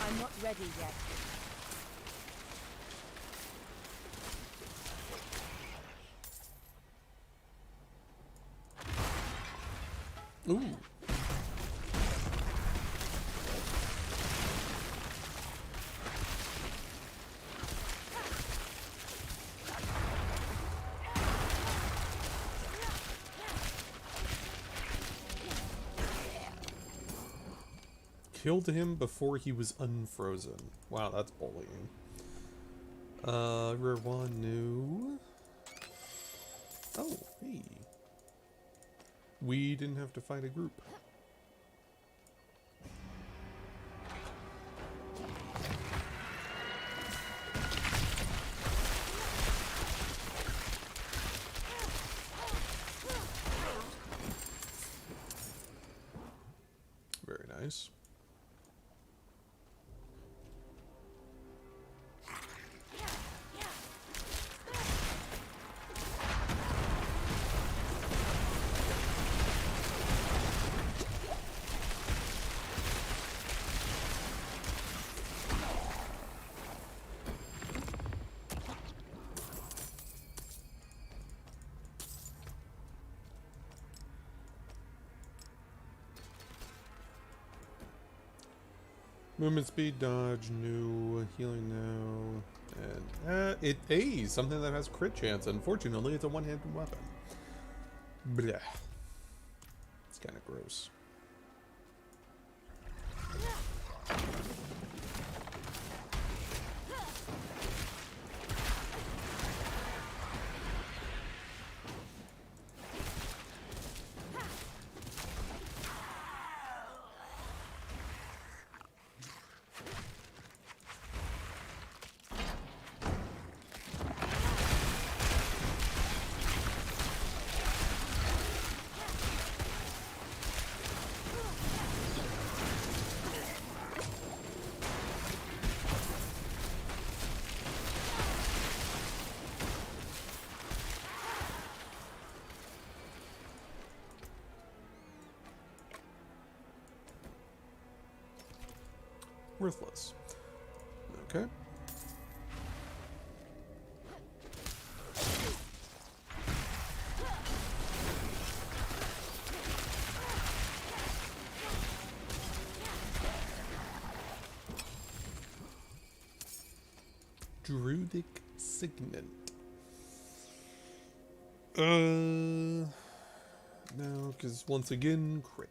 I'm not ready yet. Ooh. Killed him before he was unfrozen. Wow, that's bullying. Rare one, no. Oh, hey. We didn't have to fight a group. nice. Movement speed, dodge, new, healing now, and something that has crit chance. Unfortunately, it's a one-handed weapon. Blah. It's kind of gross. Worthless. Okay. Druidic Signet. No, because once again, crit.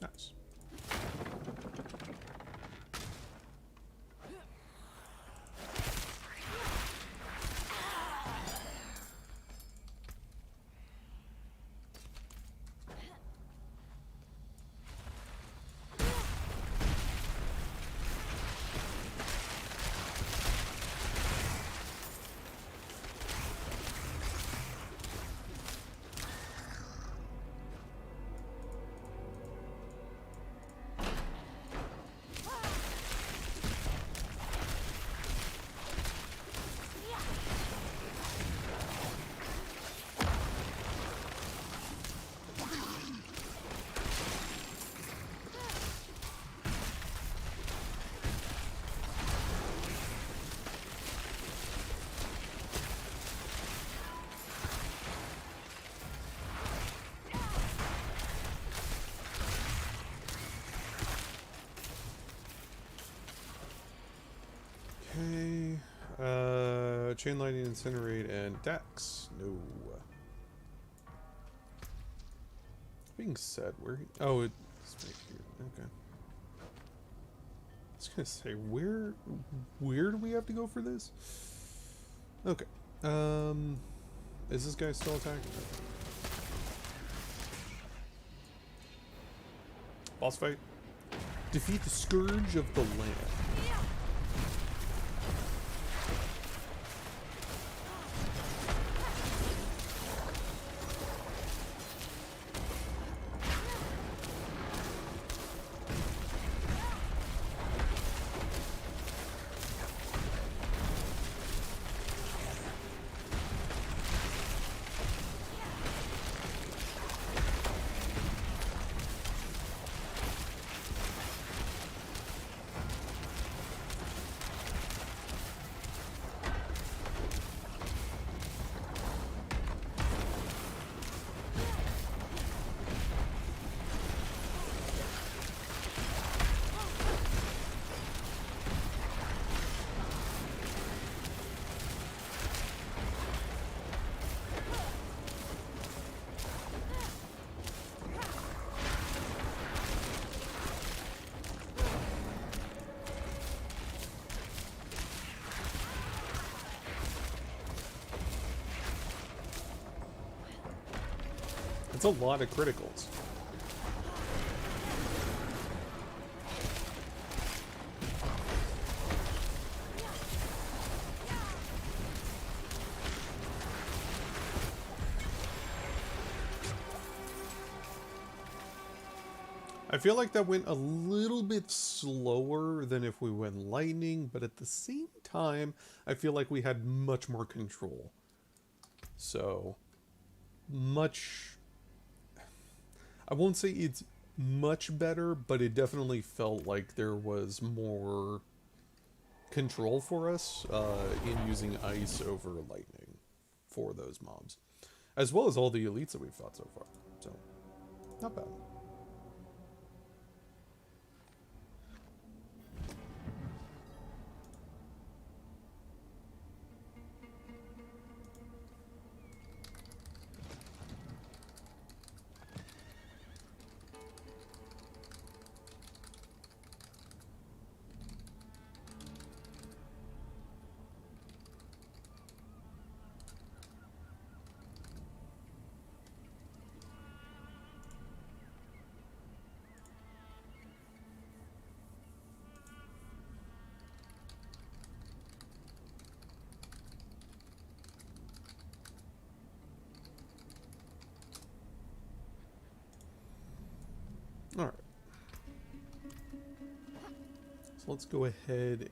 Nice. Okay. Chain lightning, incinerate, and Dex. No. Being said, where? Oh, it's right here. Okay. I was gonna say, where do we have to go for this? Okay. Is this guy still attacking? Boss fight. Defeat the Scourge of the Land. That's a lot of criticals. I feel like that went a little bit slower than if we went lightning, but at the same time, I feel like we had much more control. So, much... I won't say it's much better, but it definitely felt like there was more control for us in using ice over lightning for those mobs. As well as all the elites that we've fought so far. So, not bad. Alright. So let's go ahead and...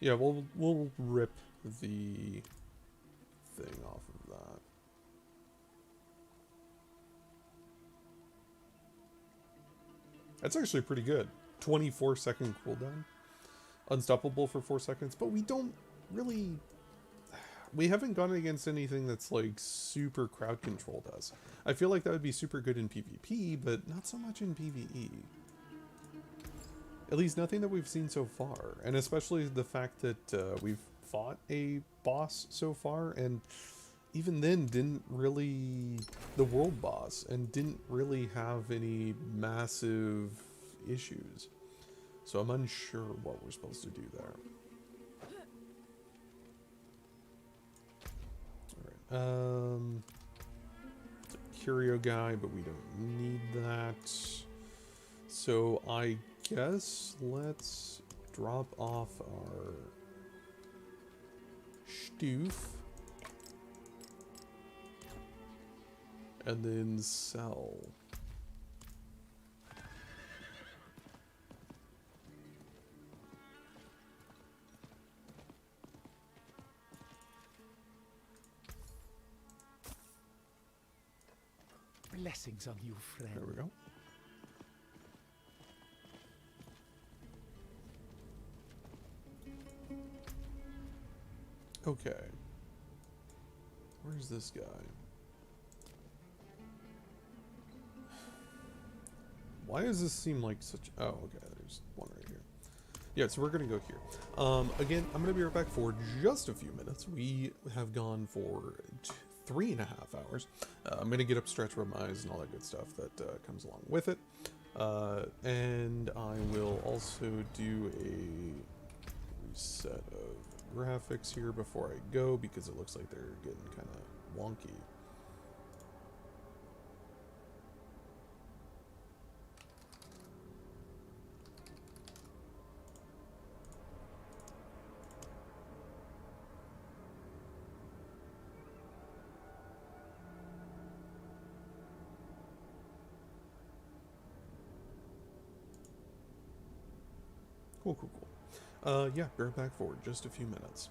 yeah, we'll rip the thing off of that. That's actually pretty good. 24-second cooldown. Unstoppable for 4 seconds, but we don't really... We haven't gone against anything that's like super crowd controlled us. I feel like that would be super good in PvP, but not so much in PvE. At least nothing that we've seen so far. And especially the fact that we've fought a boss so far, and even then didn't really... the world boss, and didn't really have any massive issues. So I'm unsure what we're supposed to do there. Alright, it's a curio guy, but we don't need that. So I guess let's drop off our stoof. And then sell. Blessings on you, friend. There we go. Okay. Where's this guy? Why does this seem like such... oh, okay, there's one right here. Yeah, so we're going to go here. Again, I'm going to be right back for just a few minutes. We have gone for 3.5 hours. I'm going to get up stretch rub eyes and all that good stuff that comes along with it. And I will also do a reset of graphics here before I go, because it looks like they're getting kind of wonky. Cool. Yeah, be right back for just a few minutes.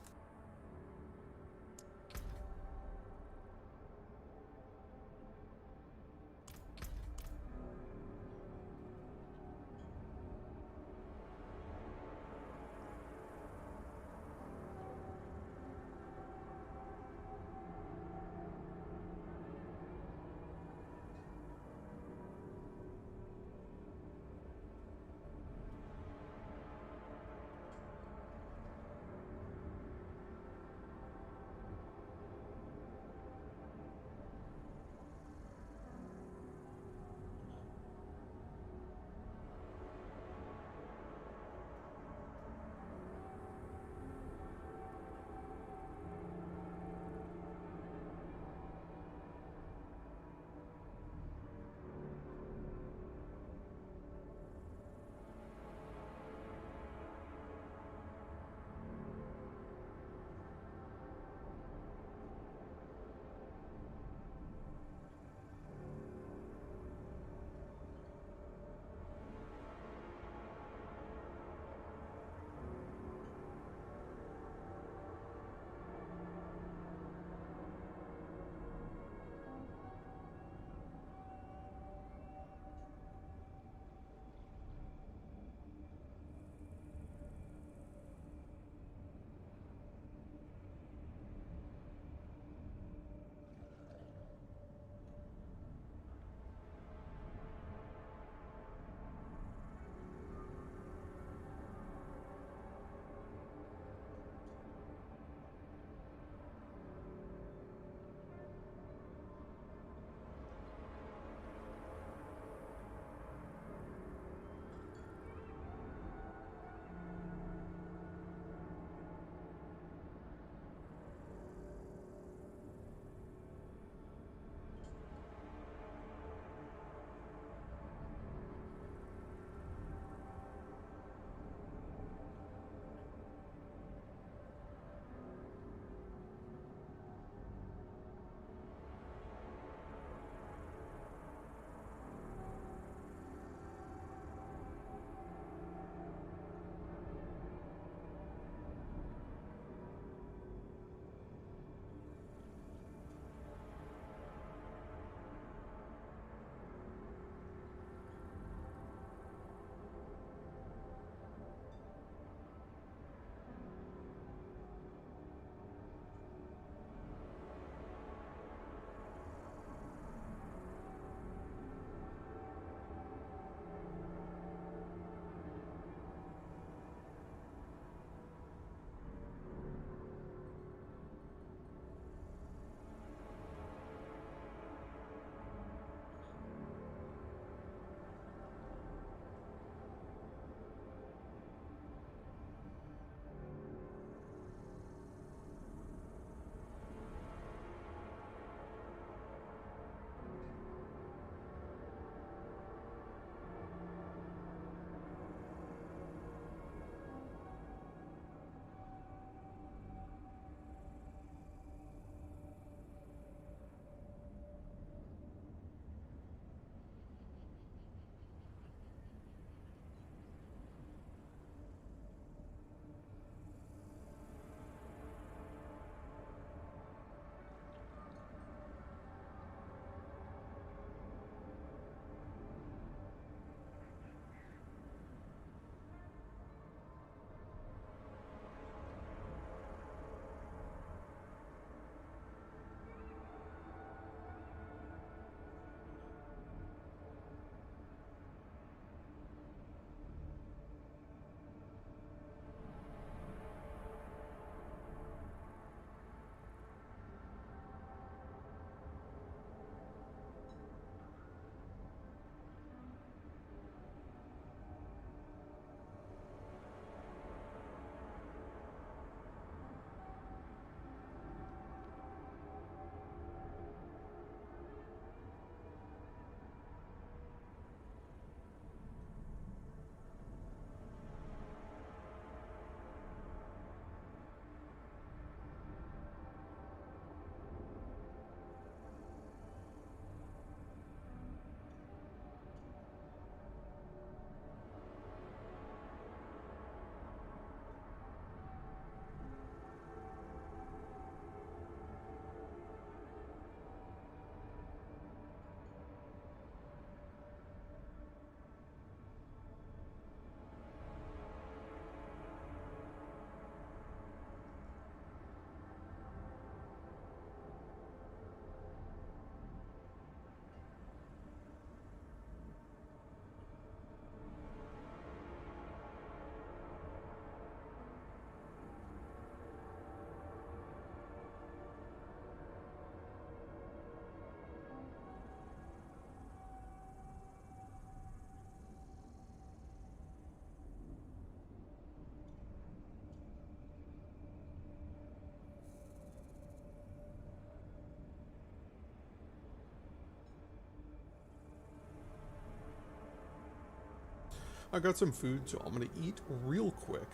I got some food, so I'm gonna eat real quick,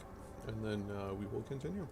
and then we will continue.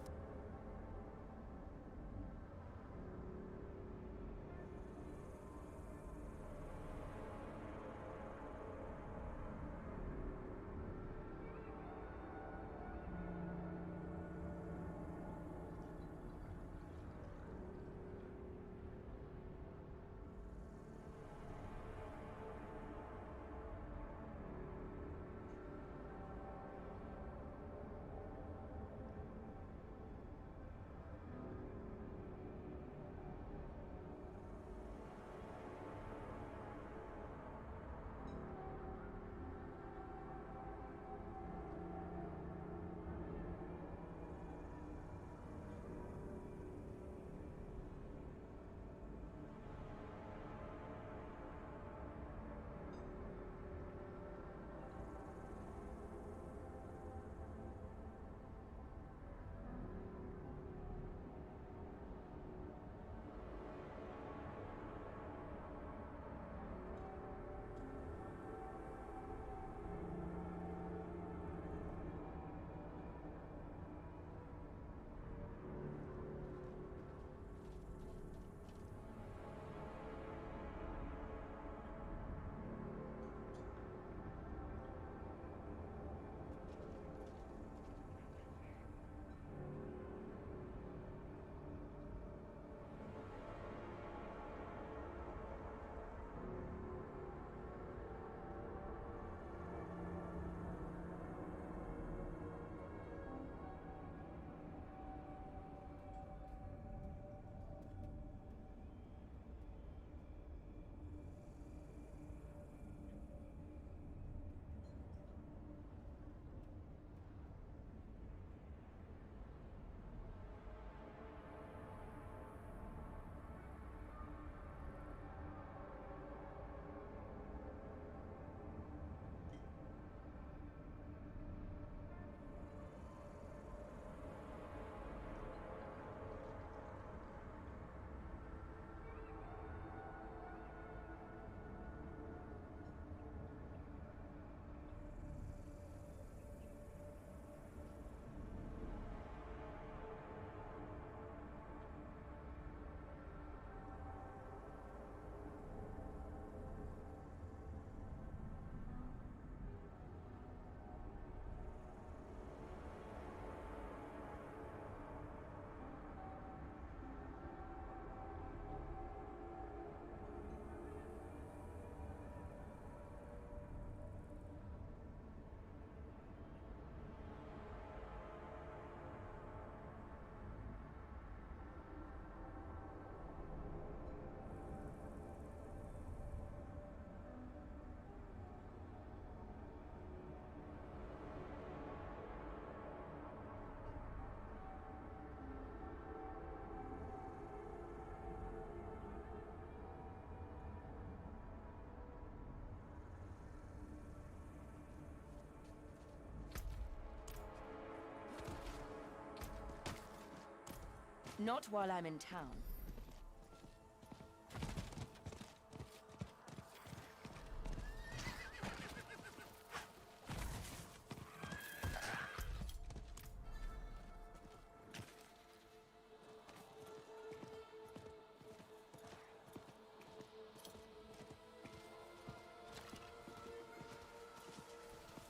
Not while I'm in town.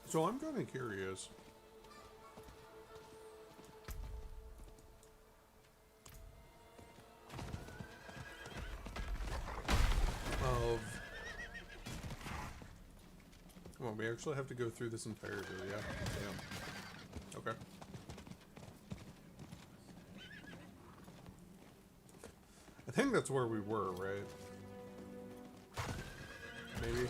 So I'm kind of curious. Well, we actually have to go through this entire area. Damn. Okay. I think that's where we were, right? Maybe.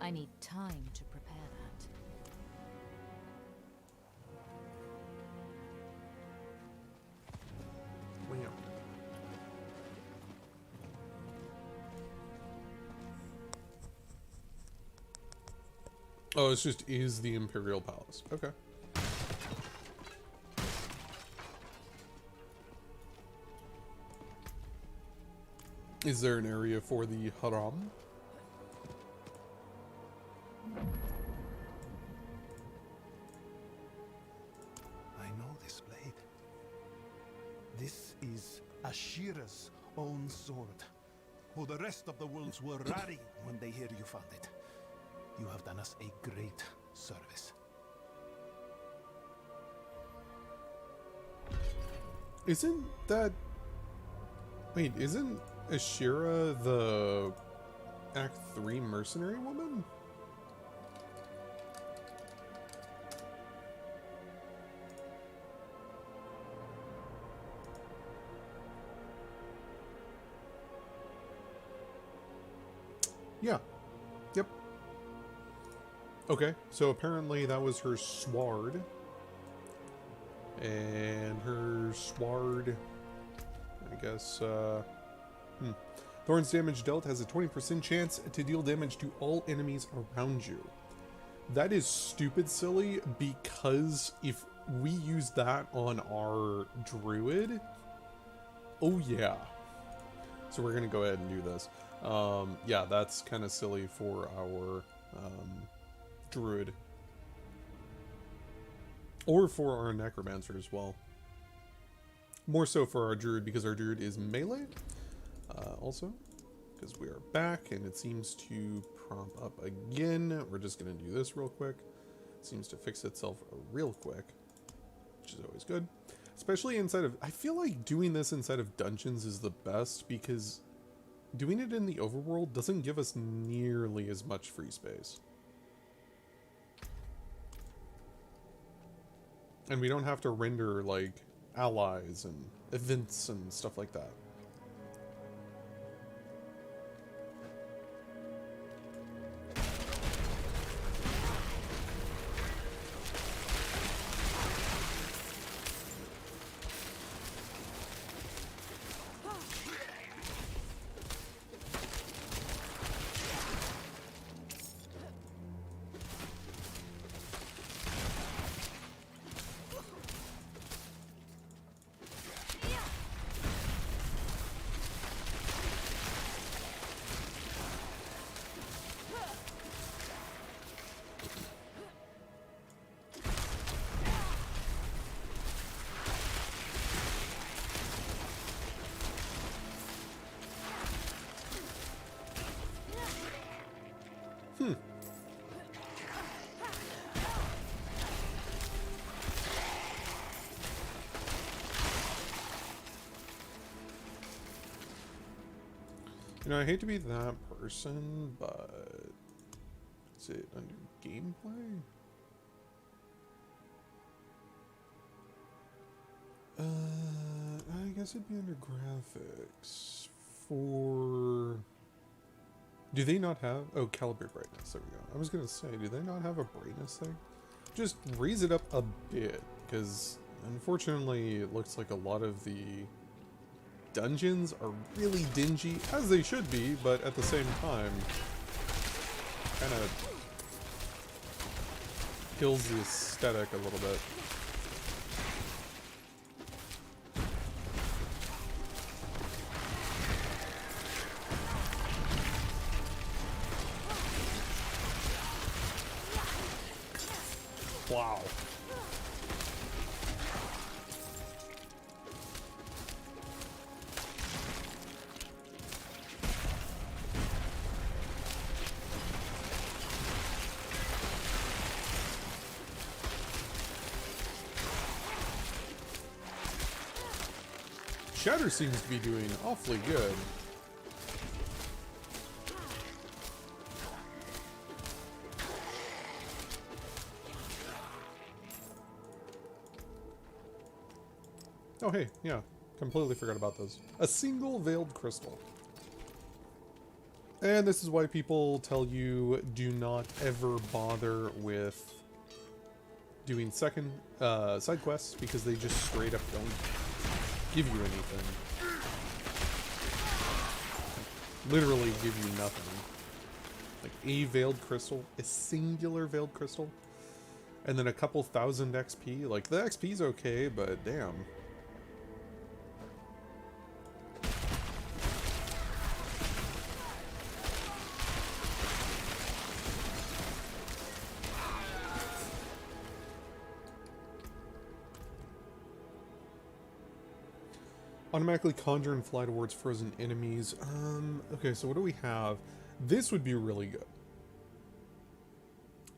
I need time to prepare that. Well, yeah. Oh, it's just is the Imperial Palace. Okay. Is there an area for the haram? I know this blade. This is Ashira's own sword. Who the rest of the wolves were rallying when they hear you found it. You have done us a great service. Isn't that... Wait, isn't Ashira the Act 3 mercenary woman? Yeah. Yep. Okay, so apparently that was her sword. And her sword, I guess, Thorn's damage dealt has a 20% chance to deal damage to all enemies around you. That is stupid silly, because if we use that on our druid, oh yeah. So we're gonna go ahead and do this. Yeah, that's kind of silly for our druid. Or for our necromancer as well. More so for our druid, because our druid is melee. Also, because we are back, and it seems to prompt up again. We're just going to do this real quick. It seems to fix itself real quick, which is always good. Especially inside of... I feel like doing this inside of dungeons is the best, because doing it in the overworld doesn't give us nearly as much free space. And we don't have to render, like, allies and events and stuff like that. You know, I hate to be that person, but... Is it under gameplay? I guess it'd be under graphics. For... Do they not have... Oh, calibrate brightness. There we go. I was gonna say, do they not have a brightness thing? Just raise it up a bit, because unfortunately it looks like a lot of the dungeons are really dingy, as they should be, but at the same time, kind of kills the aesthetic a little bit. Wow. Shatter seems to be doing awfully good. Oh hey, yeah, completely forgot about those. A single veiled crystal. And this is why people tell you do not ever bother with doing side quests, because they just straight up don't give you anything. Literally give you nothing. Like a veiled crystal, a singular veiled crystal, and then a couple thousand XP. Like the XP's okay, but damn. Automatically conjure and fly towards frozen enemies. Okay, so what do we have? This would be really good.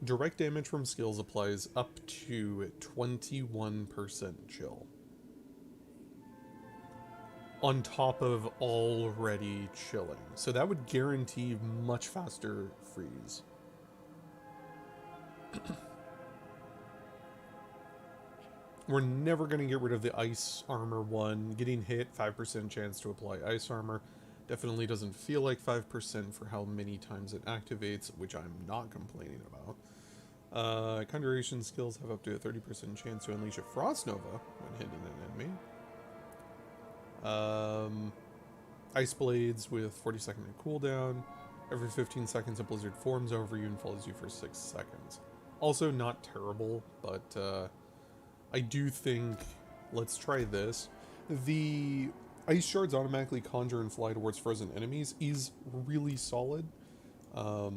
Direct damage from skills applies up to 21% chill. On top of already chilling. So that would guarantee much faster freeze. We're never going to get rid of the ice armor one. Getting hit, 5% chance to apply ice armor. Definitely doesn't feel like 5% for how many times it activates, which I'm not complaining about. Conjuration skills have up to a 30% chance to unleash a Frost Nova when hitting an enemy. Ice Blades with 40-second cooldown. Every 15 seconds a blizzard forms over you and follows you for 6 seconds. Also not terrible, but I do think, let's try this. The Ice Shards automatically conjure and fly towards frozen enemies is really solid. But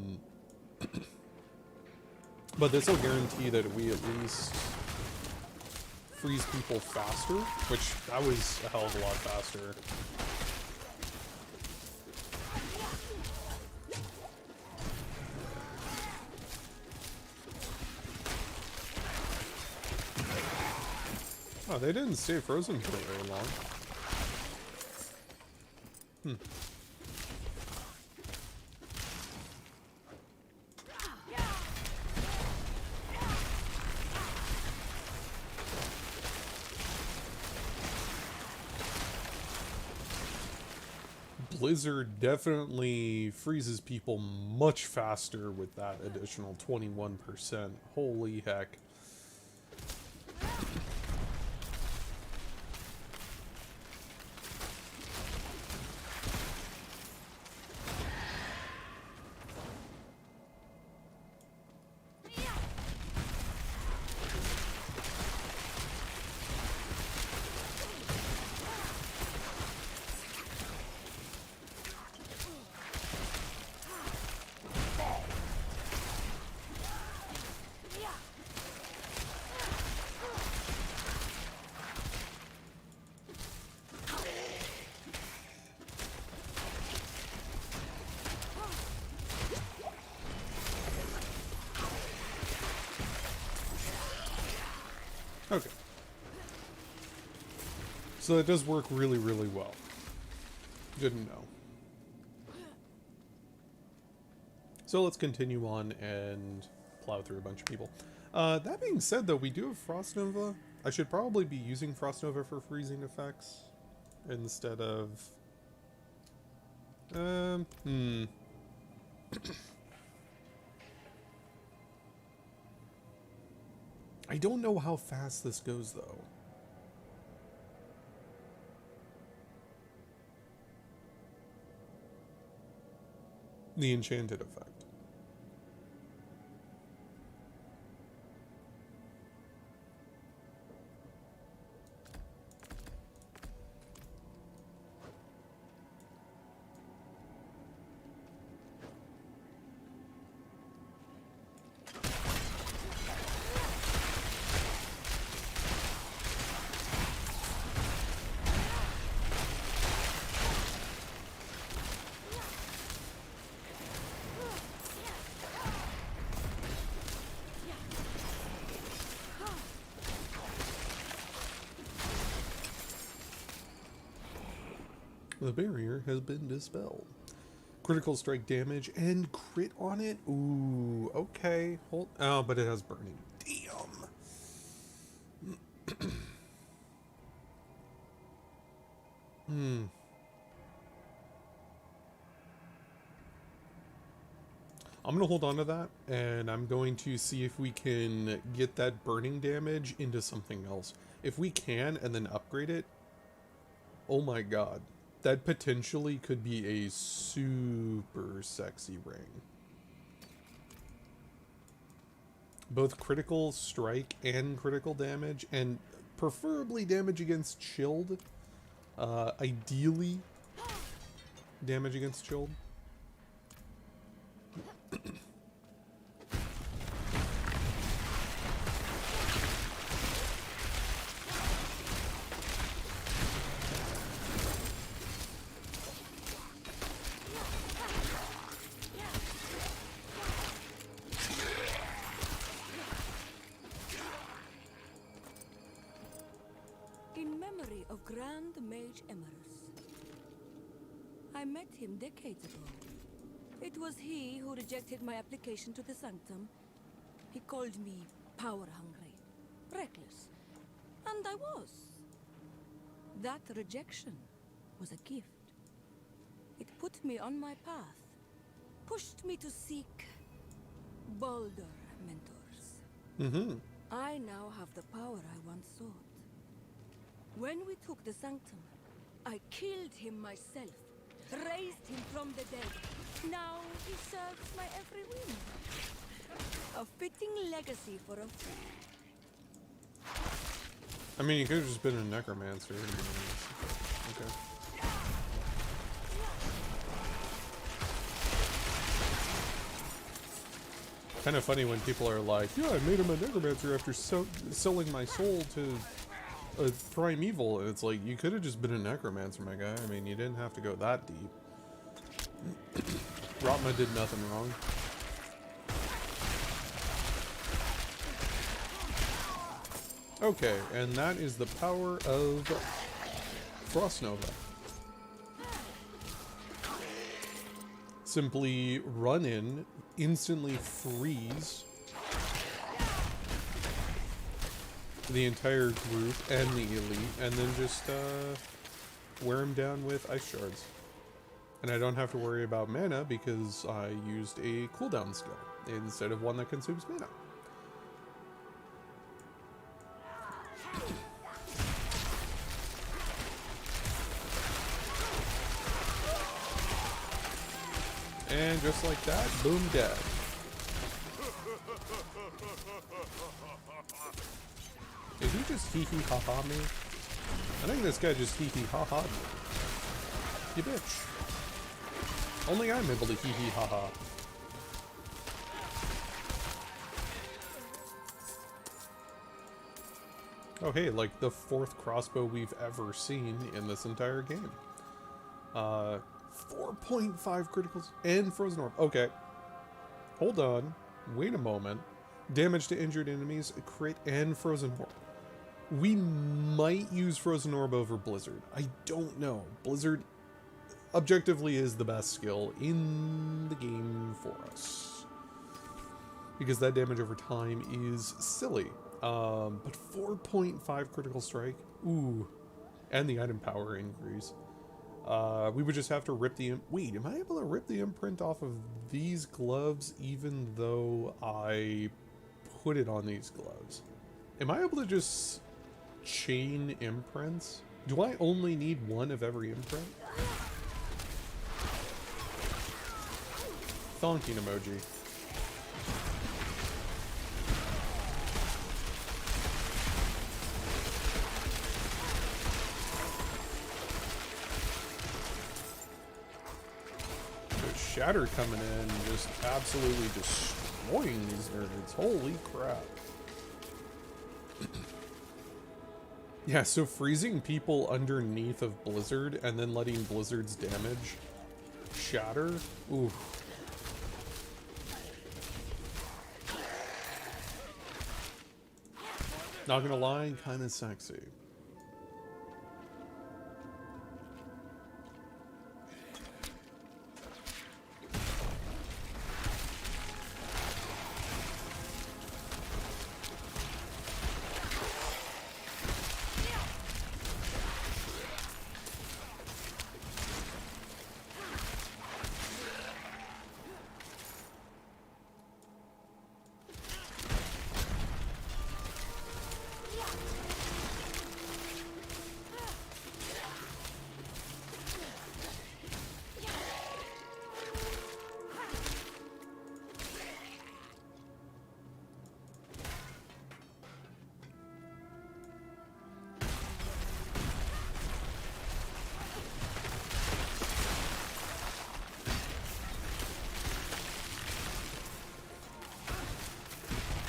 this will guarantee that we at least freeze people faster, which that was a hell of a lot faster. Oh, they didn't stay frozen for very long. Blizzard definitely freezes people much faster with that additional 21%. Holy heck. Okay. So it does work really, really well. Good to know. So let's continue on and plow through a bunch of people. That being said, though, we do have Frost Nova. I should probably be using Frost Nova for freezing effects instead of... I don't know how fast this goes, though. The enchanted effect. The barrier has been dispelled. Critical strike damage and crit on it? Ooh, okay. Hold. Oh, but it has burning. Damn. I'm going to hold on to that, and I'm going to see if we can get that burning damage into something else. If we can, and then upgrade it, oh my god. That potentially could be a super sexy ring. Both critical strike and critical damage, and preferably damage against chilled. Ideally, damage against chilled. In memory of Grand Mage Emerus. I met him decades ago. It was he who rejected my application to the Sanctum. He called me power-hungry, reckless, and I was. That rejection was a gift. It put me on my path, pushed me to seek bolder mentors. Mm-hmm. I now have the power I once sought. When we took the Sanctum, I killed him myself, raised him from the dead. Now he serves my every whim. A fitting legacy for a fool. I mean, you could have just been a necromancer. Okay. Kind of funny when people are like, yeah, I made him a necromancer after selling my soul to a primeval. And it's like, you could have just been a necromancer, my guy. I mean, you didn't have to go that deep. Rotma did nothing wrong. Okay, and that is the power of Frost Nova. Simply run in, instantly freeze the entire group and the elite, and then just wear them down with ice shards. And I don't have to worry about mana because I used a cooldown skill instead of one that consumes mana. And just like that, boom, dead. Did he just hee-hee-ha-ha me? I think this guy just hee-hee-ha-ha me. You bitch. Only I'm able to hee-hee-ha-ha. Oh hey, like the 4th crossbow we've ever seen in this entire game. 4.5 criticals and frozen orb. Okay. Hold on. Wait a moment. Damage to injured enemies, crit, and frozen orb. We might use frozen orb over Blizzard. I don't know. Blizzard objectively is the best skill in the game for us. Because that damage over time is silly. But 4.5 critical strike. Ooh. And the item power increase. We would just have to rip the... Wait, am I able to rip the imprint off of these gloves even though I put it on these gloves? Am I able to just chain imprints? Do I only need one of every imprint? Thonking emoji. Shatter coming in, just absolutely destroying these nerds. Holy crap. Yeah, so freezing people underneath of Blizzard and then letting Blizzard's damage shatter. Ooh. Not gonna lie, kind of sexy.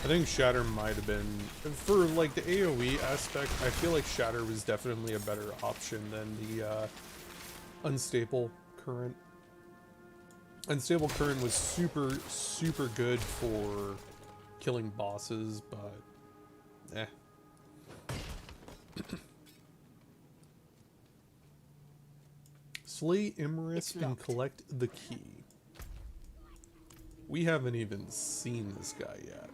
I think Shatter might have been, for like the AoE aspect, I feel like Shatter was definitely a better option than the Unstable Current. Unstable Current was super, super good for killing bosses, but eh. Slay Imerus It's and locked. collect the key. We haven't even seen this guy yet.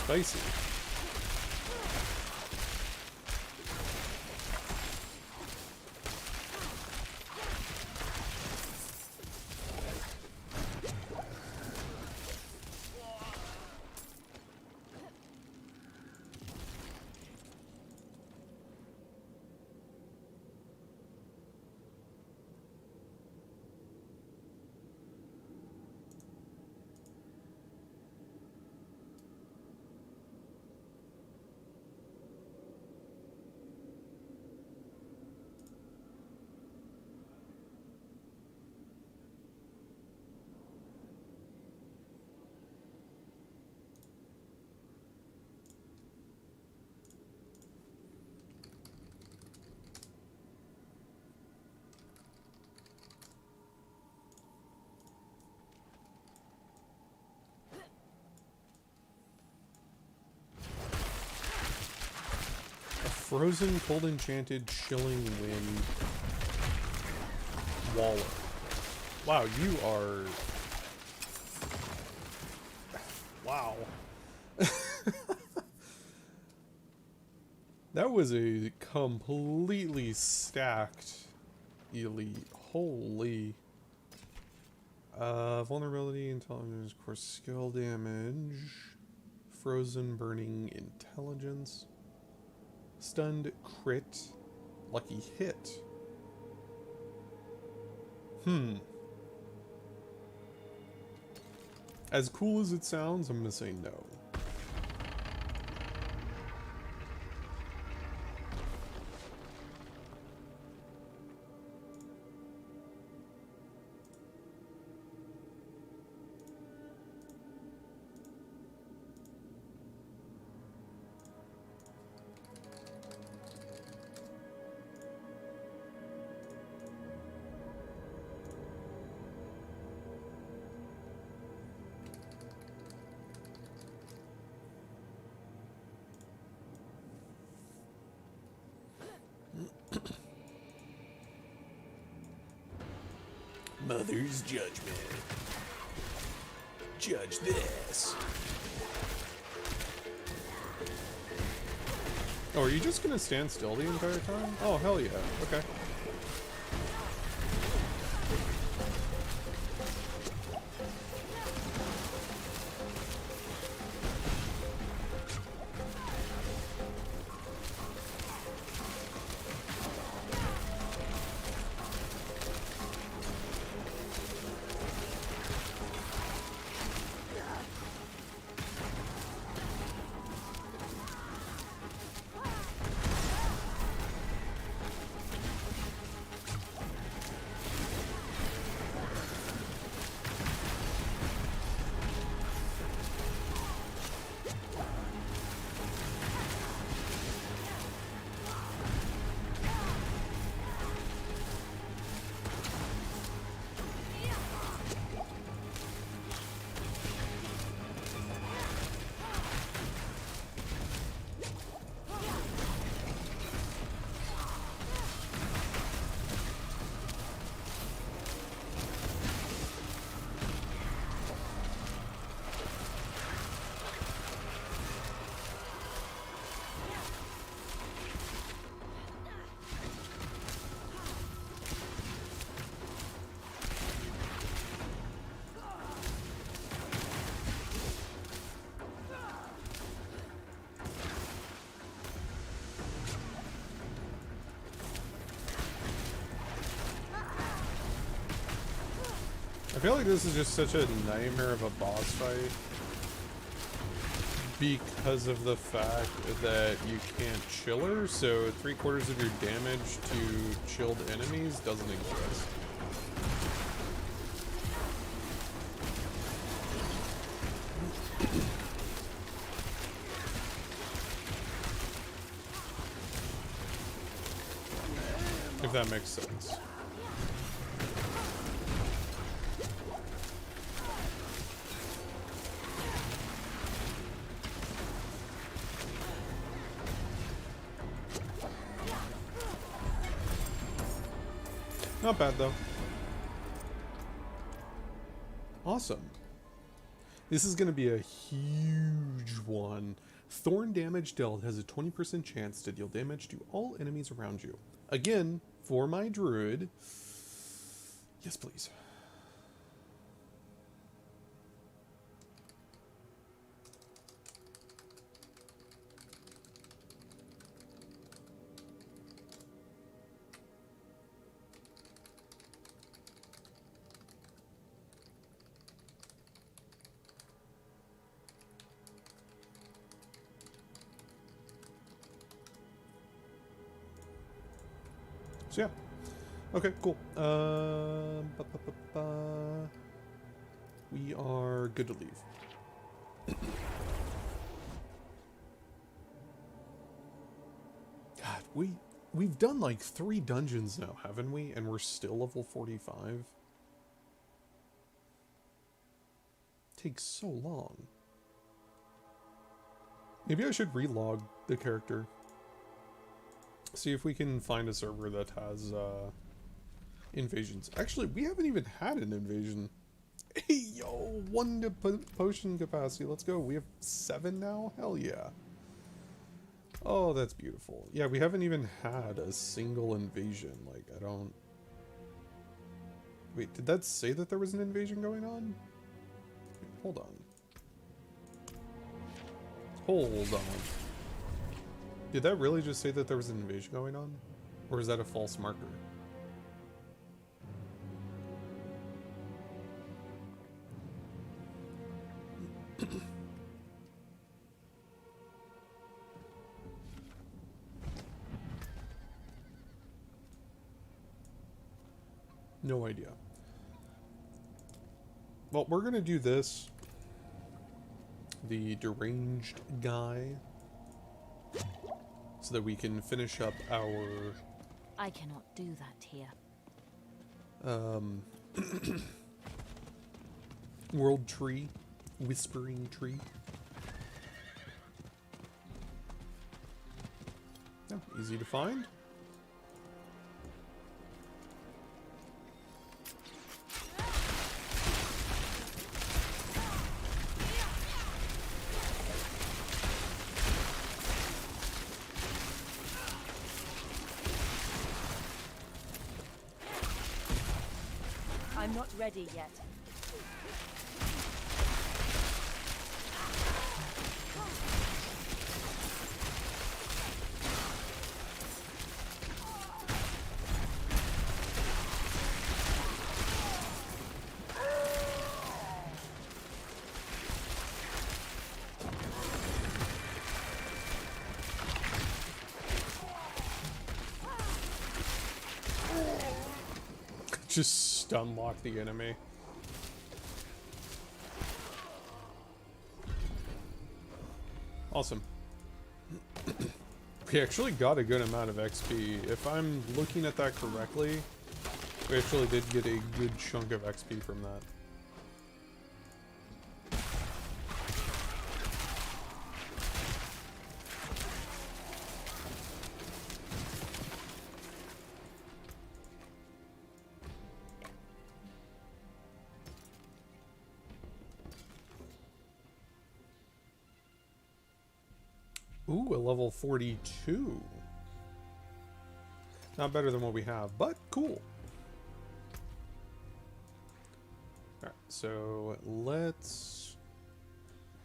Spicy. Frozen, cold, enchanted, chilling wind. Waller. Wow, you are... Wow. That was a completely stacked elite. Holy. Vulnerability, intelligence, of course, skill damage. Frozen, burning, intelligence. Stunned, crit, lucky hit. As cool as it sounds, I'm gonna say no. Mother's judgment. Judge this. Oh, are you just gonna stand still the entire time? Oh, hell yeah. Okay. I feel like this is just such a nightmare of a boss fight. because of the fact that you can't chill her, so 3/4 of your damage to chilled enemies doesn't exist. If that makes sense. Not bad, though. Awesome. This is going to be a huge one. Thorn damage dealt has a 20% chance to deal damage to all enemies around you. Again, for my druid. Yes, please. So yeah. Okay, cool. We are good to leave. God, we've done like 3 dungeons now, haven't we? And we're still level 45. Takes so long. Maybe I should relog the character. See if we can find a server that has invasions. Actually, we haven't even had an invasion. Hey, yo, 1 to potion capacity. Let's go. We have 7 now? Hell yeah. Oh, that's beautiful. Yeah, we haven't even had a single invasion. Like, I don't... Wait, did that say that there was an invasion going on? Wait, hold on. Hold on. Did that really just say that there was an invasion going on? Or is that a false marker? No idea. Well, we're gonna do this. The deranged guy. So that we can finish up our... I cannot do that here. World tree. Whispering tree. Oh, easy to find. I'm not ready yet. Just stun lock the enemy. Awesome. We actually got a good amount of XP. If I'm looking at that correctly, we actually did get a good chunk of XP from that. Ooh, a level 42. Not better than what we have, but cool. Alright, so let's...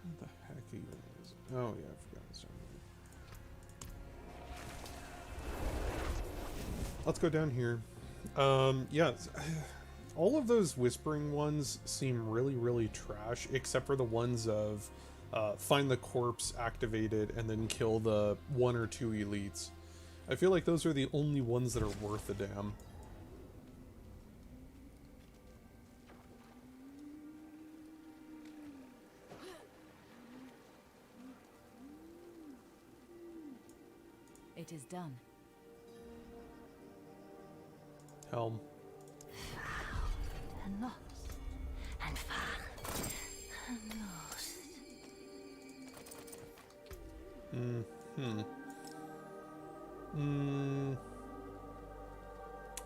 What the heck are you guys? Oh yeah, I forgot. Sorry. Let's go down here. Yeah, all of those whispering ones seem really, really trash, except for the ones of find the corpse, activate it, and then kill the 1 or 2 elites. I feel like those are the only ones that are worth a damn. It is done. Helm. And far.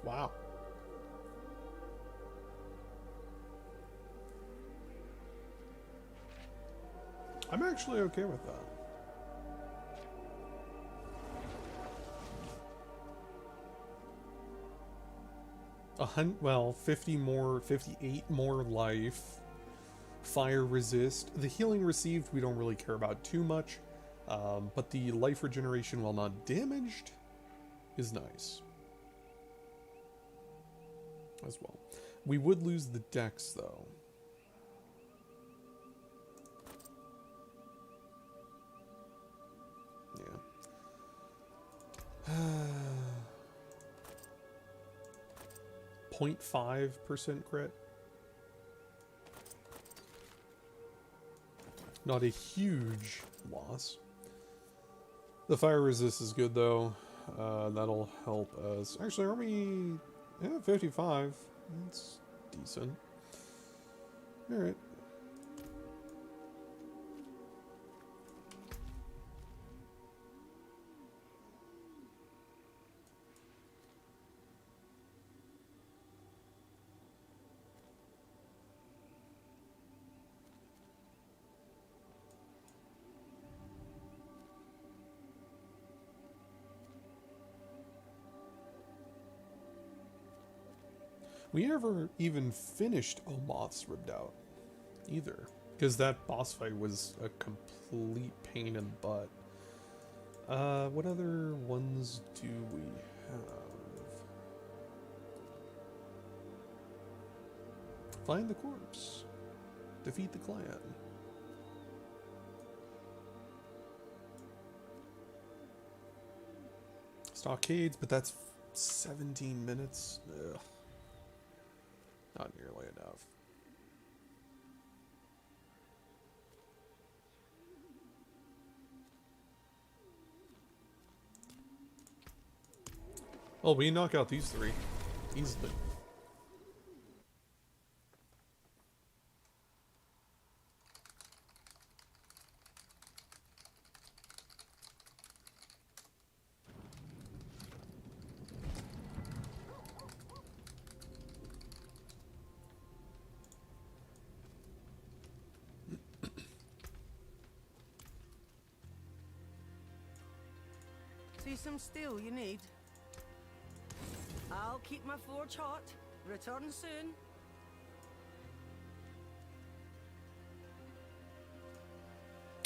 Wow. I'm actually okay with that. Well, 50 more, 58 more life. Fire resist. The healing received we don't really care about too much, but the life regeneration while not damaged is nice as well. We would lose the dex though. Yeah. 0.5% crit. Not a huge loss. The fire resist is good though. That'll help us. Actually, are we... Yeah, 55. That's decent. Alright. We never even finished Omoth's Ripped Out, either. Because that boss fight was a complete pain in the butt. What other ones do we have? Find the corpse. Defeat the clan. Stockades, but that's 17 minutes. Ugh. Not nearly enough. Oh, we knock out these 3 easily. See some steel you need? I'll keep my forge hot. Return soon.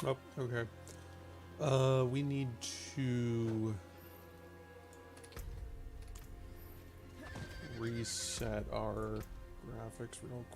Oh, okay. We need to reset our graphics real quick.